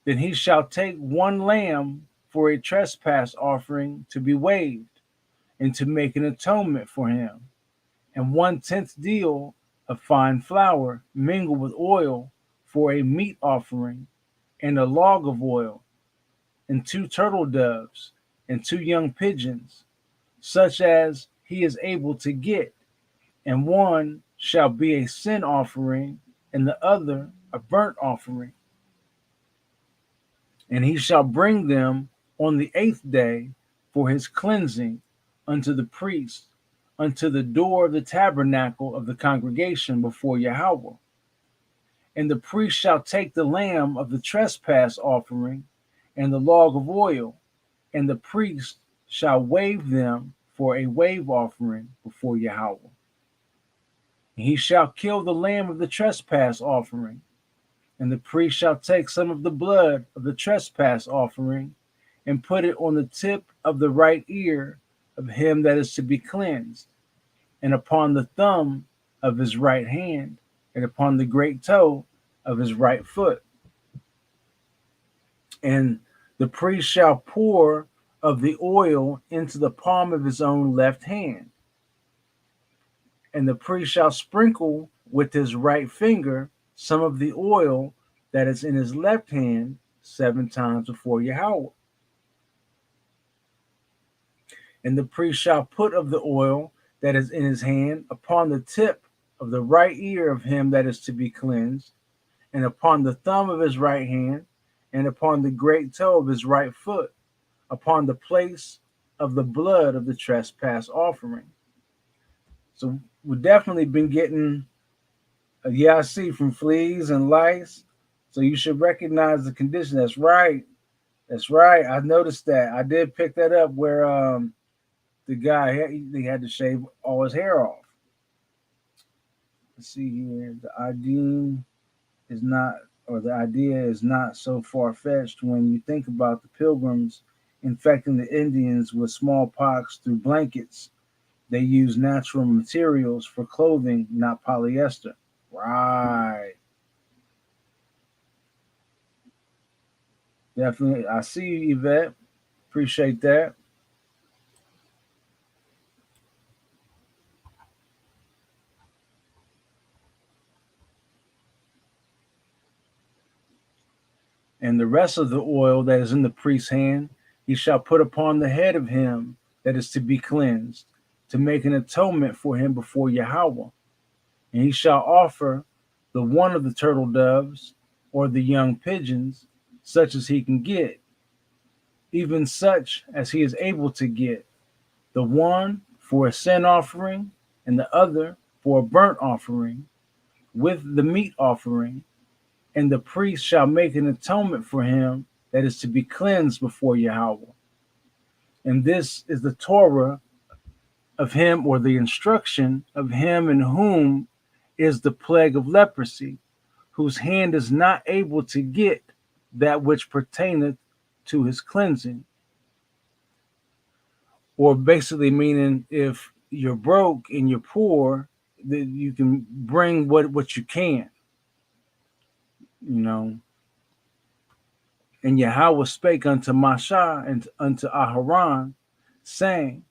then he shall take one lamb for a trespass offering to be waved, and to make an atonement for him, and 1/10 deal of fine flour mingled with oil for a meat offering, and a log of oil, and 2 turtle doves, and 2 young pigeons, such as he is able to get, and one shall be a sin offering, and the other a burnt offering. And he shall bring them on the 8th day for his cleansing unto the priest, unto the door of the tabernacle of the congregation before Yahweh. And the priest shall take the lamb of the trespass offering and the log of oil, and the priest shall wave them for a wave offering before Yahweh. And he shall kill the lamb of the trespass offering, and the priest shall take some of the blood of the trespass offering and put it on the tip of the right ear of him that is to be cleansed, and upon the thumb of his right hand, and upon the great toe of his right foot. And the priest shall pour of the oil into the palm of his own left hand. And the priest shall sprinkle with his right finger some of the oil that is in his left hand 7 times before Yahweh. And the priest shall put of the oil that is in his hand upon the tip of the right ear of him that is to be cleansed, and upon the thumb of his right hand, and upon the great toe of his right foot, upon the place of the blood of the trespass offering. So we've definitely been getting I see from fleas and lice. So you should recognize the condition. That's right. That's right. I noticed that. I did pick that up where the guy he had to shave all his hair off. Let's see here. The idea is not so far-fetched when you think about the pilgrims infecting the Indians with smallpox through blankets They use natural materials for clothing, not polyester. Right. Definitely. I see you, Yvette. Appreciate that. And the rest of the oil that is in the priest's hand, he shall put upon the head of him that is to be cleansed, to make an atonement for him before Yahweh. And he shall offer the one of the turtle doves or the young pigeons, such as he can get, even such as he is able to get, the one for a sin offering, and the other for a burnt offering, with the meat offering. And the priest shall make an atonement for him that is to be cleansed before Yahweh. And this is the Torah of him, or the instruction of him in whom is the plague of leprosy, whose hand is not able to get that which pertaineth to his cleansing. Or basically meaning, if you're broke and you're poor, then you can bring what you can, you know. And Yahweh spake unto Masha and unto Aharon, saying,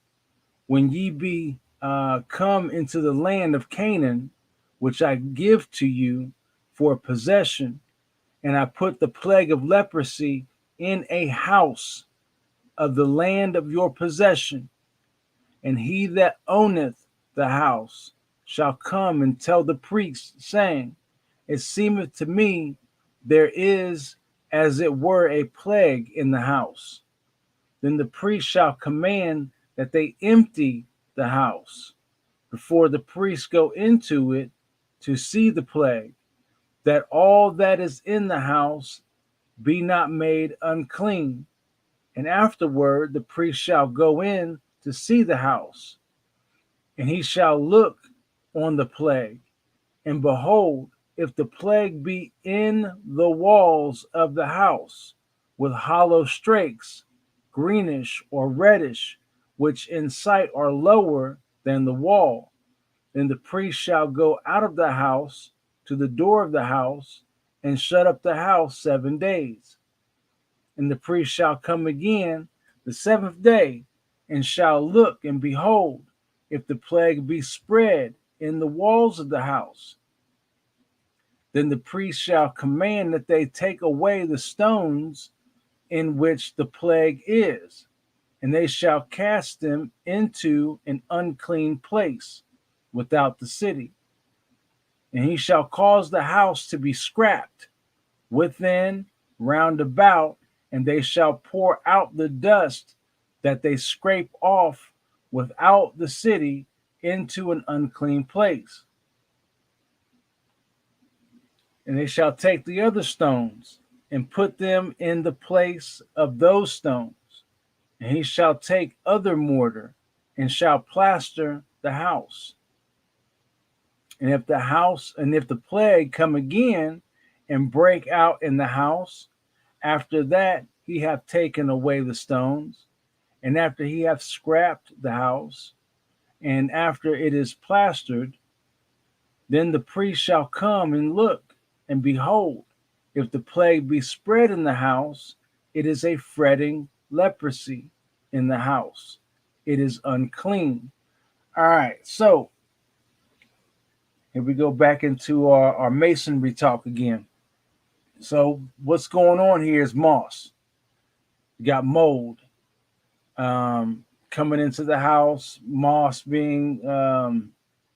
when ye be come into the land of Canaan, which I give to you for a possession, and I put the plague of leprosy in a house of the land of your possession, and he that owneth the house shall come and tell the priest, saying, it seemeth to me there is as it were a plague in the house. Then the priest shall command that they empty the house before the priests go into it to see the plague, that all that is in the house be not made unclean. And afterward the priest shall go in to see the house, and he shall look on the plague. And behold, if the plague be in the walls of the house, with hollow strakes, greenish or reddish, which in sight are lower than the wall, then the priest shall go out of the house to the door of the house, and shut up the house 7 days. And the priest shall come again the 7th day, and shall look, and behold, if the plague be spread in the walls of the house, then the priest shall command that they take away the stones in which the plague is, and they shall cast them into an unclean place without the city. And he shall cause the house to be scrapped within, round about, and they shall pour out the dust that they scrape off without the city into an unclean place. And they shall take the other stones and put them in the place of those stones. And he shall take other mortar and shall plaster the house. And if the plague come again and break out in the house, after that he hath taken away the stones, and after he hath scrapped the house, and after it is plastered, then the priest shall come and look, and behold, if the plague be spread in the house, it is a fretting leprosy in the house. It is unclean. All right, so here we go back into our masonry talk again. So what's going on here is moss. You got mold coming into the house, moss being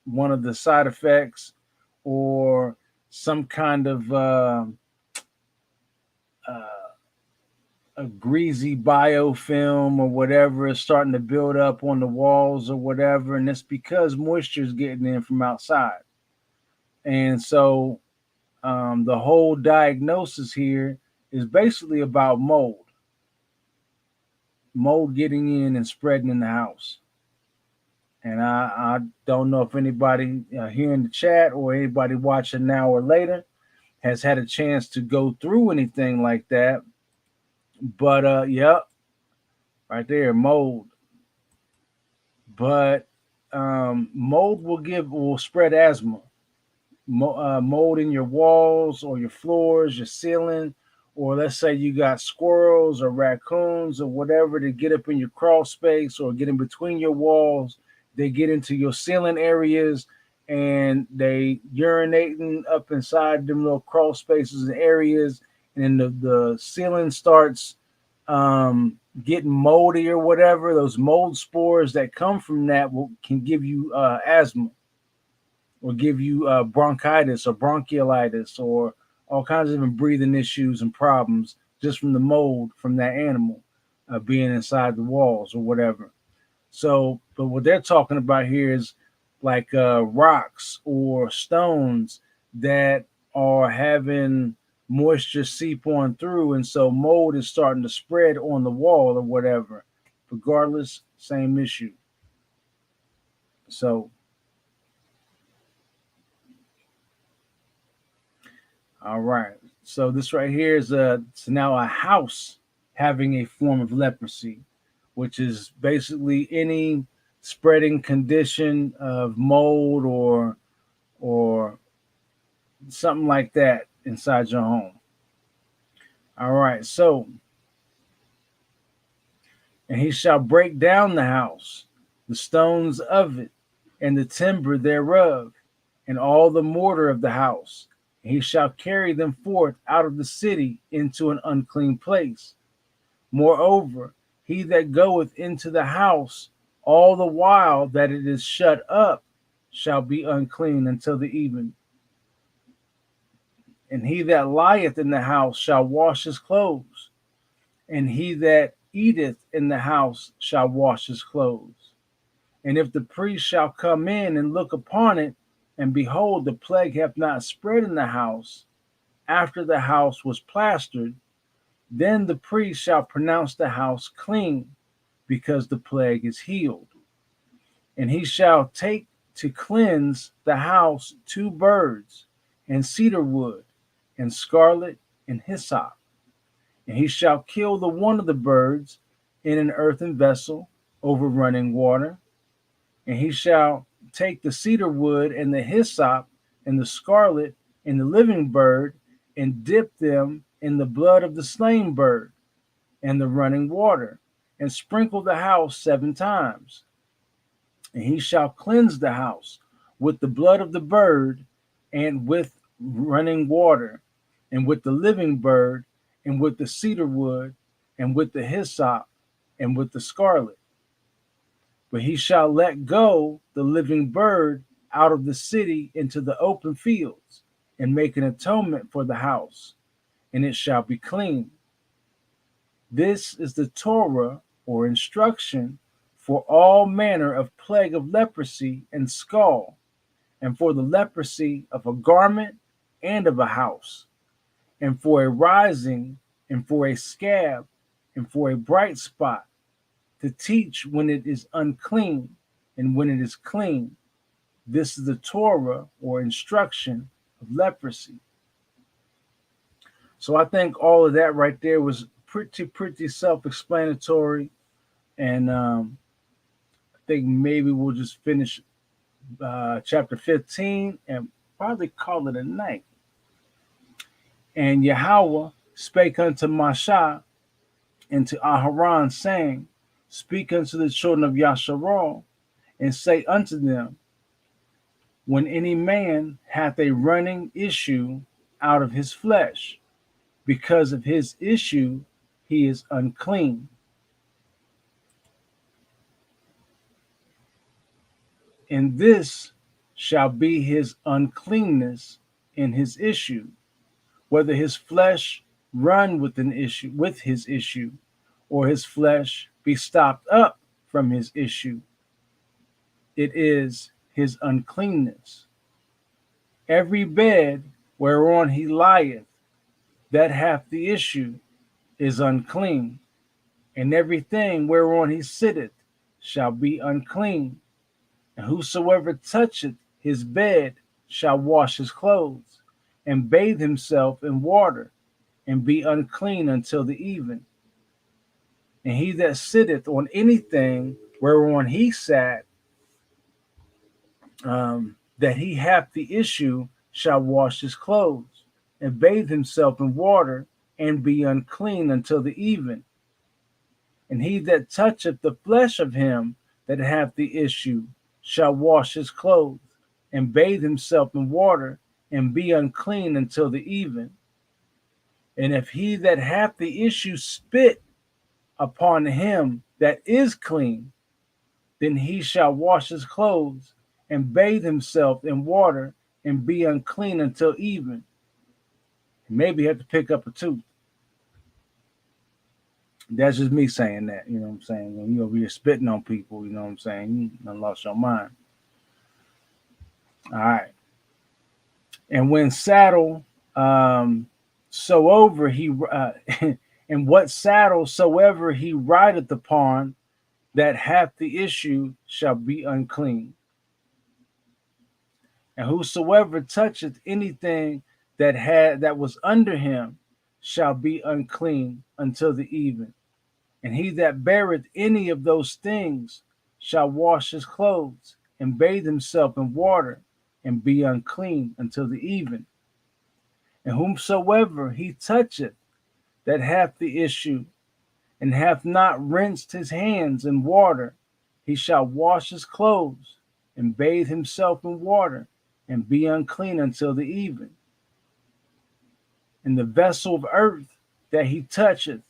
one of the side effects, or some kind of a greasy biofilm or whatever is starting to build up on the walls or whatever, and it's because moisture is getting in from outside. And so the whole diagnosis here is basically about mold getting in and spreading in the house. And I don't know if anybody here in the chat or anybody watching now or later has had a chance to go through anything like that. But yep, right there, mold. But mold will spread asthma. Mold in your walls or your floors, your ceiling, or let's say you got squirrels or raccoons or whatever to get up in your crawl space or get in between your walls. They get into your ceiling areas and they urinating up inside them little crawl spaces and areas, and then the ceiling starts getting moldy or whatever. Those mold spores that come from that can give you asthma or give you bronchitis or bronchiolitis or all kinds of different breathing issues and problems just from the mold from that animal being inside the walls or whatever. So, but what they're talking about here is like rocks or stones that are having moisture seep on through, and so mold is starting to spread on the wall or whatever. Regardless, same issue. So, all right. So this right here is it's now a house having a form of leprosy, which is basically any spreading condition of mold or something like that inside your home. All right. So, and he shall break down the house, the stones of it, and the timber thereof, and all the mortar of the house. And he shall carry them forth out of the city into an unclean place. Moreover, he that goeth into the house all the while that it is shut up shall be unclean until the even. And he that lieth in the house shall wash his clothes, and he that eateth in the house shall wash his clothes. And if the priest shall come in and look upon it, and behold, the plague hath not spread in the house, after the house was plastered, then the priest shall pronounce the house clean, because the plague is healed. And he shall take to cleanse the house 2 birds, and cedar wood, and scarlet, and hyssop. And he shall kill the one of the birds in an earthen vessel over running water. And he shall take the cedar wood and the hyssop and the scarlet and the living bird and dip them in the blood of the slain bird and the running water, and sprinkle the house 7 times. And he shall cleanse the house with the blood of the bird and with running water and with the living bird and with the cedar wood and with the hyssop and with the scarlet. But he shall let go the living bird out of the city into the open fields and make an atonement for the house, and it shall be clean. This is the Torah or instruction for all manner of plague of leprosy and scall, and for the leprosy of a garment and of a house, and for a rising, and for a scab, and for a bright spot, to teach when it is unclean and when it is clean. This is the Torah or instruction of leprosy. So I think all of that right there was pretty self-explanatory, and I think maybe we'll just finish chapter 15 and probably call it a night. And Yahweh spake unto Mashah and to Aharon, saying, Speak unto the children of Yasharal, and say unto them, When any man hath a running issue out of his flesh, because of his issue he is unclean. And this shall be his uncleanness in his issue, whether his flesh run with his issue, or his flesh be stopped up from his issue. It is his uncleanness. Every bed whereon he lieth, that hath the issue, is unclean, and everything whereon he sitteth shall be unclean. And whosoever toucheth his bed shall wash his clothes, and bathe himself in water, and be unclean until the even. And he that sitteth on anything whereon he sat, that he hath the issue shall wash his clothes and bathe himself in water and be unclean until the even. And he that toucheth the flesh of him that hath the issue shall wash his clothes and bathe himself in water and be unclean until the even. And if he that hath the issue spit upon him that is clean, then he shall wash his clothes and bathe himself in water and be unclean until even. Maybe have to pick up a tooth. That's just me saying that, you know what I'm saying? When you over here spitting on people, you know what I'm saying? You done lost your mind. All right. And when saddle, so over he, and what saddle soever he rideth upon that hath the issue shall be unclean. And whosoever toucheth anything that was under him shall be unclean until the even. And he that beareth any of those things shall wash his clothes and bathe himself in water and be unclean until the even. And whomsoever he toucheth that hath the issue and hath not rinsed his hands in water, he shall wash his clothes and bathe himself in water and be unclean until the even. And the vessel of earth that he toucheth,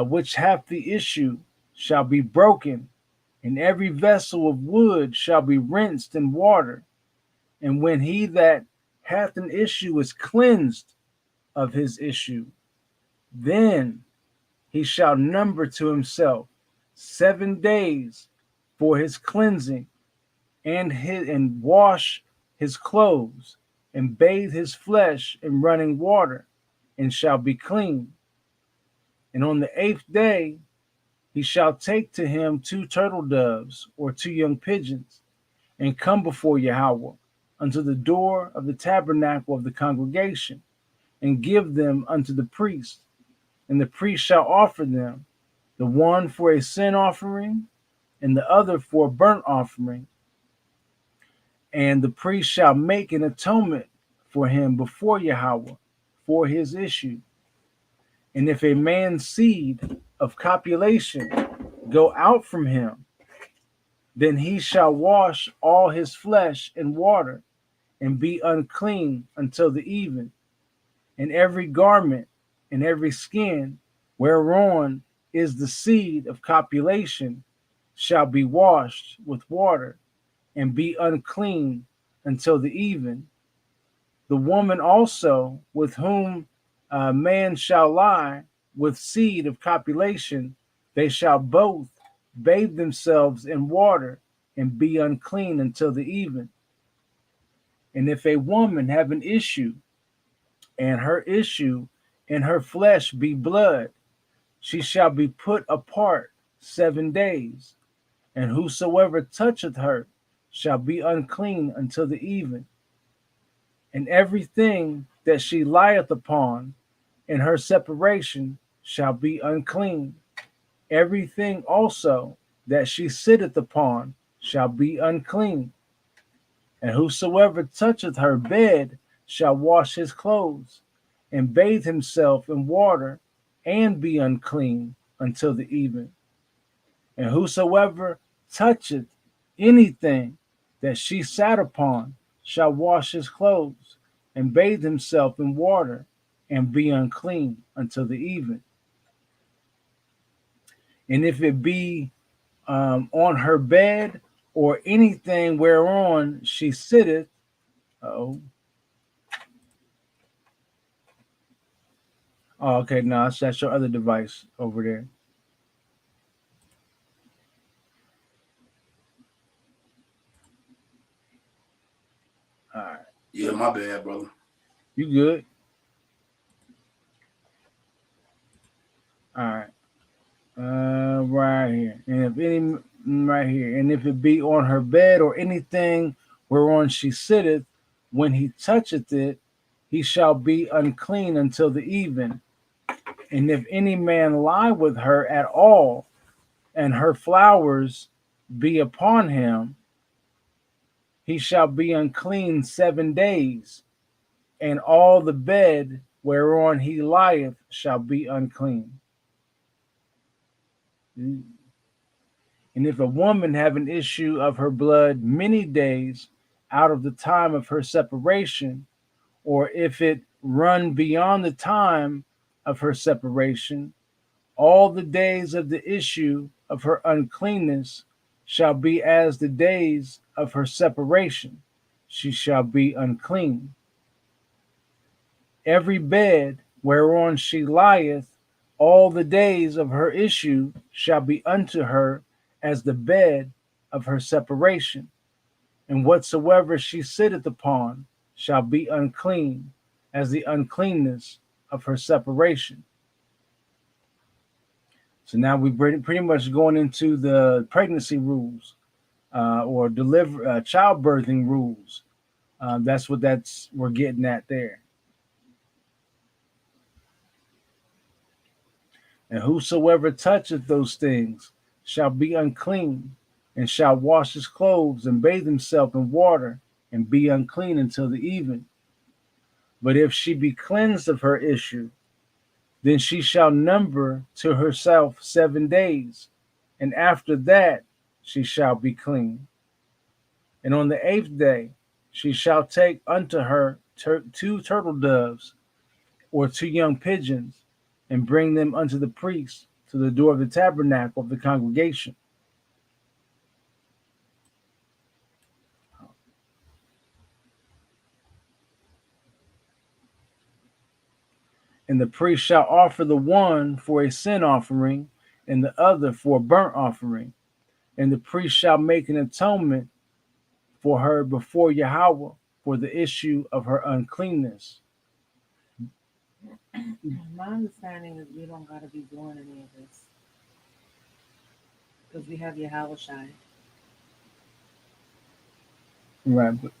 which hath the issue, shall be broken, and every vessel of wood shall be rinsed in water. And when he that hath an issue is cleansed of his issue, then he shall number to himself 7 days for his cleansing, and wash his clothes, and bathe his flesh in running water, and shall be clean. And on the 8th day he shall take to him 2 turtle doves or 2 young pigeons, and come before Yahweh unto the door of the tabernacle of the congregation, and give them unto the priest. And the priest shall offer them, the one for a sin offering, and the other for a burnt offering. And the priest shall make an atonement for him before Yahweh for his issue. And if a man's seed of copulation go out from him, then he shall wash all his flesh in water and be unclean until the even. And every garment and every skin whereon is the seed of copulation shall be washed with water and be unclean until the even. The woman also with whom a man shall lie with seed of copulation, they shall both bathe themselves in water and be unclean until the even. And if a woman have an issue, and her issue in her flesh be blood, she shall be put apart 7 days, and whosoever toucheth her shall be unclean until the even. And everything that she lieth upon in her separation shall be unclean. Everything also that she sitteth upon shall be unclean. And whosoever toucheth her bed shall wash his clothes and bathe himself in water and be unclean until the even. And whosoever toucheth anything that she sat upon shall wash his clothes and bathe himself in water and be unclean until the even. And if it be on her bed or anything whereon she sitteth, okay, no, that's your other device over there. All right. Yeah, my bad, brother. You good? All right. Right here. And if any right here, and if it be on her bed or anything whereon she sitteth, when he toucheth it, he shall be unclean until the even. And if any man lie with her at all, and her flowers be upon him, he shall be unclean 7 days, and all the bed whereon he lieth shall be unclean. And if a woman have an issue of her blood many days out of the time of her separation, or if it run beyond the time of her separation, all the days of the issue of her uncleanness shall be as the days of her separation. She shall be unclean. Every bed whereon she lieth, all the days of her issue shall be unto her as the bed of her separation. And whatsoever she sitteth upon shall be unclean as the uncleanness of her separation. So now we pretty much going into the pregnancy rules or childbirthing rules. That's what we're getting at there. And whosoever toucheth those things shall be unclean, and shall wash his clothes and bathe himself in water, and be unclean until the even. But if she be cleansed of her issue, then she shall number to herself 7 days, and after that she shall be clean. And on the 8th day she shall take unto her 2 turtle doves, or 2 young pigeons, and bring them unto the priest to the door of the tabernacle of the congregation. And the priest shall offer the one for a sin offering, and the other for a burnt offering. And the priest shall make an atonement for her before Yahweh for the issue of her uncleanness. My understanding is we don't got to be doing any of this because we have Yahweh Shai. Right. But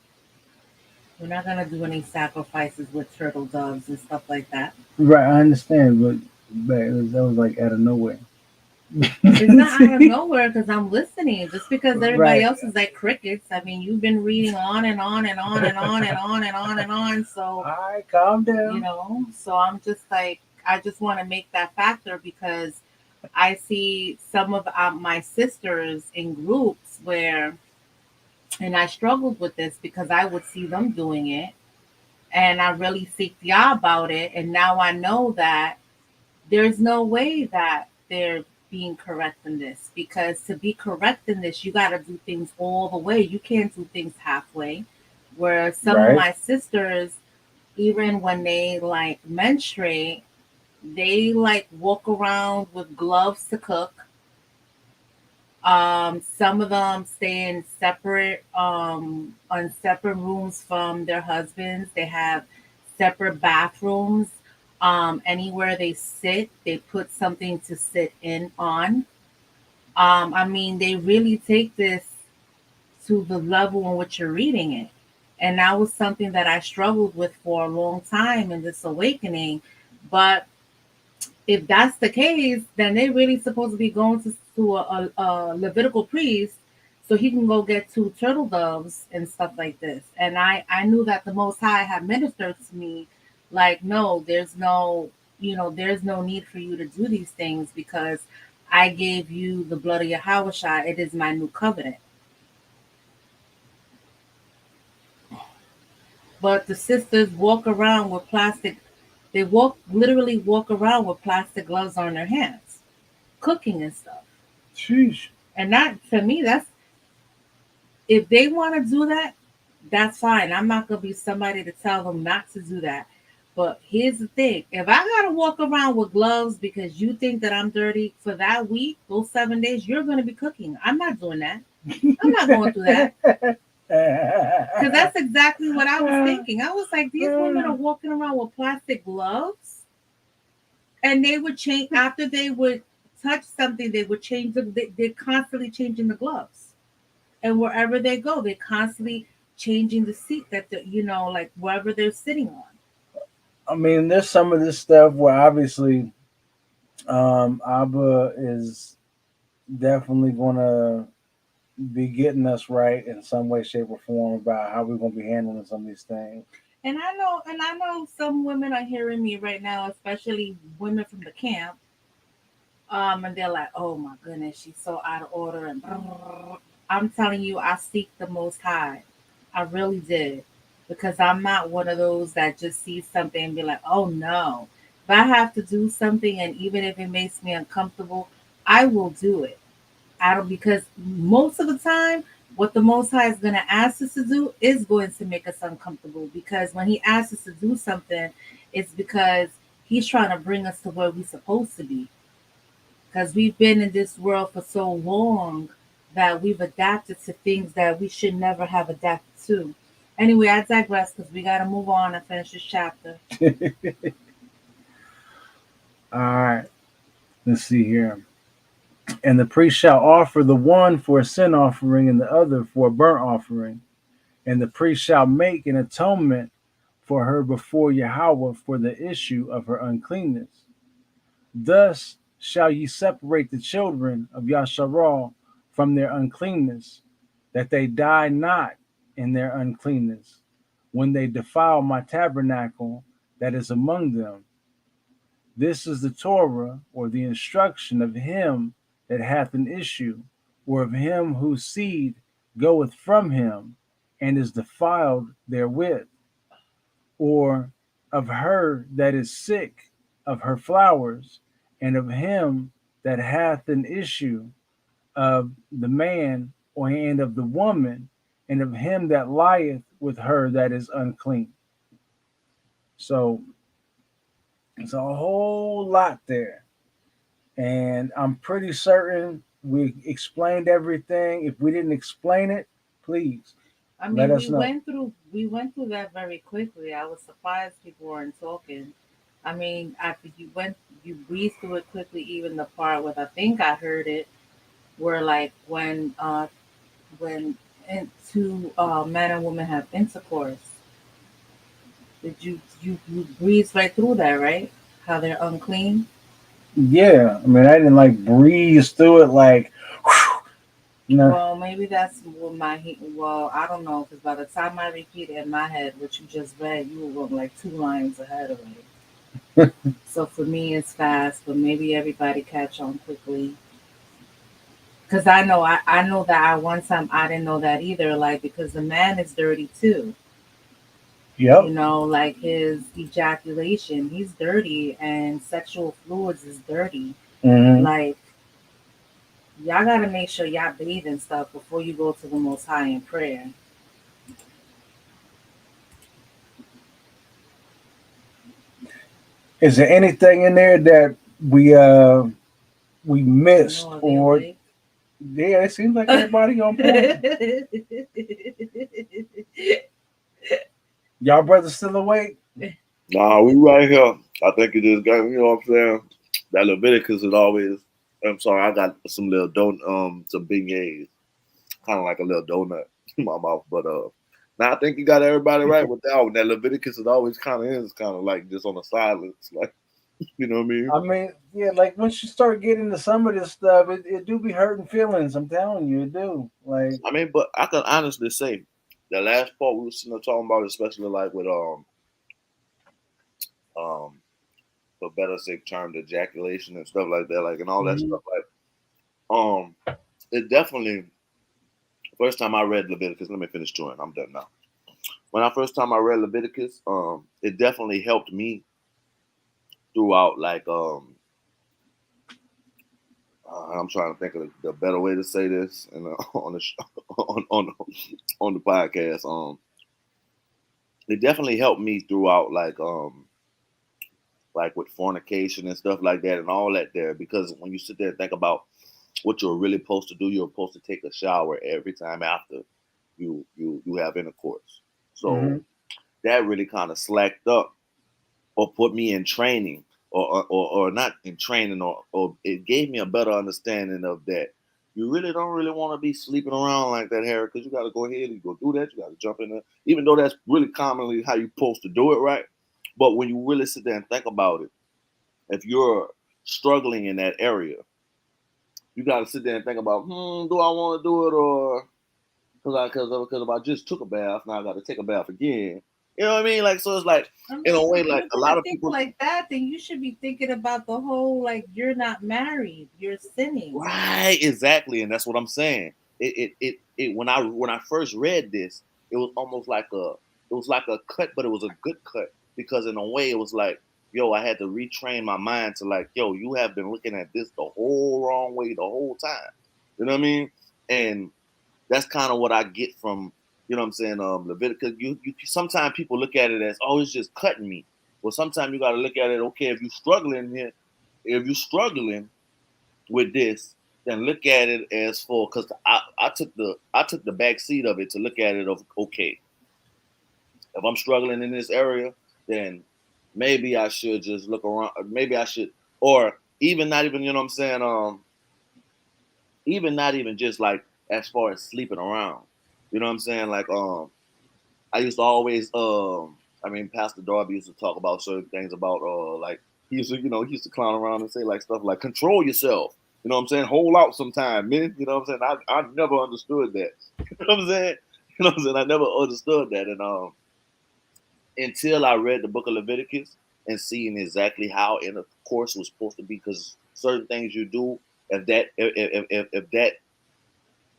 We're not going to do any sacrifices with turtle doves and stuff like that. right, I understand, but that was like out of nowhere. It's not out of nowhere because I'm listening. Just because everybody Right. else is like crickets. I mean, you've been reading on and on and on and on and on and on and on. So, All right, calm down. you know, so I'm just like, I just want to make that factor because I see some of my sisters in groups where, and I struggled with this because I would see them doing it and I really seeked Yah about it. And now I know that there's no way that they're being correct in this because to be correct in this, you got to do things all the way. You can't do things halfway. Where some of Right. my sisters, even when they like menstruate, they like walk around with gloves to cook. Some of them stay in separate on separate rooms from their husbands. They have separate bathrooms. Anywhere they sit, they put something to sit in on. I mean, they really take this to the level in which you're reading it. And that was something that I struggled with for a long time in this awakening. But if that's the case, then they're really supposed to be going to a Levitical priest so he can go get 2 turtle doves and stuff like this. And I knew that the Most High had ministered to me like, no, there's no, there's no need for you to do these things because I gave you the blood of Yahweh. It is my new covenant. But the sisters walk around with plastic. They literally walk around with plastic gloves on their hands, cooking and stuff. Sheesh. And that, to me, that's, if they want to do that, that's fine. I'm not going to be somebody to tell them not to do that. But here's the thing. If I got to walk around with gloves because you think that I'm dirty for that week, those 7 days, you're going to be cooking. I'm not doing that. I'm not going through that. Because that's exactly what I was thinking. I was like, these women are walking around with plastic gloves. And they would change, after they would touch something, they would change them. They're constantly changing the gloves. And wherever they go, they're constantly changing the seat that, like wherever they're sitting on. I mean, there's some of this stuff where obviously Abba is definitely going to be getting us right in some way, shape, or form about how we're gonna be handling some of these things. And I know some women are hearing me right now, especially women from the camp. And they're like, "Oh my goodness, she's so out of order." And I'm telling you, I seek the Most High. I really did, because I'm not one of those that just sees something and be like, "Oh no." If I have to do something, and even if it makes me uncomfortable, I will do it. I don't, because most of the time, what the Most High is going to ask us to do is going to make us uncomfortable. Because when He asks us to do something, it's because He's trying to bring us to where we're supposed to be, because we've been in this world for so long that we've adapted to things that we should never have adapted to. Anyway, I digress, because we got to move on and finish this chapter. All right, let's see here. And the priest shall offer the one for a sin offering and the other for a burnt offering. And the priest shall make an atonement for her before Yahweh for the issue of her uncleanness. Thus shall ye separate the children of Yasharal from their uncleanness, that they die not in their uncleanness, when they defile my tabernacle that is among them. This is the Torah, or the instruction of him that hath an issue, or of him whose seed goeth from him, and is defiled therewith, or of her that is sick of her flowers, and of him that hath an issue of the man, or and of the woman, and of him that lieth with her that is unclean. So it's a whole lot there. And I'm pretty certain we explained everything. If we didn't explain it, please I let mean, us know. we went through that very quickly. I was surprised people weren't talking. I mean, after you breezed through it quickly. Even the part where I think I heard it, where like when two man and woman have intercourse. Did you breeze right through that, right? How they're unclean. Yeah, I mean, I didn't like breeze through it like, you know. Well, maybe that's what well, I don't know, because by the time I repeat it in my head what you just read, you were going like two lines ahead of me. So for me, it's fast, but maybe everybody catch on quickly. Because I know that I one time I didn't know that either. Like, because the man is dirty too. Yep. Like his ejaculation, he's dirty, and sexual fluids is dirty. Hmm. Like, y'all gotta make sure y'all bathe and stuff before you go to the Most High in prayer. Is there anything in there that we missed, No, are they or awake? yeah, it seems like everybody on point. Y'all brothers still awake? Nah, we right here. I think it just got, you know what I'm saying? That Leviticus is always, I'm sorry, I got some little some beignets, kind of like a little donut in my mouth. But now I think you got everybody right with that one. That Leviticus is always kind of like just on the silence, like, you know what I mean? I mean, yeah, like once you start getting to some of this stuff, it do be hurting feelings. I'm telling you, it do. Like, I mean, but I can honestly say the last part we were sitting there talking about, especially like with um for better sake term, the ejaculation and stuff like that, like and all that mhm. stuff, like it definitely first time I read Leviticus, let me finish chewing, I'm done now. When I first time I read Leviticus, it definitely helped me throughout like I'm trying to think of the better way to say this and on the on the podcast. It definitely helped me throughout like with fornication and stuff like that and all that there, because when you sit there and think about what you're really supposed to do, you're supposed to take a shower every time after you have intercourse. So Mhm. that really kind of slacked up or put me in training or not in training or it gave me a better understanding of that. You really don't really want to be sleeping around like that, Harry, because you got to go ahead and go do that. You got to jump in there, even though that's really commonly how you're supposed to do it, right? But when you really sit there and think about it, if you're struggling in that area, you got to sit there and think about, do I want to do it, or because if I just took a bath, now I got to take a bath again. You know what I mean? Like, so it's like, in a way, like a lot of people like that, then you should be thinking about the whole, like, you're not married, you're sinning. Right, exactly, and that's what I'm saying. It when I first read this, it was almost like a cut, but it was a good cut, because in a way it was like, yo, I had to retrain my mind to like, yo, you have been looking at this the whole wrong way the whole time. You know what I mean? And that's kind of what I get from, you know what I'm saying, Leviticus. You sometimes people look at it as, oh, it's just cutting me. Well, sometimes you got to look at it, okay, if you're struggling with this, then look at it as for, because I took the back seat of it to look at it of, okay, if I'm struggling in this area, then maybe I should just look around. Maybe I should, or even not even, you know what I'm saying, even not even just like as far as sleeping around. You know what I'm saying? Like, I used to always, I mean, Pastor Darby used to talk about certain things about, like, he used to clown around and say like stuff like, control yourself. You know what I'm saying? Hold out sometime, man. You know what I'm saying? I never understood that. You know what I'm saying? You know what I'm saying? I never understood that. And until I read the book of Leviticus and seeing exactly how in a course was supposed to be, because certain things you do, if that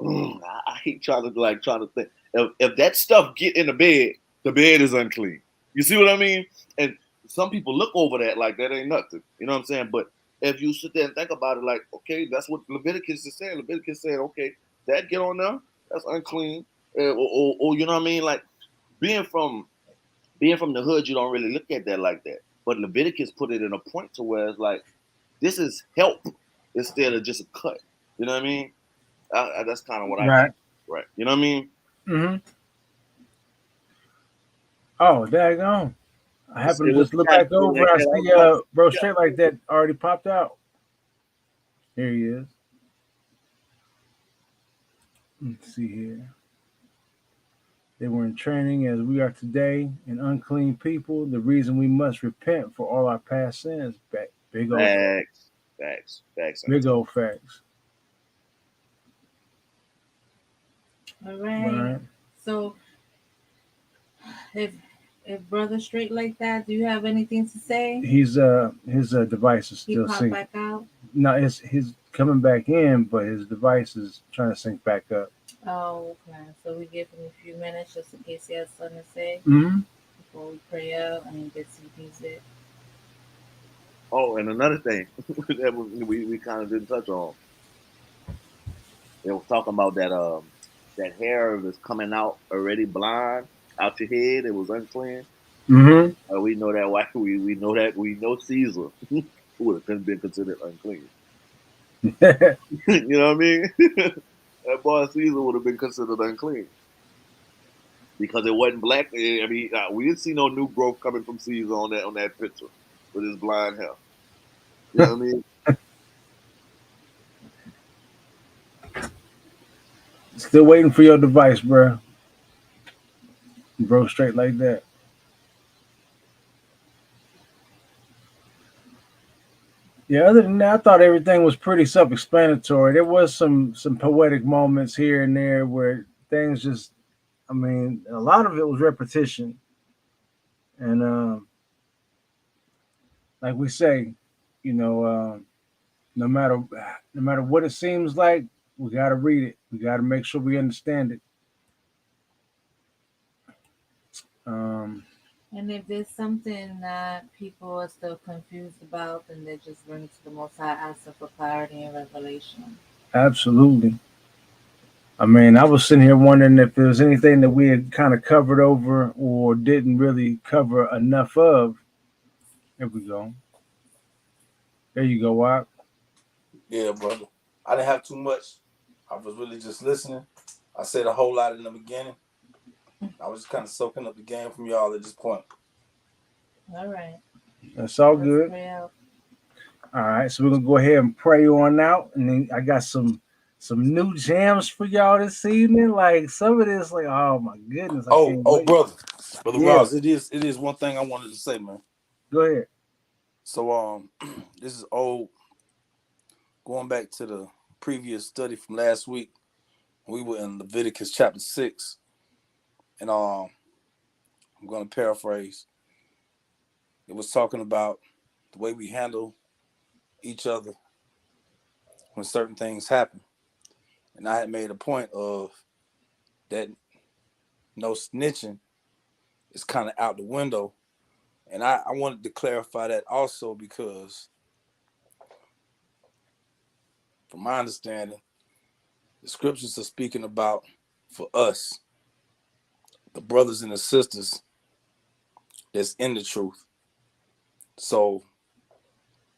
I hate trying to think. If that stuff get in the bed is unclean. You see what I mean? And some people look over that like that ain't nothing. You know what I'm saying? But if you sit there and think about it, like, okay, that's what Leviticus is saying. Leviticus said, okay, that get on there, that's unclean. Or you know what I mean? Like, being from the hood, you don't really look at that like that. But Leviticus put it in a point to where it's like, this is help instead of just a cut. You know what I mean? That's kind of what I Right. right. You know what I mean? Mm-hmm. Oh, daggone. I happened to It was just look kind of back over. like I see that. bro straight like that already popped out. Here he is. Let's see here. They were in training as we are today, an unclean people. The reason we must repent for all our past sins. Big old facts. Facts. Big old facts. All right. Right. So if brother straight like that, do you have anything to say? His device is He still popped synced. back out. No, it's his coming back in, but his device is trying to sync back up. Oh, okay. So we give him a few minutes just in case he has something to say Mm-hmm. before we pray out and get some music. Oh, and another thing that we kind of didn't touch on. They was talking about that hair was coming out already blind out your head. It was unclean. Mm-hmm. We know that why we know Caesar would have been considered unclean. You know what I mean? That boy Caesar would have been considered unclean because it wasn't black. I mean, we didn't see no new growth coming from Caesar on that picture with his blind hair. You know what I mean? Still waiting for your device, bro. Bro, straight like that. Yeah, other than that, I thought everything was pretty self-explanatory. There was some poetic moments here and there where things just, I mean, a lot of it was repetition, and like we say, you know, no matter what it seems like, we got to read it. We got to make sure we understand it. Um, And if there's something that people are still confused about, then they just bring it to the Most High, asking for clarity and revelation. Absolutely. I mean, I was sitting here wondering if there was anything that we had kind of covered over or didn't really cover enough of. Here we go. There you go, Wop. Yeah, brother. I didn't have too much. I was really just listening. I said a whole lot in the beginning. I was just kind of soaking up the game from y'all at this point. All right. That's all Let's good. pray out. All right, so we're gonna go ahead and pray on out, and then I got some new jams for y'all this evening. Like some of this, like oh my goodness, I can't wait. Brother Yeah. Ross, it is one thing I wanted to say, man. Go ahead. So this is old, going back to previous study from last week. We were in Leviticus chapter 6, and I'm going to paraphrase. It was talking about the way we handle each other when certain things happen, and I had made a point of that no snitching is kind of out the window, and I wanted to clarify that also because, from my understanding, the scriptures are speaking about for us, the brothers and the sisters that's in the truth. So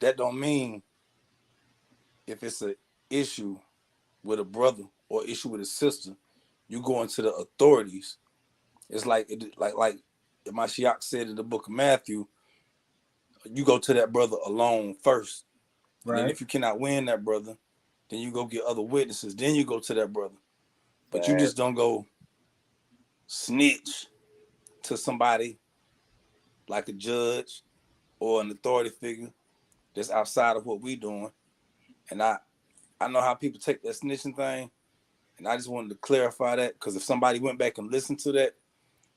that don't mean if it's an issue with a brother or issue with a sister, you go into the authorities. It's like Mashiach said in the book of Matthew, you go to that brother alone first. And then if you cannot win that brother, then you go get other witnesses. Then you go to that brother. But you just don't go snitch to somebody like a judge or an authority figure that's outside of what we doing. And I know how people take that snitching thing, and I just wanted to clarify that, because if somebody went back and listened to that,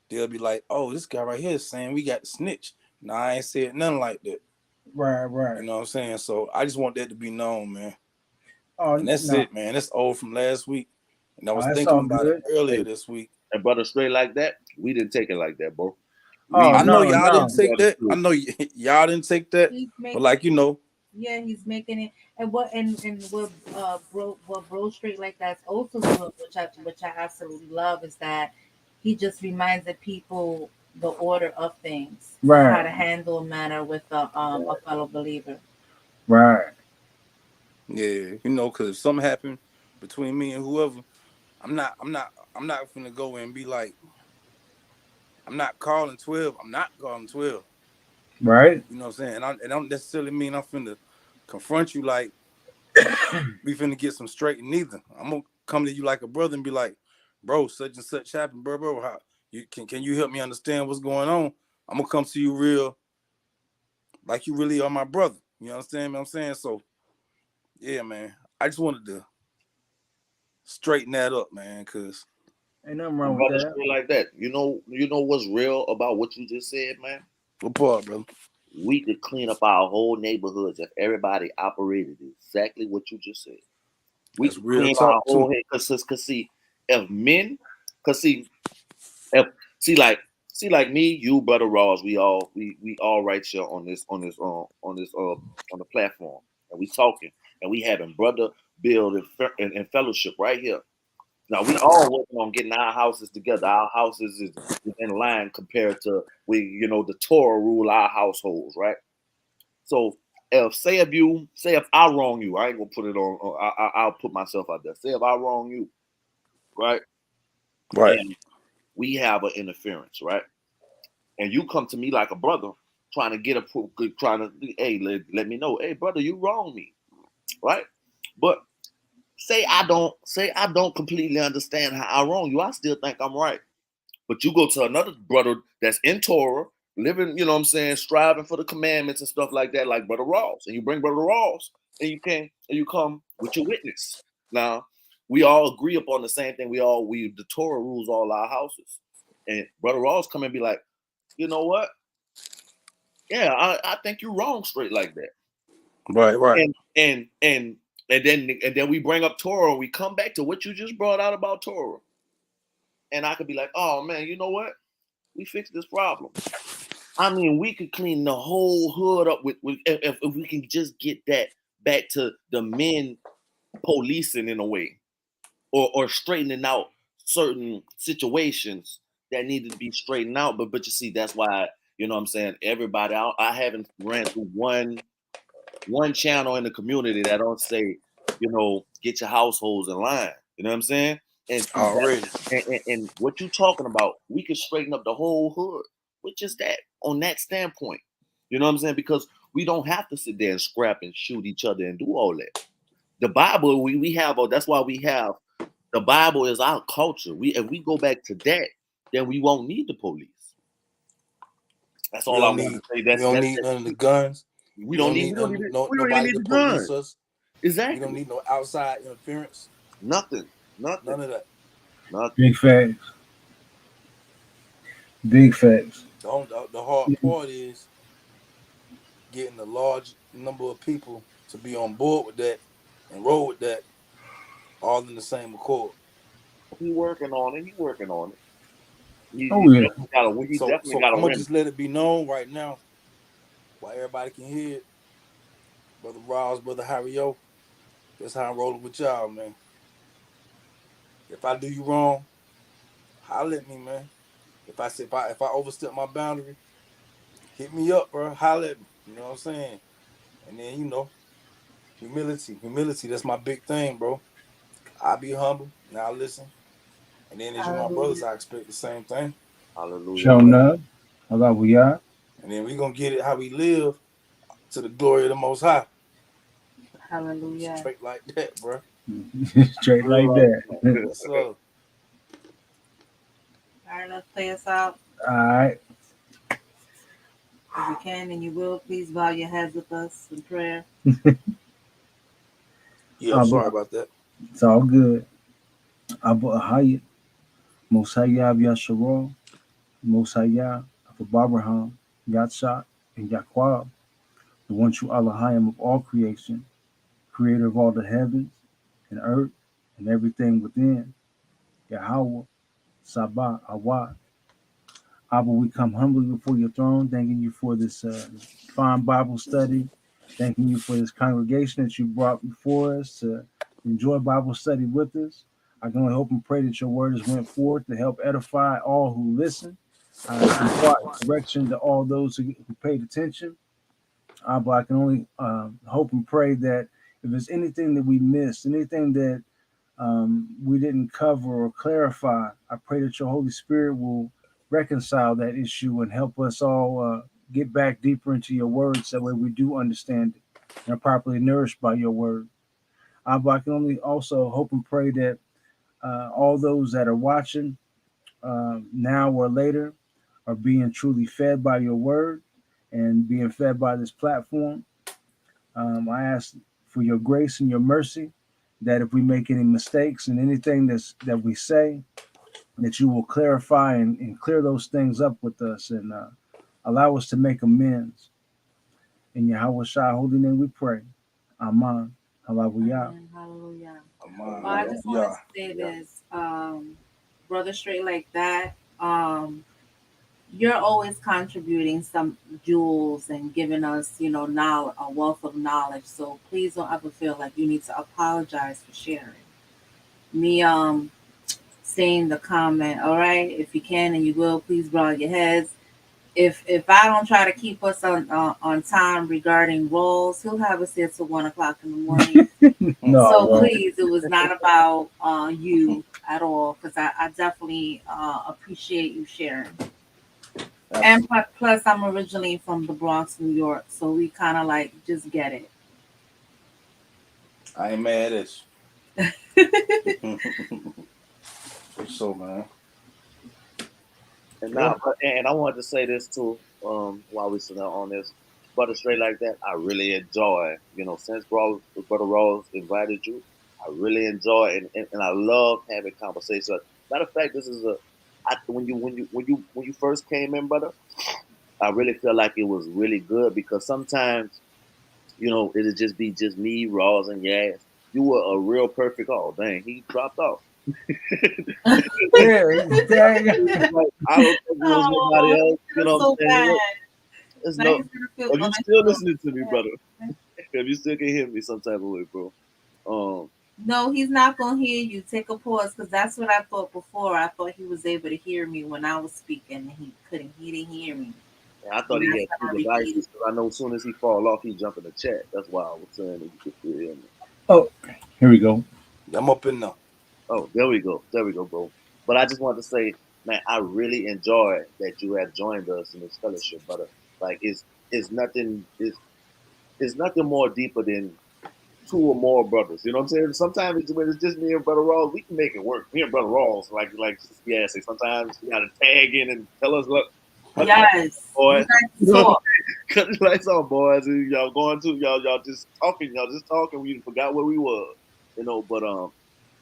they'll be like, oh, this guy right here is saying we got to snitch. No, I ain't said nothing like that. Right. You know what I'm saying? So I just want that to be known, man. Oh, and that's it, man. That's old from last week. And I was thinking about it earlier this week. And brother, straight like that, we didn't take it like that, bro. I know y'all didn't take that. I know y'all didn't take that. But like, you know. Yeah, he's making it. And what bro straight like that's also good, which I absolutely love, is that he just reminds the people the order of things, how to handle a matter with a fellow believer. Right. Yeah, you know, because if something happened between me and whoever, I'm not gonna go and be like, I'm not calling 12. I'm not calling 12. Right. You know what I'm saying? And I don't necessarily mean I'm finna confront you like we finna get some straight neither. I'm gonna come to you like a brother and be like, bro, such and such happened, bro. How you can you help me understand what's going on? I'm gonna come to you real, like you really are my brother. You understand what I'm saying? So yeah, man. I just wanted to straighten that up, man, because ain't nothing wrong with that. Like that. You know what's real about what you just said, man? What part, brother? We could clean up our whole neighborhoods if everybody operated exactly what you just said. We That's could real clean talk our whole head, cause see, if men, like me, you, brother Ross, we all right here on the platform, and we talking, and we having brother build and fellowship right here. Now we all working on getting our houses together. Our houses is in line compared to the Torah rule our households, right? So if I wrong you, I ain't gonna put it on. I'll put myself out there. Say if I wrong you, right? Right. And we have an interference, right? And you come to me like a brother, trying to hey, let me know, hey brother, you wrong me, right? But say I don't completely understand how I wrong you. I still think I'm right. But you go to another brother that's in Torah, living, you know what I'm saying, striving for the commandments and stuff like that, like Brother Ross. And you bring Brother Ross, and you come with your witness. Now, we all agree upon the same thing. The Torah rules all our houses. And Brother Ross come and be like, you know what? Yeah, I think you're wrong straight like that. Right. And then we bring up Torah, and we come back to what you just brought out about Torah. And I could be like, oh man, you know what? We fixed this problem. I mean, we could clean the whole hood up with if we can just get that back to the men policing in a way, or straightening out certain situations that needed to be straightened out. But you see, that's why, you know what I'm saying, everybody, I haven't ran through one channel in the community that don't say, get your households in line. You know what I'm saying? And already. And what you talking about, we could straighten up the whole hood with just that, on that standpoint. You know what I'm saying? Because we don't have to sit there and scrap and shoot each other and do all that. The Bible, we have, that's why we have, the Bible is our culture. If we go back to that, then we won't need the police. That's all I want to say. We don't need none of the guns. We don't need nobody the to guns. police us. Exactly. You don't need no outside interference. Nothing. Nothing. None of that. Nothing. Big facts. Big facts. The hard part is getting a large number of people to be on board with that and roll with that, all in the same accord. He working on it. He working on it. Oh yeah. He So definitely so got a I'm gonna remedy. just let it be known right now, while everybody can hear it. Brother Ross, Brother Harry, that's how I'm rolling with y'all, man. If I do you wrong, holler at me, man. If I overstep my boundary, hit me up, bro. Holler at me. You know what I'm saying? And then humility. That's my big thing, bro. I be humble. Now listen. And then as you my brothers, Hallelujah. I expect the same thing. Hallelujah. Showing up. Hallelujah. And then we gonna get it how we live to the glory of the Most High. Hallelujah. Straight like that, bro. Straight like that. Yes, sir. All right, let's play us out. All right. If you can and you will, please bow your heads with us in prayer. Yeah, sorry about that. It's all good. Abu Ahayat, Mosayab Yasharal, Mosayab, Abu Babraham, Yatshak, and Yaquab, the one true Allahayim of all creation, creator of all the heavens and earth and everything within. Yahweh, Sabah, Awad. Abba, we come humbly before your throne, thanking you for this fine Bible study, thanking you for this congregation that you brought before us to enjoy Bible study with us. I can only hope and pray that your word has went forth to help edify all who listen, impart correction to all those who paid attention. But I can only hope and pray that if there's anything that we missed, anything that we didn't cover or clarify, I pray that your Holy Spirit will reconcile that issue and help us all get back deeper into your words. That way we do understand it and are properly nourished by your word. But I can only also hope and pray that all those that are watching now or later are being truly fed by your word and being fed by this platform. I ask for your grace and your mercy that if we make any mistakes in anything that we say, that you will clarify and clear those things up with us and allow us to make amends. In Yahweh Shai holy name we pray. Amen. Hallelujah. Amen. Hallelujah. Aman, Well, I just want to yeah. say this, brother, straight like that. You're always contributing some jewels and giving us, knowledge, a wealth of knowledge. So please don't ever feel like you need to apologize for sharing. Me, saying the comment. All right, if you can and you will, please bow your heads. If I don't try to keep us on time regarding roles, he'll have us here till 1 o'clock in the morning. No, So well, please, it was not about you at all, because I definitely appreciate you sharing. And plus, I'm originally from the Bronx, New York, so we kind of like just get it. I ain't mad at you. For sure, man. And Yeah. now, and I wanted to say this too, while we sit down on this, but straight like that, I really enjoy, since Brother Rose invited you, I really enjoy and I love having conversations. Matter of fact, this is when you first came in, brother, I really feel like it was really good because sometimes, it'd just be just me, Ross, and Yaz. You were a real perfect. Oh dang, he dropped off. yeah, dang. Like, I don't think it was nobody Oh, else. You know what so I'm saying? bad. It's Now no. he's gonna feel. If Oh, you still listening to me, brother, if you still can hear me some type of way, bro. no, he's not gonna hear you. Take a pause, because that's what I thought before. I thought he was able to hear me when I was speaking, and he couldn't. He didn't hear me, I thought and he that's had what two I repeated. devices. 'Cause I know as soon as he fall off, he jump in the chat. That's why I was saying that you could still hear me. Oh, here we go. I'm up in there. Oh, there we go. There we go, bro. But I just wanted to say, man, I really enjoy that you have joined us in this fellowship, brother. Like it's nothing it's nothing more deeper than two or more brothers. You know what I'm saying? Sometimes when it's just me and Brother Rawls, we can make it work. Me and Brother Rawls, like yeah, say sometimes you gotta tag in and tell us what Yes, you boy. guys talk. cut the lights on, boys. And y'all going to y'all just talking. We forgot where we were, But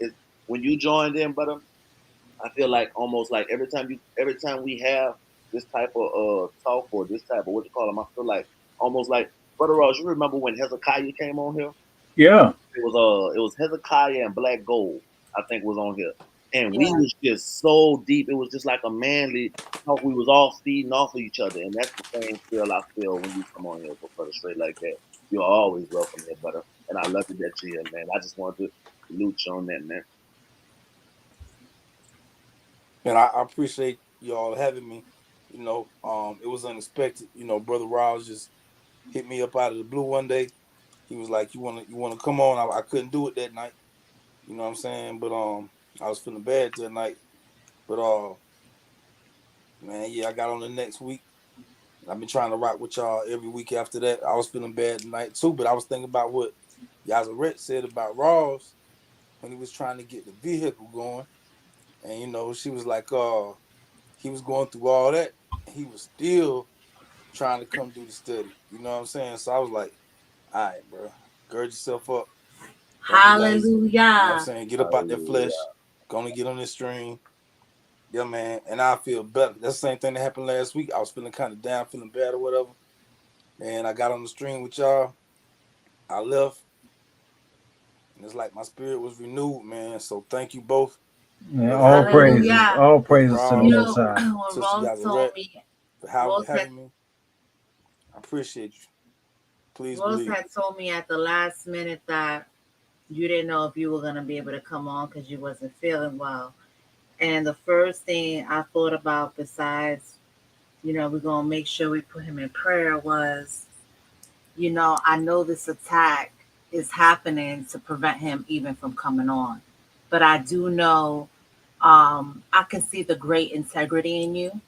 it's when you joined in, brother. I feel like almost like every time we have this type of talk or this type of what you call them, I feel like almost like Brother Ross. You remember when Hezekiah came on here? Yeah. It was Hezekiah and Black Gold, I think, was on here, and we Yeah. was just so deep. It was just like a manly talk. We was all feeding off of each other, and that's the same feel I feel when you come on here, brother, straight like that. You're always welcome here, brother, and I love it that you're here, man. I just wanted to salute you on that, man. And I appreciate y'all having me. It was unexpected. Brother Rouse just hit me up out of the blue one day. He was like, "You wanna come on?" I couldn't do it that night. You know what I'm saying? But I was feeling bad that night. But man, yeah, I got on the next week. I've been trying to rock with y'all every week after that. I was feeling bad tonight too, but I was thinking about what Yazaret said about Ross when he was trying to get the vehicle going. And she was like, he was going through all that. He was still trying to come do the study. You know what I'm saying? So I was like, all right, bro, gird yourself up. Don't be lazy. Hallelujah. You know what I'm saying? Get up out that flesh. Gonna get on this stream. Yeah, man. And I feel better. That's the same thing that happened last week. I was feeling kind of down, feeling bad or whatever. And I got on the stream with y'all. I left. And it's like my spirit was renewed, man. So thank you both. Yeah, all praises. All praises to the Most High. When Rose told me, for having me. I appreciate you. Please Rose believe. had told me at the last minute that you didn't know if you were going to be able to come on because you wasn't feeling well. And the first thing I thought about besides, we're going to make sure we put him in prayer was, I know this attack is happening to prevent him even from coming on. But I do know, I can see the great integrity in you,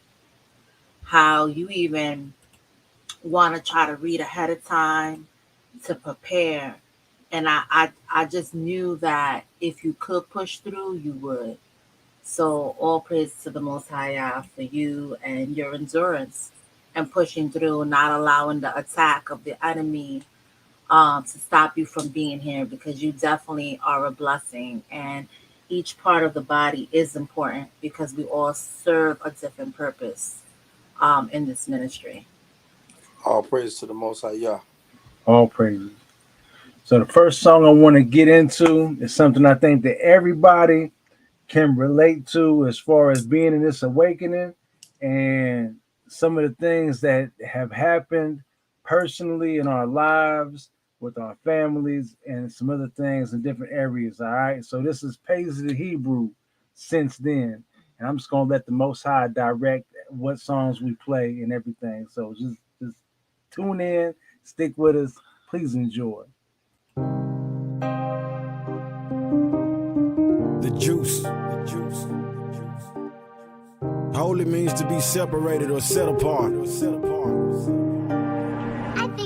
how you even want to try to read ahead of time to prepare. And I just knew that if you could push through, you would. So all praise to the Most High for you and your endurance and pushing through, not allowing the attack of the enemy to stop you from being here, because you definitely are a blessing. And each part of the body is important because we all serve a different purpose in this ministry. All praise to the Most High. All praises. So the first song I want to get into is something I think that everybody can relate to as far as being in this awakening and some of the things that have happened personally in our lives with our families and some other things in different areas. All right. So this is Paisley the Hebrew, Since Then. And I'm just going to let the Most High direct what songs we play and everything. So just tune in, stick with us. Please enjoy. The juice. Holy means to be separated or set apart.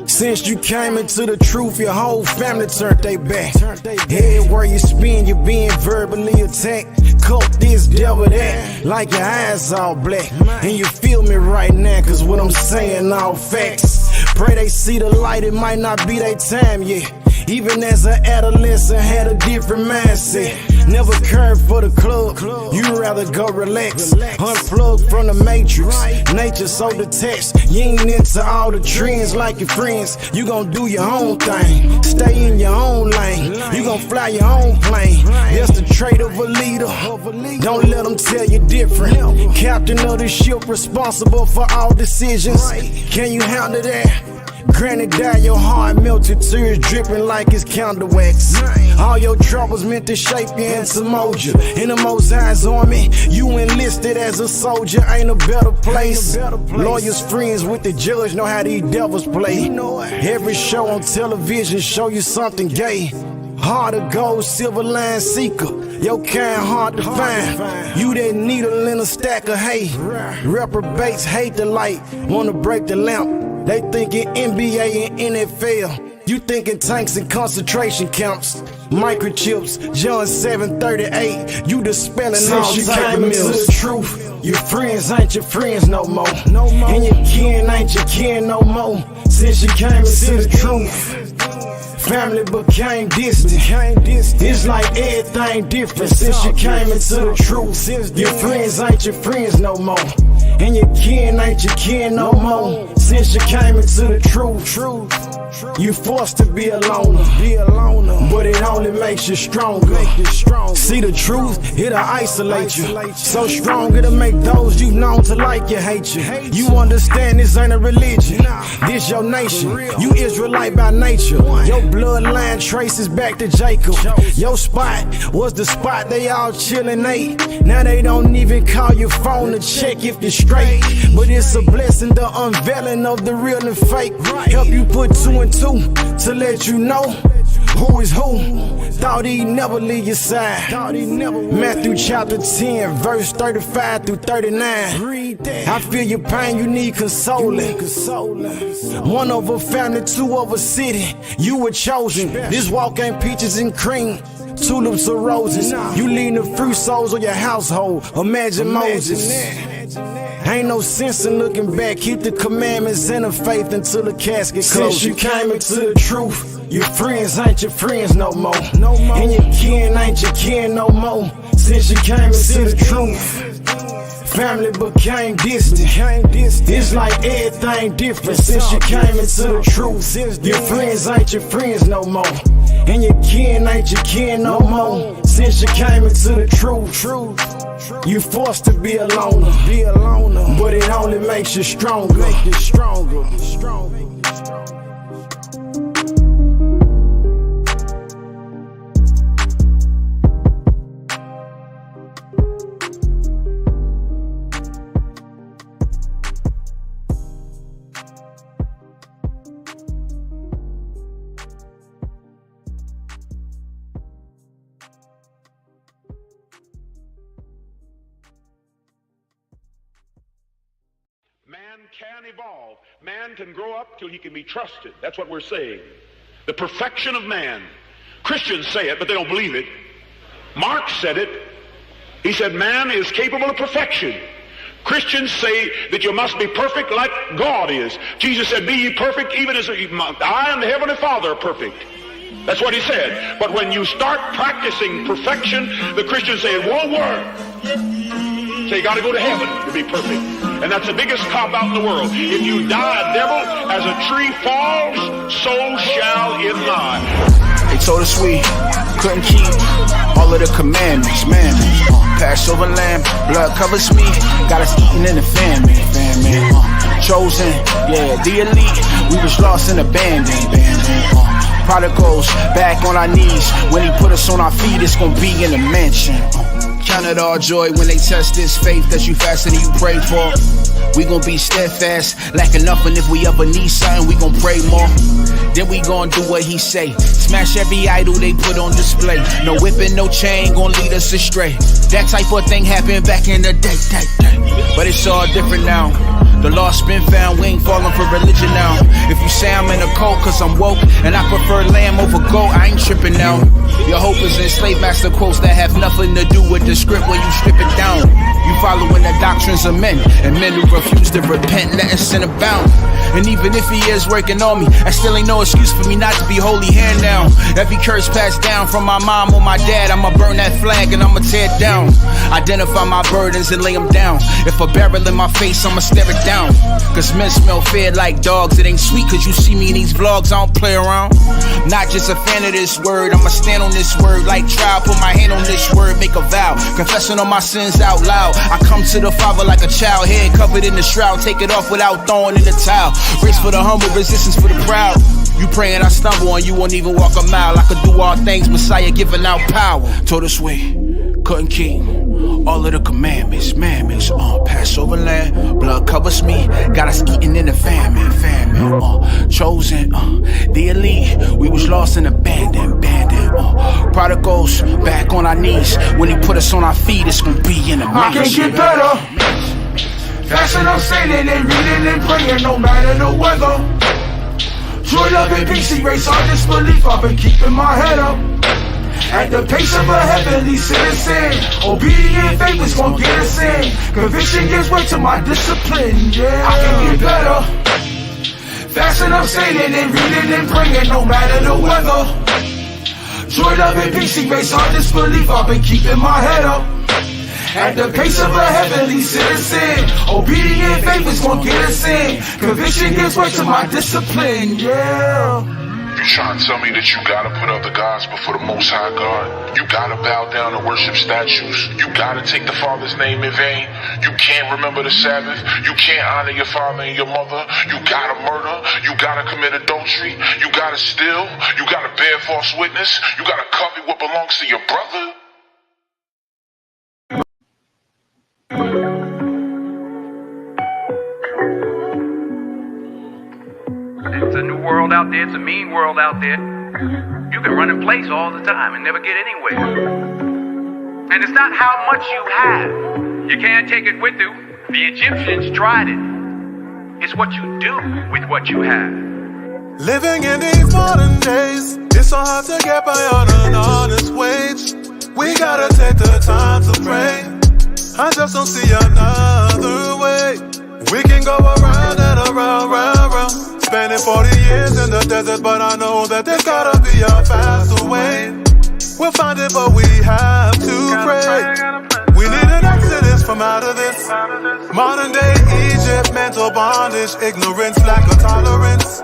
Since you came into the truth, your whole family turned their back. Everywhere you spin, you're being verbally attacked. Cult this, devil that, like your eyes all black. And you feel me right now, cause what I'm saying all facts. Pray they see the light, it might not be their time yet. Even as an adolescent, had a different mindset. Never cared for the club, you rather go relax. Unplug from the matrix, nature so detached. You ain't into all the trends like your friends. You gon' do your own thing, stay in your own lane. You gon' fly your own plane. That's the trait of a leader. Don't let them tell you different. Captain of the ship, responsible for all decisions. Can you handle that? Granted down your heart, melted tears dripping like it's candle wax. All your troubles meant to shape you into mold you. In the Most High's army, you enlisted as a soldier, ain't a better place. Lawyers friends with the judge know how these devils play. Every show on television show you something gay. Heart of gold, silver line seeker, your kind hard to find. You that needle in a stack of hay. Reprobates hate the light, wanna break the lamp. They thinking NBA and NFL. You thinking tanks and concentration camps. Microchips, John 7:38. You dispelling all type of myths. The truth, Your friends ain't your friends no more. And your kin ain't your kin no more. Since you came into the truth, family became distant. It's like everything different since you came into the truth. Your friends ain't your friends no more. And your kin ain't your kin no more. Since you came into the truth, you forced to be a loner, but it only makes you stronger. See the truth, it'll isolate you. So strong it'll make those you known to like you hate you. You understand this ain't a religion, this your nation. You Israelite by nature. Your bloodline traces back to Jacob. Your spot was the spot they all chillin' ate. Now they don't even call your phone to check if you're straight. But it's a blessing, the unveiling of the real and fake. Help you put two and two to let you know who is who. Thought he'd never leave your side. Matthew chapter 10, verse 35 through 39. I feel your pain, you need consoling. One of a family, two of a city. You were chosen. This walk ain't peaches and cream, tulips or roses. You lead the fruit souls of your household. Imagine Moses. Ain't no sense in looking back. Keep the commandments and the faith until the casket closes. Since you came into the truth, your friends ain't your friends no more. And your kin ain't your kin no more. Since you came into the truth, family became distant. It's like everything different since you came into the truth. Your friends ain't your friends no more. And your kin ain't your kin no more. Since you came into the truth, you forced to be a loner, but it only makes you stronger. Man can evolve. Man can grow up till he can be trusted. That's what we're saying. The perfection of man. Christians say it, but they don't believe it. Marx said it. He said man is capable of perfection. Christians say that you must be perfect like God is. Jesus said, be ye perfect even as I and the Heavenly Father are perfect. That's what he said. But when you start practicing perfection, the Christians say it won't work. So you got to go to heaven to be perfect. And that's the biggest cop-out in the world. If you die a devil, as a tree falls, so shall it lie. They told us we couldn't keep all of the commandments, Passover lamb, blood covers me, got us eating in the famine. Chosen, yeah, the elite, we was lost and abandoned. Prodigals, back on our knees, when he put us on our feet, it's gonna be in the mansion. Count it all joy when they test this faith that you fasted and you pray for. We gon' be steadfast, lacking nothing. If we ever need something, we gon' pray more. Then we gon' do what he say. Smash every idol they put on display. No whipping, no chain gon' lead us astray. That type of thing happened back in the day. But it's all different now. The lost been found, we ain't falling for religion now. If you say I'm in a cult cause I'm woke and I prefer lamb over goat, I ain't tripping now. Your hope is in slave master quotes that have nothing to do with the script when you strip it down. You following the doctrines of men, and men who refuse to repent, letting sin abound. And even if he is working on me, I still ain't no excuse for me not to be holy hand now. Every curse passed down from my mom or my dad, I'ma burn that flag and I'ma tear it down. Identify my burdens and lay them down. If a barrel in my face, I'ma stare it down. Cause men smell fed like dogs. It ain't sweet cause you see me in these vlogs, I don't play around. Not just a fan of this word, I'ma stand on this word like trial. Put my hand on this word, make a vow, confessing all my sins out loud. I come to the Father like a child, head covered in the shroud, take it off without throwing in the towel. Race for the humble, resistance for the proud. You praying I stumble and you won't even walk a mile. I could do all things, Messiah giving out power. Told us we couldn't keep all of the commandments. Passover lamb, blood covers me, got us eating in the famine. Chosen, the elite, we was lost and abandoned. Prodigals, back on our knees, when he put us on our feet, it's gonna be in the mansion. I can't get better. Fasting, I'm standing and reading and praying no matter the weather. Joy, love, and peace erase all disbelief. I've been keeping my head up. At the pace of a heavenly citizen, obedient faith is gon' get us in. Conviction gives way to my discipline, yeah. I can get better. Fasting, abstaining, and reading and praying no matter the weather. Joy, love, and peace erase all disbelief. I've been keeping my head up. At the pace of a heavenly citizen, obedient faith is gon' get us in. Conviction gives way to my discipline, yeah. You trying to tell me that you gotta put up the gods before the Most High God? You gotta bow down and worship statues? You gotta take the Father's name in vain? You can't remember the Sabbath? You can't honor your father and your mother? You gotta murder? You gotta commit adultery? You gotta steal? You gotta bear false witness? You gotta covet what belongs to your brother? It's a new world out there. It's a mean world out there. You can run in place all the time and never get anywhere. And it's not how much you have. You can't take it with you. The Egyptians tried it. It's what you do with what you have. Living in these modern days, it's so hard to get by on an honest wage. We gotta take the time to pray. I just don't see another way. We can go around and around, round, round. Spending 40 years in the desert, but I know that there's gotta be a faster way. We'll find it, but we have to pray. We need an exodus from out of this modern day Egypt, mental bondage, ignorance, lack of tolerance.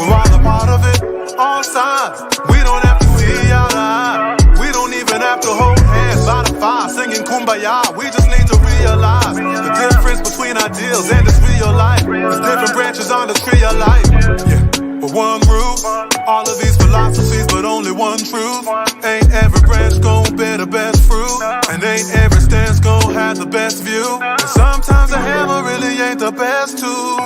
We're all a part of it, all sides. We don't have to see eye to eye. We don't even have to hold hands by the fire, singing kumbaya. We just need to realize the difference between ideals and this real life. There's different branches on the tree of life. Yeah, but one roof, all of these philosophies, but only one truth. Ain't every branch gon' bear the best fruit, and ain't every stance gon' have the best view. And sometimes a hammer really ain't the best tool.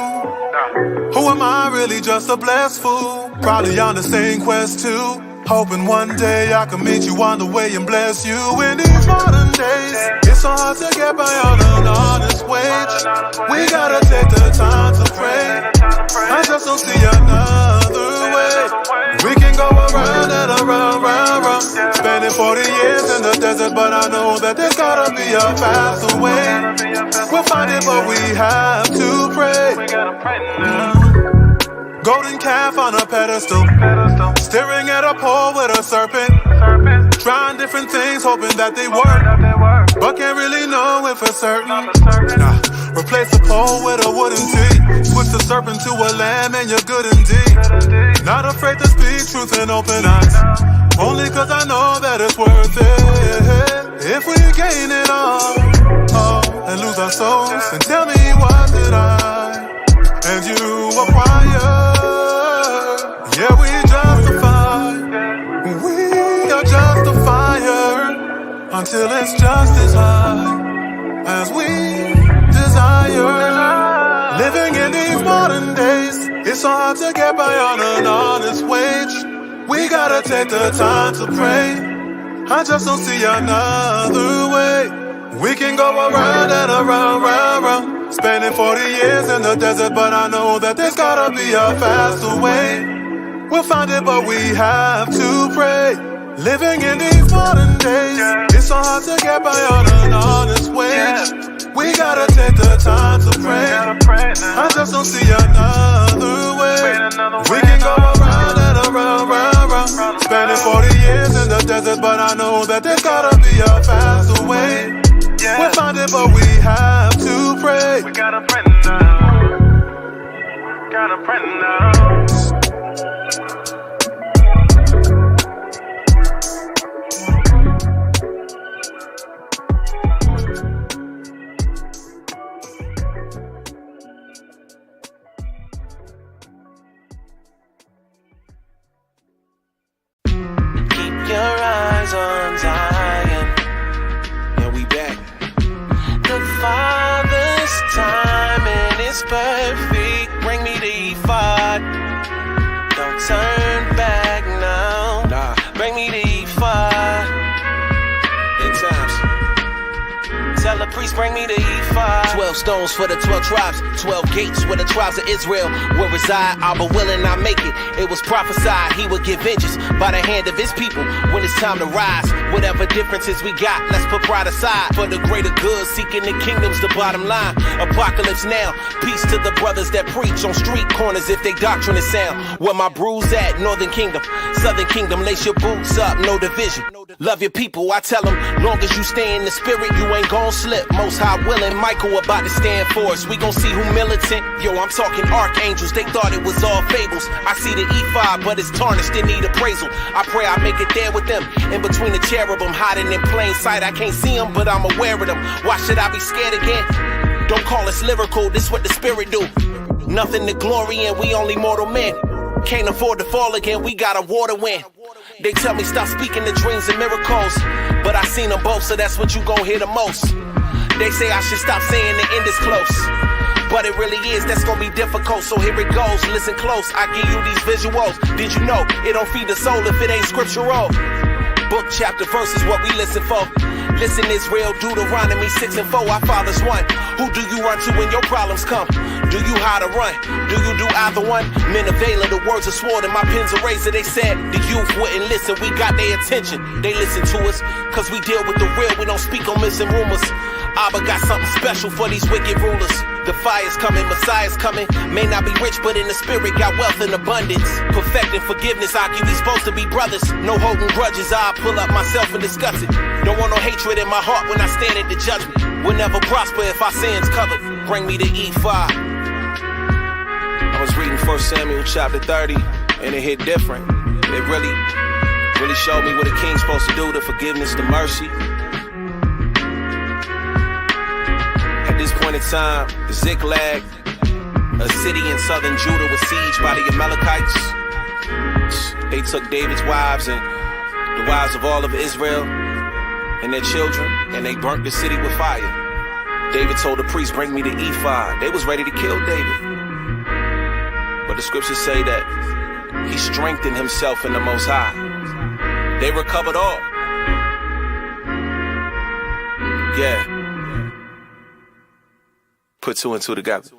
Who am I really, just a blessed fool? Probably on the same quest too. Hoping one day I can meet you on the way and bless you. In these modern days, it's so hard to get by on an honest wage. We gotta take the time to pray. I just don't see another way. We can go around and around, round, round. Spending 40 years in the desert, but I know that there's gotta be a faster way. We'll find it, but we have to pray. We gotta pray now. Golden calf on a pedestal, staring at a pole with a serpent. Trying different things, hoping that they work, but can't really know if it's certain. Nah, replace the pole with a wooden tee. Switch the serpent to a lamb and you're good indeed. Not afraid to speak truth in open eyes, only cause I know that it's worth it. If we gain it all and lose our souls, then tell me what did I and you acquire? Yeah, we justify. We are justifier until it's just as high as we desire. Living in these modern days, it's so hard to get by on an honest wage. We gotta take the time to pray. I just don't see another way. We can go around and around, round, round. Spending 40 years in the desert, but I know that there's gotta be a faster way. We'll find it, but we have to pray. Living in these modern days, it's so hard to get by on an honest wage. We gotta take the time to pray. I just don't see another way. We can go around and around, round, round. Spending 40 years in the desert, but I know that there's gotta be a faster way. We'll find it, but we have to pray. We gotta pray now. Gotta pray now. Keep your eyes on Zion. And we back. The Father's timing is perfect. Bring me the ephod. Don't turn back now. Nah. Bring me the ephod. In times. Tell the priest, bring me the ephod. 12 stones for the 12 tribes, 12 gates where the tribes of Israel will reside. Abba willing, I make it. It was prophesied he would give vengeance by the hand of his people when it's time to rise. Whatever differences we got, let's put pride aside. For the greater good, seeking the kingdom's the bottom line. Apocalypse now, peace to the brothers that preach on street corners if they doctrine is sound. Where my bruise at, Northern Kingdom, Southern Kingdom, lace your boots up, no division. Love your people, I tell them, long as you stay in the spirit, you ain't gon' slip. Most high willing, Michael about to stand for us. We gon' see who militant. Yo, I'm talking archangels, they thought it was all fables. I see the ephod, but it's tarnished, it need appraisal. I pray I make it there with them, in between the cherubim, hiding in plain sight. I can't see them, but I'm aware of them. Why should I be scared again? Don't call us lyrical, this what the spirit do. Nothing to glory in, we only mortal men. Can't afford to fall again, we got a war to win. They tell me stop speaking the dreams and miracles, but I seen them both, so that's what you gon' hear the most. They say I should stop saying the end is close, but it really is, that's gonna be difficult. So here it goes, listen close, I give you these visuals. Did you know, it don't feed the soul if it ain't scriptural. Book, chapter, verse is what we listen for. Listen, Israel, Deuteronomy 6 and 4, our father's one. Who do you run to when your problems come? Do you hide or run? Do you do either one? Men of valor, the words are sword and my pen's a razor. They said the youth wouldn't listen, we got their attention. They listen to us, cause we deal with the real, we don't speak on missing rumors. Abba got something special for these wicked rulers. The fire's coming, Messiah's coming. May not be rich, but in the spirit got wealth in abundance. Perfecting forgiveness, Aki, we supposed to be brothers. No holding grudges, I'll pull up myself and discuss it. Don't want no hatred in my heart when I stand at the judgment. We'll never prosper if our sins covered. Bring me the ephod. I was reading 1 Samuel chapter 30, and it hit different. It really showed me what a king's supposed to do, the forgiveness, the mercy. At this point in time, Ziklag, a city in southern Judah, was sieged by the Amalekites. They took David's wives and the wives of all of Israel and their children, and they burnt the city with fire. David told the priest, bring me the ephod. They was ready to kill David. But the scriptures say that he strengthened himself in the Most High. They recovered all. Yeah. Put two and two together.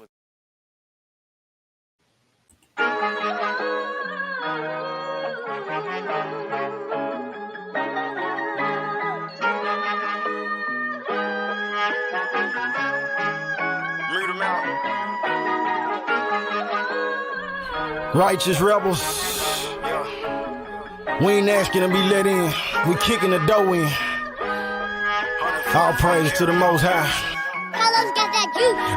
Righteous rebels, we ain't asking to be let in, we kicking the door in. All praise to the Most High.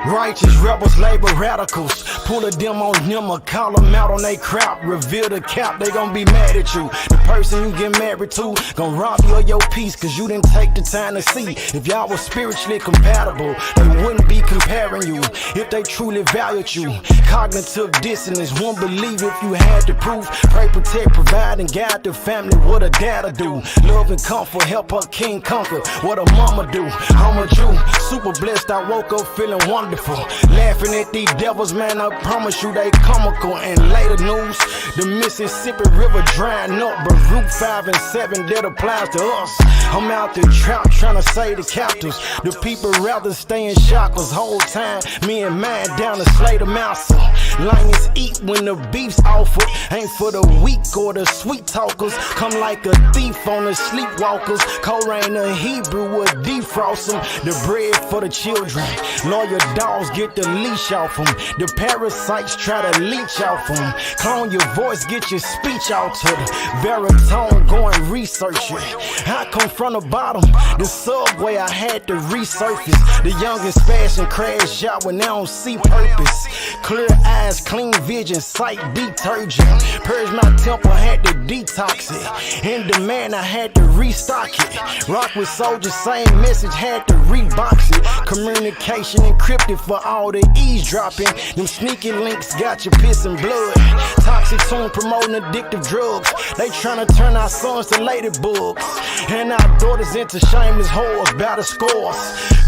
Righteous rebels, labor radicals. Pull a dim on them or call them out on they crap. Reveal the cap, they gon' be mad at you. The person you get married to gon' rob you of your peace, cause you didn't take the time to see. If y'all was spiritually compatible, they wouldn't be comparing you. If they truly valued you, cognitive dissonance, won't believe if you had the proof. Pray, protect, provide, and guide the family. What a dad do. Love and comfort, help her king conquer. What a mama do. I'm a Jew, super blessed. I woke up feeling wonderful. Laughing at these devils, man, I promise you they comical. And later news, the Mississippi River drying up. But Route 5 and 7, that applies to us. I'm out there trapped trying to save the captives. The people rather stay in shackles. Whole time, me and mine down to slay the mouse. Lions eat when the beef's offered. Ain't for the weak or the sweet talkers. Come like a thief on the sleepwalkers. Koran the Hebrew will defrost them. The bread for the children. Lawyer dogs get the leash off them. The parasites try to leech off them. Clone your voice, get your speech out to the baritone. Go and research it. I come from the bottom. The subway I had to resurface. The youngest fashion crash out when they don't see purpose. Clear eyes, clean vision, sight detergent. Purge my temple, had to detox it. In demand, I had to restock it. Rock with soldiers, same message, had to rebox it. Communication encrypted for all the eavesdropping. Them sneaky links got you pissing blood. Toxic tune promoting addictive drugs. They tryna turn our sons to ladybugs. And our daughters into shameless whores, battle scores.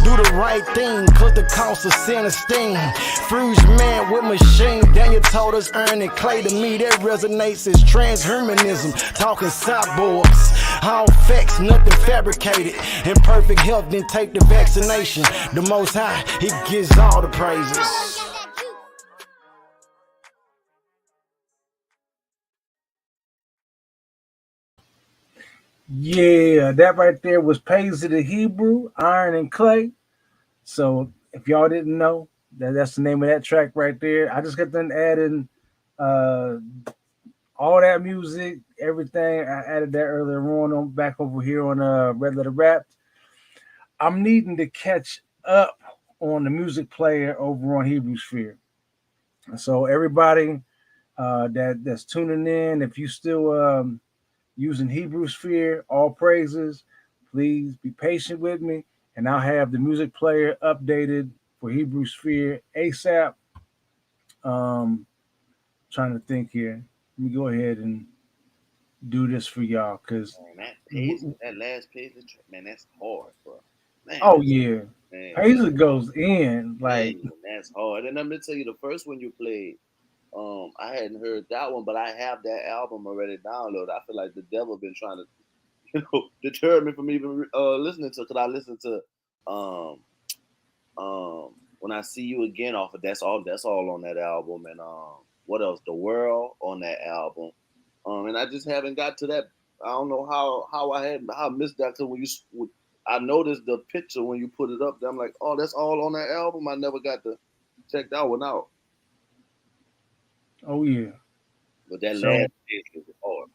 Do the right thing, cause the cost of sin is sting. Fruge man with machine James Daniel told us iron and clay. To me, that resonates as transhumanism. Talking cyborgs. All facts, nothing fabricated. In perfect health, then take the vaccination. The Most High, He gives all the praises. Yeah, that right there was Paisley the Hebrew, Iron and Clay. So if y'all didn't know, that's the name of that track right there. I just got done adding all that music, everything. I added that earlier on back over here on RedLetter Rap. I'm needing to catch up on the music player over on Hebrew Sphere. So everybody that's tuning in, if you still using Hebrew Sphere, all praises. Please be patient with me, and I'll have the music player updated for Hebrew Sphere ASAP. Trying to think here. Let me go ahead and do this for y'all, because that last page, man, that's hard, bro. Man, oh yeah, man, Paisley goes in like man, that's hard. And I'm gonna tell you, the first one you played, I hadn't heard that one, but I have that album already downloaded. I feel like the devil been trying to, deter me from even listening to. Cause I listened to, when I see you again off of that's all on that album, and what else? The World on that album, and I just haven't got to that. I don't know how I missed that. Cause I noticed the picture when you put it up there. I'm like, oh, that's all on that album. I never got to check that one out. oh yeah. But that So last page was hard.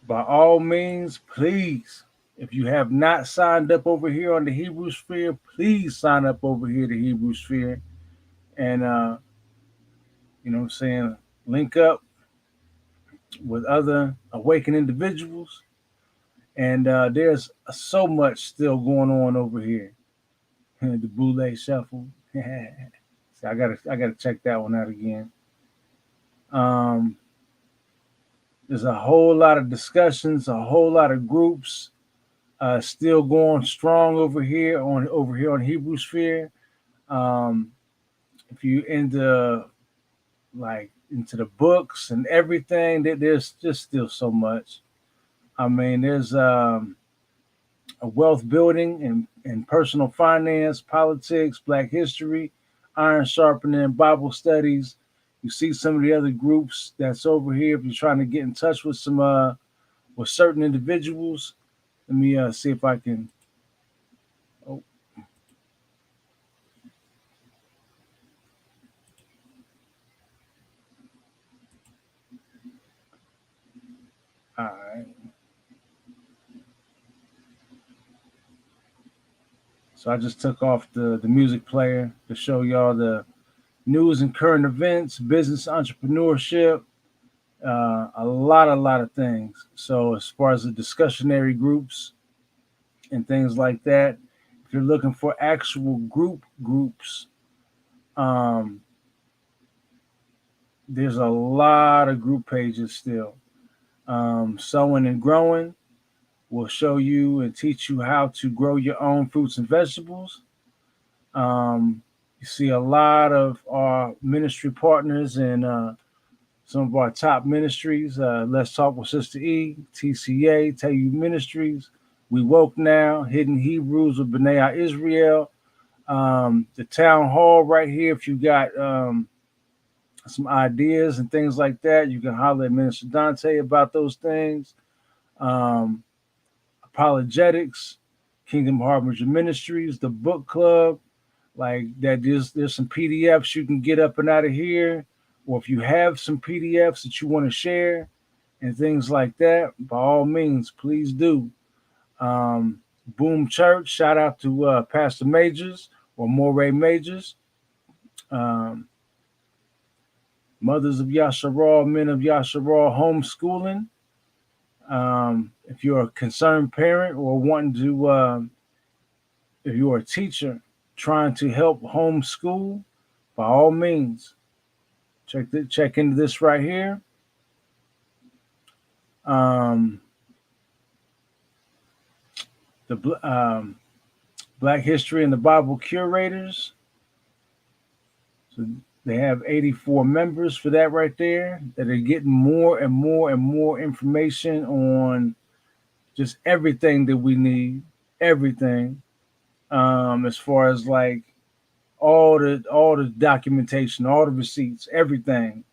by all means, please, if you have not signed up over here on the Hebrew Sphere, please sign up over here to Hebrew Sphere, and you know what I'm saying, link up with other awakened individuals. And there's so much still going on over here. The Boule Shuffle. So I gotta check that one out again. Um, there's a whole lot of discussions, a whole lot of groups still going strong over here on Hebrew Sphere. If you into the books and everything, there's just still so much. I mean, there's a wealth building and personal finance, politics, Black history, iron sharpening, Bible studies. You see some of the other groups that's over here. If you're trying to get in touch with some with certain individuals, let me see if I can. Oh, all right. So I just took off the music player to show y'all the news and current events, business, entrepreneurship, a lot of things. So as far as the discussionary groups and things like that, if you're looking for actual groups, um, there's a lot of group pages still. Sowing and Growing will show you and teach you how to grow your own fruits and vegetables. You see a lot of our ministry partners and some of our top ministries. Let's Talk with Sister E, TCA, Tell You Ministries, We Woke Now, Hidden Hebrews with B'nai Israel, the town hall right here. If you got some ideas and things like that, you can holler at Minister Dante about those things. Apologetics, Kingdom Harbinger Ministries, the book club, like that. There's some PDFs you can get up and out of here, or if you have some PDFs that you want to share and things like that, by all means, please do. Boom Church, shout out to Pastor Majors or Moray Majors. Mothers of Yasharal, Men of Yasharal, homeschooling. If you're a concerned parent or wanting to, if you're a teacher trying to help homeschool, by all means, check into this right here. The Black History and the Bible Curators. So they have 84 members for that right there that are getting more and more and more information on just everything that we need, everything. As far as like all the documentation, all the receipts, everything.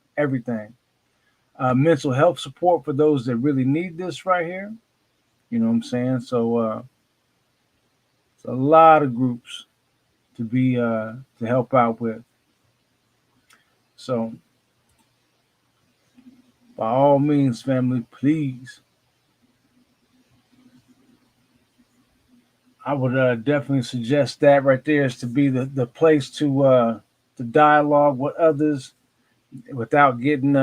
Mental health support for those that really need this right here. You know what I'm saying? So it's a lot of groups to help out with. So by all means, family, please, I would definitely suggest that right there is to be the place to dialogue with others without getting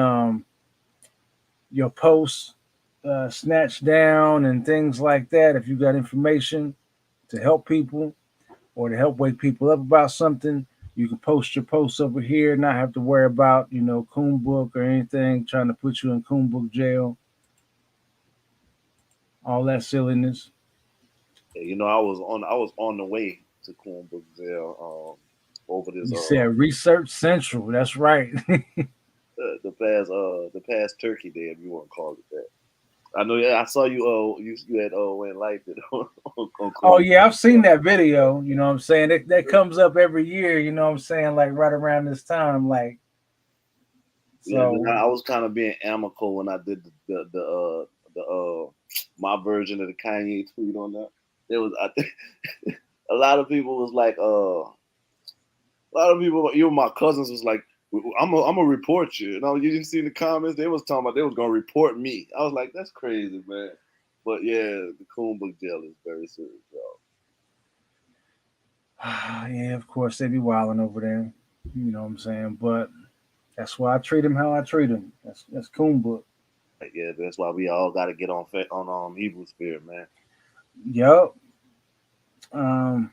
your posts snatched down and things like that. If you got information to help people or to help wake people up about something, you can post your posts over here, not have to worry about, coon book or anything trying to put you in coon book jail, all that silliness. I was on the way to Cornbrook Jail over this You said Research Central. That's right. the past Turkey Day, if you want to call it that. I know. Yeah, I saw you had went liked it on Oh Cornbrook. yeah, I've seen that video. You know what I'm saying? That comes up every year. You know what I'm saying? Like right around this time. Like Yeah, man, so. I was kind of being amicable when I did the my version of the Kanye tweet on that. There was I think a lot of people was like a lot of people, even my cousins, was like, I'm gonna report you. You didn't see in the comments they was talking about they was gonna report me. I was like, that's crazy, man. But yeah, the Coon Book jail is very serious, y'all. Yeah, of course they be wilding over there. You know what I'm saying? But that's why I treat him how I treat him. That's coon book. Like, yeah, that's why we all got to get on Hebrew spirit, man. Yup. Um,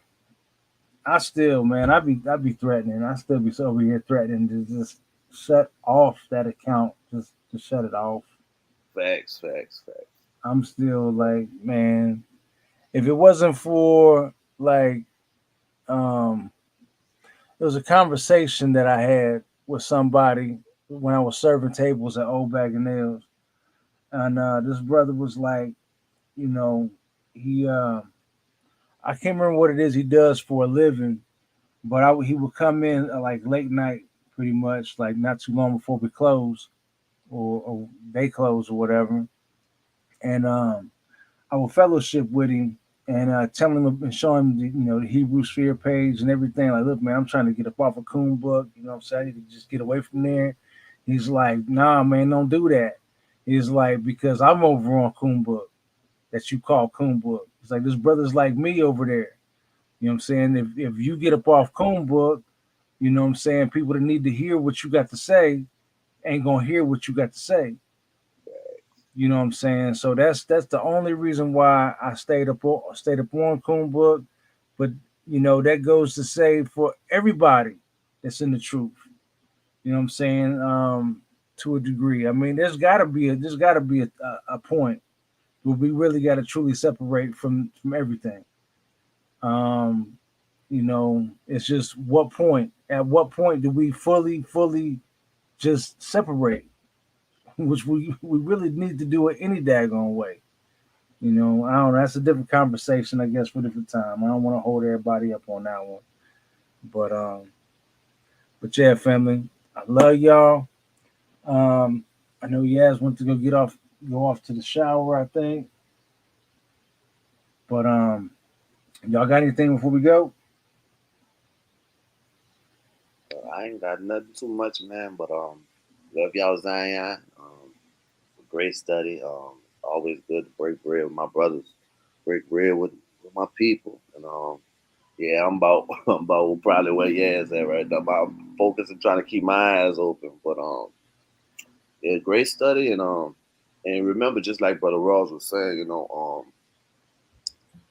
I still, man, I be threatening. I still be over here threatening to just shut off that account. Just to shut it off. Facts. I'm still like, man, if it wasn't for like, um, there was a conversation that I had with somebody when I was serving tables at Old Bag and Nails, and this brother was like, you know, he I can't remember what it is he does for a living, but he would come in like late night, pretty much, like not too long before we close or they close or whatever, and I would fellowship with him and tell him and show him the Hebrew Sphere page and everything. Like, look, man, I'm trying to get up off a coon book. You know what I'm saying? I need to just get away from there. He's like, nah, man, don't do that. He's like, because I'm over on coon book that you call coon book. It's like, this brother's like me over there. You know what I'm saying? If you get up off coon book, you know what I'm saying, people that need to hear what you got to say ain't gonna hear what you got to say. You know what I'm saying? So that's the only reason why I stayed up on Coon Book. But that goes to say for everybody that's in the truth. You know what I'm saying? To a degree. I mean, there's gotta be a point where we really gotta truly separate from everything. Um, it's just what point? At what point do we fully just separate? Which we really need to do it any daggone way. I don't know. That's a different conversation, I guess, for a different time. I don't want to hold everybody up on that one. But yeah, family, I love y'all. I know Yaz went to go off to the shower, I think. But y'all got anything before we go? I ain't got nothing too much, man. But love y'all, Zion. Great study. Always good to break bread with my brothers, break bread with my people, and yeah, I'm about I'm about probably where Yaz at right now. I'm about focusing, trying to keep my eyes open. But yeah, great study, and remember, just like Brother Rawls was saying,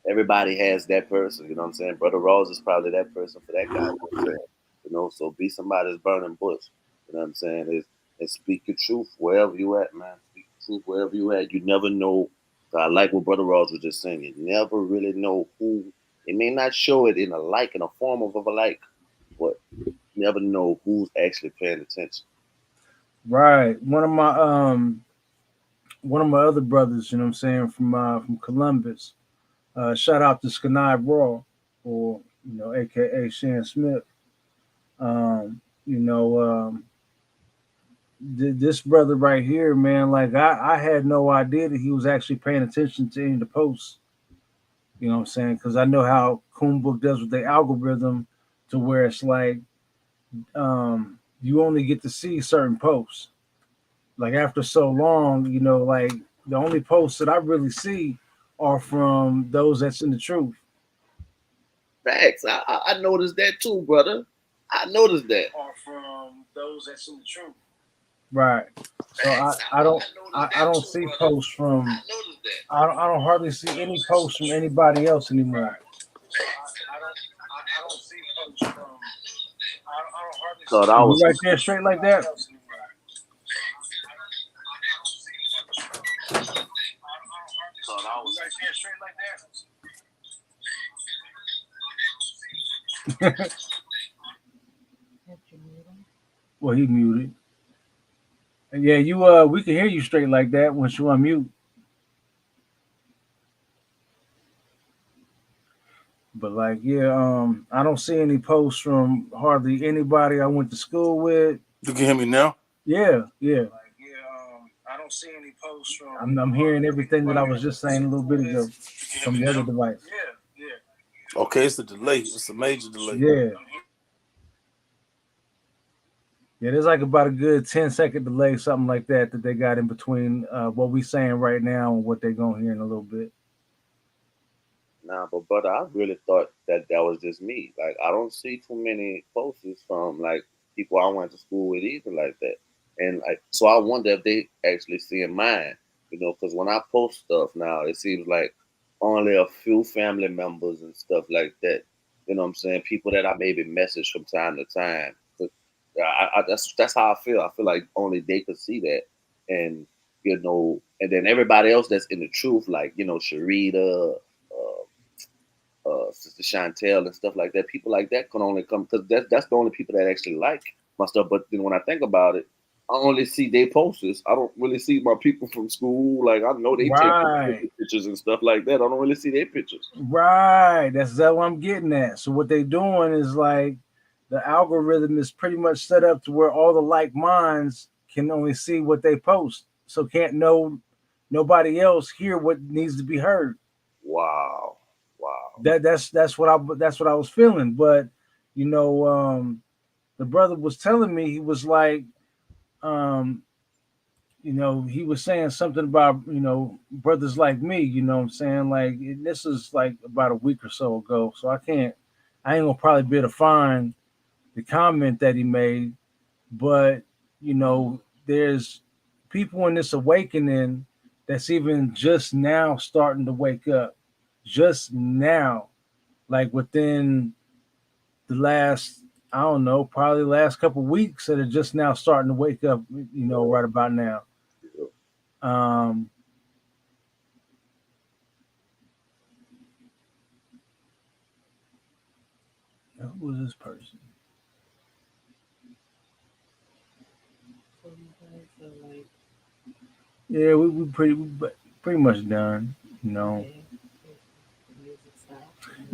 everybody has that person. You know what I'm saying? Brother Rawls is probably that person for that guy. You know what I'm saying? So be somebody's burning bush. You know what I'm saying? And speak your truth wherever you at, man. Speak the truth wherever you at. You never know. So I like what Brother Rawls was just saying. You never really know who. It may not show it in a form of a like, but never know who's actually paying attention. Right. One of my other brothers, you know what I'm saying, from Columbus. Shout out to Skanai Raw, or AKA Shan Smith. You know, this brother right here, man, like I had no idea that he was actually paying attention to any of the posts. You know what I'm saying? Because I know how Coonbook does with the algorithm, to where it's like you only get to see certain posts. Like after so long, like the only posts that I really see are from those that's in the truth. Facts. I noticed that too, brother. I noticed that. Are from those that's in the truth. Right. So I don't see posts from I don't hardly see any posts from anybody else anymore. So I don't see posts from I don't hardly So see that you was right there straight like that. Well, he muted. Yeah, we can hear you straight like that once you unmute. But like, yeah, I don't see any posts from hardly anybody I went to school with. You can hear me now? Yeah. I don't see any posts from. I'm hearing everything that I was just saying a little bit ago from the other device. Okay, it's a delay. It's a major delay. Yeah. Yeah, there's like about a good 10-second delay, something like that they got in between what we saying right now and what they're gonna hear in a little bit. Nah, but brother, I really thought that was just me. Like, I don't see too many posts from like people I went to school with either, like that. And like, so I wonder if they actually seeing mine, because when I post stuff now, it seems like only a few family members and stuff like that. You know what I'm saying? People that I maybe message from time to time. But that's how I feel. I feel like only they could see that, and and then everybody else that's in the truth, like Sharita. Sister Chantel and stuff like that. People like that can only come because that's the only people that actually like my stuff. But then when I think about it, I only see their posters. I don't really see my people from school. Like I know they Right. take pictures and stuff like that. I don't really see their pictures. Right. That's what I'm getting at. So what they doing is like the algorithm is pretty much set up to where all the like minds can only see what they post. So can't nobody else hear what needs to be heard. Wow. That's what I was feeling. But the brother was telling me, he was like, he was saying something about brothers like me. You know what I'm saying? Like this is like about a week or so ago. So I ain't gonna probably be able to find the comment that he made. But there's people in this awakening that's even just now starting to wake up. Just now, like within the last, I don't know, probably the last couple of weeks, that are just now starting to wake up, right about now. Who was this person? Yeah, we pretty much done,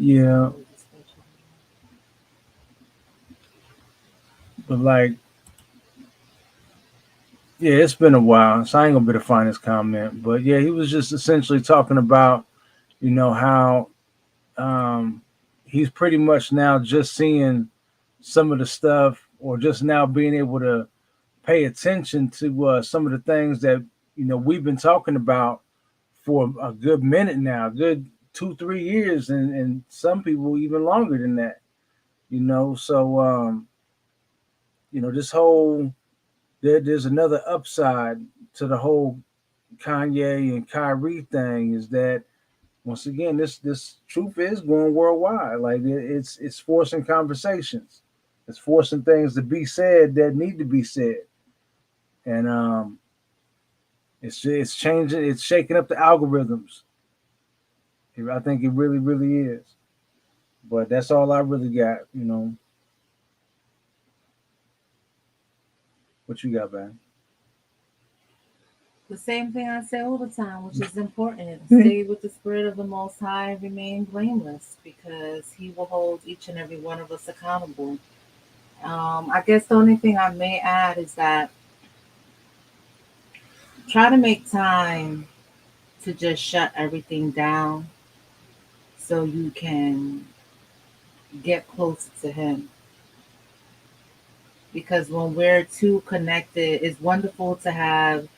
Yeah. But like, yeah, it's been a while, so I ain't gonna be able to find his comment. But yeah, he was just essentially talking about, how he's pretty much now just seeing some of the stuff, or just now being able to pay attention to some of the things that we've been talking about for a good minute now, a good 2-3 years, and some people even longer than that. So this whole there's another upside to the whole Kanye and Kyrie thing, is that once again this truth is going worldwide. Like it's forcing conversations, it's forcing things to be said that need to be said, and it's changing, it's shaking up the algorithms. I think it really is. But that's all I really got. What you got, man? The same thing I say all the time, which is important. Stay with the spirit of the Most High and remain blameless, because He will hold each and every one of us accountable. I guess the only thing I may add is that try to make time to just shut everything down so you can get closer to Him. Because when we're too connected, it's wonderful to have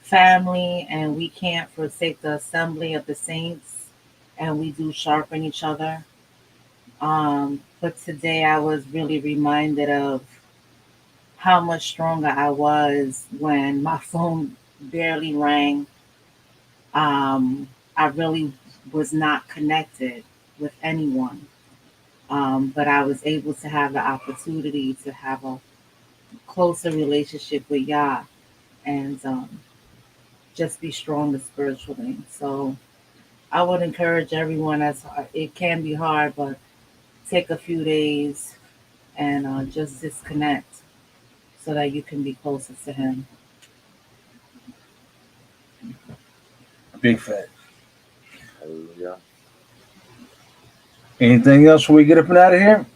family, and we can't forsake the assembly of the saints, and we do sharpen each other. But today I was really reminded of how much stronger I was when my phone barely rang. I really was not connected with anyone, but I was able to have the opportunity to have a closer relationship with Yah, and just be stronger spiritually. So I would encourage everyone. It can be hard, but take a few days and just disconnect so that you can be closer to Him. Big fat. Hallelujah. Anything else before we get up and out of here?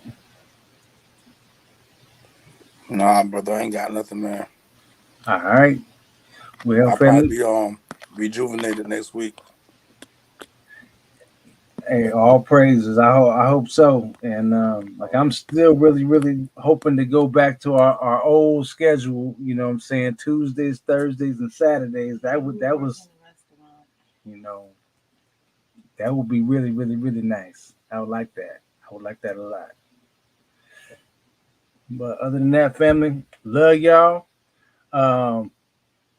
Nah, brother, I ain't got nothing, man. All right. Well, I'll family. probably be rejuvenated next week. Hey, all praises. I hope so. And like I'm still really hoping to go back to our old schedule. You know what I'm saying? Tuesdays, Thursdays, and Saturdays. That was you know that would be really nice. I would like that. I would like that a lot. But other than that, family, love y'all.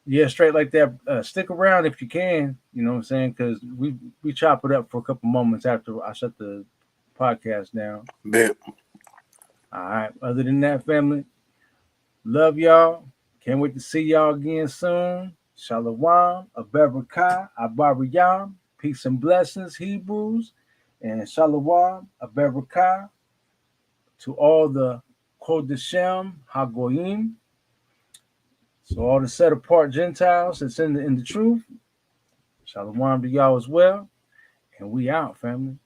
Yeah, straight like that. Stick around if you can. You know what I'm saying? Because we chop it up for a couple moments after I shut the podcast down. Bet. All right. Other than that, family, love y'all. Can't wait to see y'all again soon. Shalom, Abarakah, Abariyam, peace and blessings, Hebrews, and Shalom, Abarakah to all the Kodeshem, Hagoyim. So all the set apart Gentiles that's in the truth. Shalom to y'all as well. And we out, family.